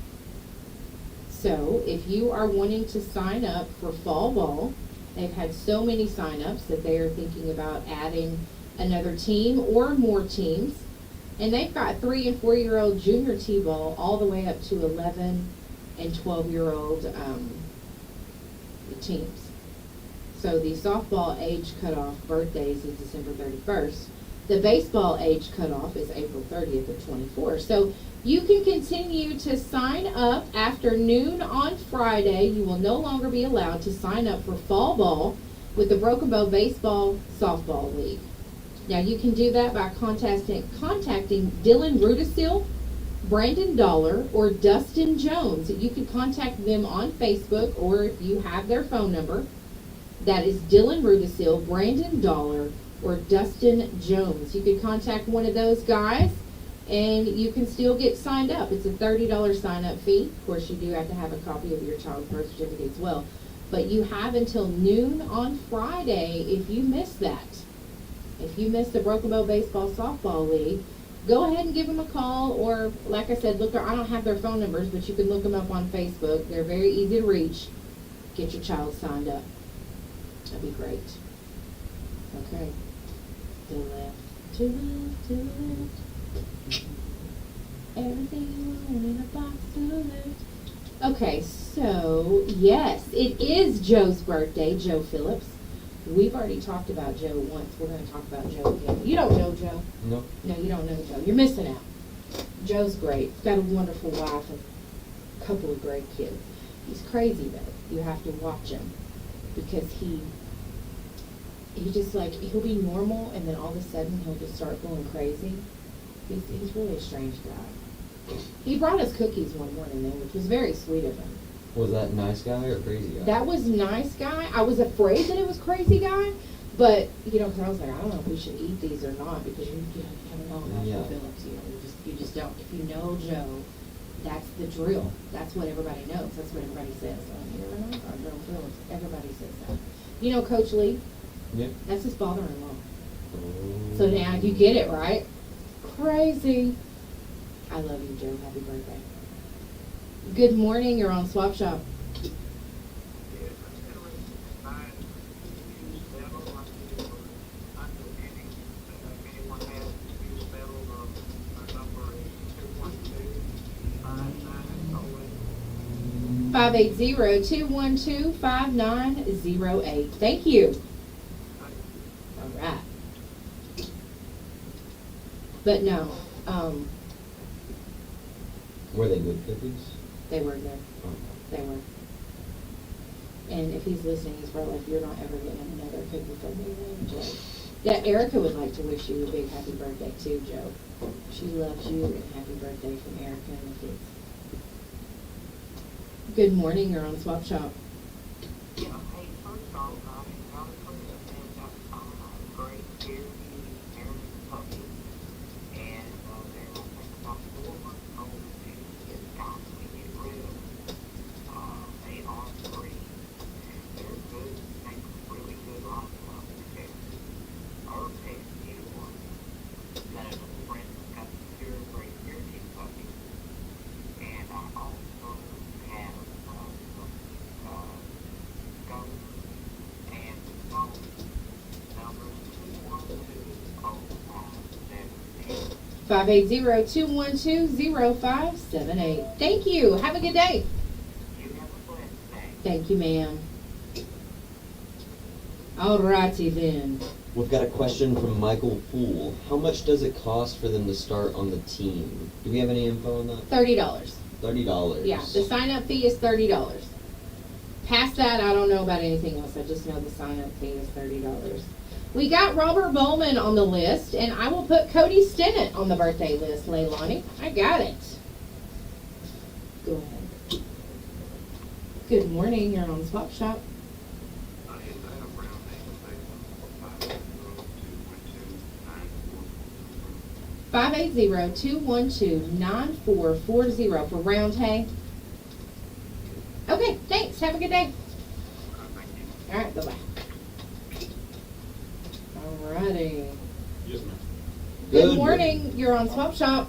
So if you are wanting to sign up for fall ball, they've had so many sign-ups that they are thinking about adding another team or more teams. And they've got 3- and 4-year-old junior T-ball all the way up to 11 and 12-year-old teams. So the softball age cutoff birthdays is December 31st. The baseball age cutoff is April 30th of 24. So you can continue to sign up after noon on Friday. You will no longer be allowed to sign up for fall ball with the Broken Bow Baseball Softball League. Now you can do that by contacting Dylan Rudisil, Brandon Dollar, or Dustin Jones. You can contact them on Facebook, or if you have their phone number, that is Dylan Rudisil, Brandon Dollar, or Dustin Jones. You can contact one of those guys, and you can still get signed up. It's a $30 sign-up fee. Of course, you do have to have a copy of your child's birth certificate as well. But you have until noon on Friday if you miss that. If you miss the Broken Bow Baseball Softball League, go ahead and give them a call, or like I said, look. I don't have their phone numbers, but you can look them up on Facebook. They're very easy to reach. Get your child signed up. That'd be great. Okay. To the left, to the left, to the left. Everything you want in a box to the left. Okay, so yes, it is Joe's birthday, Joe Phillips. We've already talked about Joe once. We're going to talk about Joe again. You don't know Joe. No. No, you don't know Joe. You're missing out. Joe's great. He's got a wonderful wife and a couple of great kids. He's crazy though. You have to watch him because he just like, he'll be normal and then all of a sudden he'll just start going crazy. He's really a strange guy. He brought us cookies one morning though, which was very sweet of him. Was that nice guy or crazy guy? That was nice guy. I was afraid that it was crazy guy, but you know, 'cause I was like, I don't know if we should eat these or not because you don't know about Yeah. Joe Phillips. You just don't. If you know Joe, that's the drill. That's what everybody knows. That's what everybody says. You never know about Joe Phillips. Everybody says that. You know Coach Lee? Yep. That's his father-in-law. Oh. So now you get it, right? Crazy. I love you, Joe. Happy birthday. Good morning. You're on Swap Shop. $580-212-5908. 580-212-5908. Thank you. All right. But no, Were they good cookies? they were there. Oh. They were. And if he's listening, he's probably like, you're not ever getting another cookie from me, Joe. Yeah, Erica would like to wish you a big happy birthday too, Joe. She loves you, and happy birthday from Erica and the kids. Good morning, you're on Swap Shop. Yeah, hey, first off, I gotta put a hands up on great Cherokee American puppy. And they're, I think, about 4 months old, and it's time to get rid of them. They are free. They're good, make really good livestock care. Our pet is one. Got another friend that's got a pure great Cherokee puppy. And I also have some goats and some numbers 212-0578. 580-212-0578. Thank you. Have a good day. You have a blessed Thank you, ma'am. Alrighty then. We've got a question from Michael Poole. How much does it cost for them to start on the team? Do we have any info on that? $30. $30. Yeah, the sign-up fee is $30. Past that, I don't know about anything else. I just know the sign-up fee is $30. We got Robert Bowman on the list, and I will put Cody Stennett on the birthday list, Leilani. I got it. Go ahead. Good morning. You're on Swap Shop. I had that around the station, 580-212-9440 for round hay. Okay, thanks. Have a good day. All right, bye-bye. Alrighty. Yes, ma'am. Good morning. You're on Swap Shop.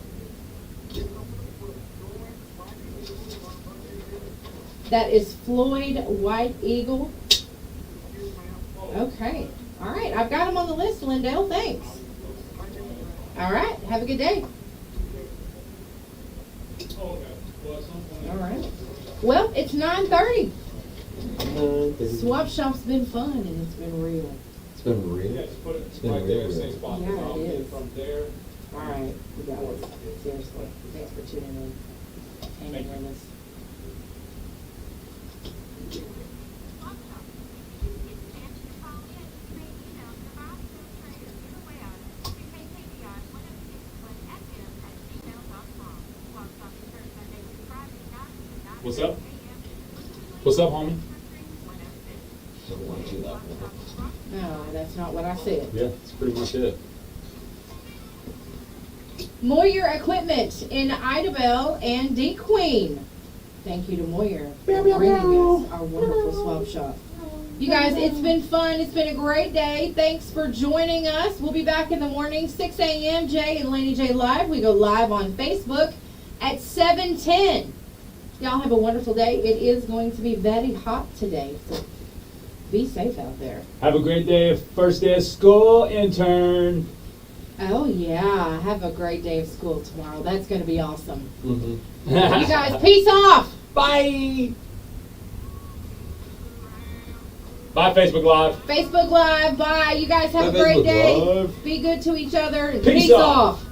That is Floyd White Eagle. Okay. All right. I've got him on the list, Lindell. Thanks. All right. Have a good day. All right. Well, it's 9:30. Swap Shop's been fun and it's been real. It's been real. Yeah, just put it It's been right real, there, real. same spot. Yeah, it I'll get is. From there. All right. You guys. Seriously. Thanks for tuning in. Hanging with us. What's up? What's up, homie? Don't want to do that. No, that's not what I said. Yeah, that's pretty much it. Moyer Equipment in Idabel and D Queen. Thank you to Moyer for bringing us our wonderful swap shop. You guys, it's been fun. It's been a great day. Thanks for joining us. We'll be back in the morning, 6 a.m. Jay and Laney J Live. We go live on Facebook at 7:10. Y'all have a wonderful day. It is going to be very hot today, so be safe out there. Have a great day. First day of school, intern. Oh, yeah. Have a great day of school tomorrow. That's going to be awesome. Mm-hmm. You guys, peace off. Bye. Bye, Facebook Live. Facebook Live. Bye. You guys have Bye, a great Facebook day. Live. Be good to each other. And Peace peace off. off.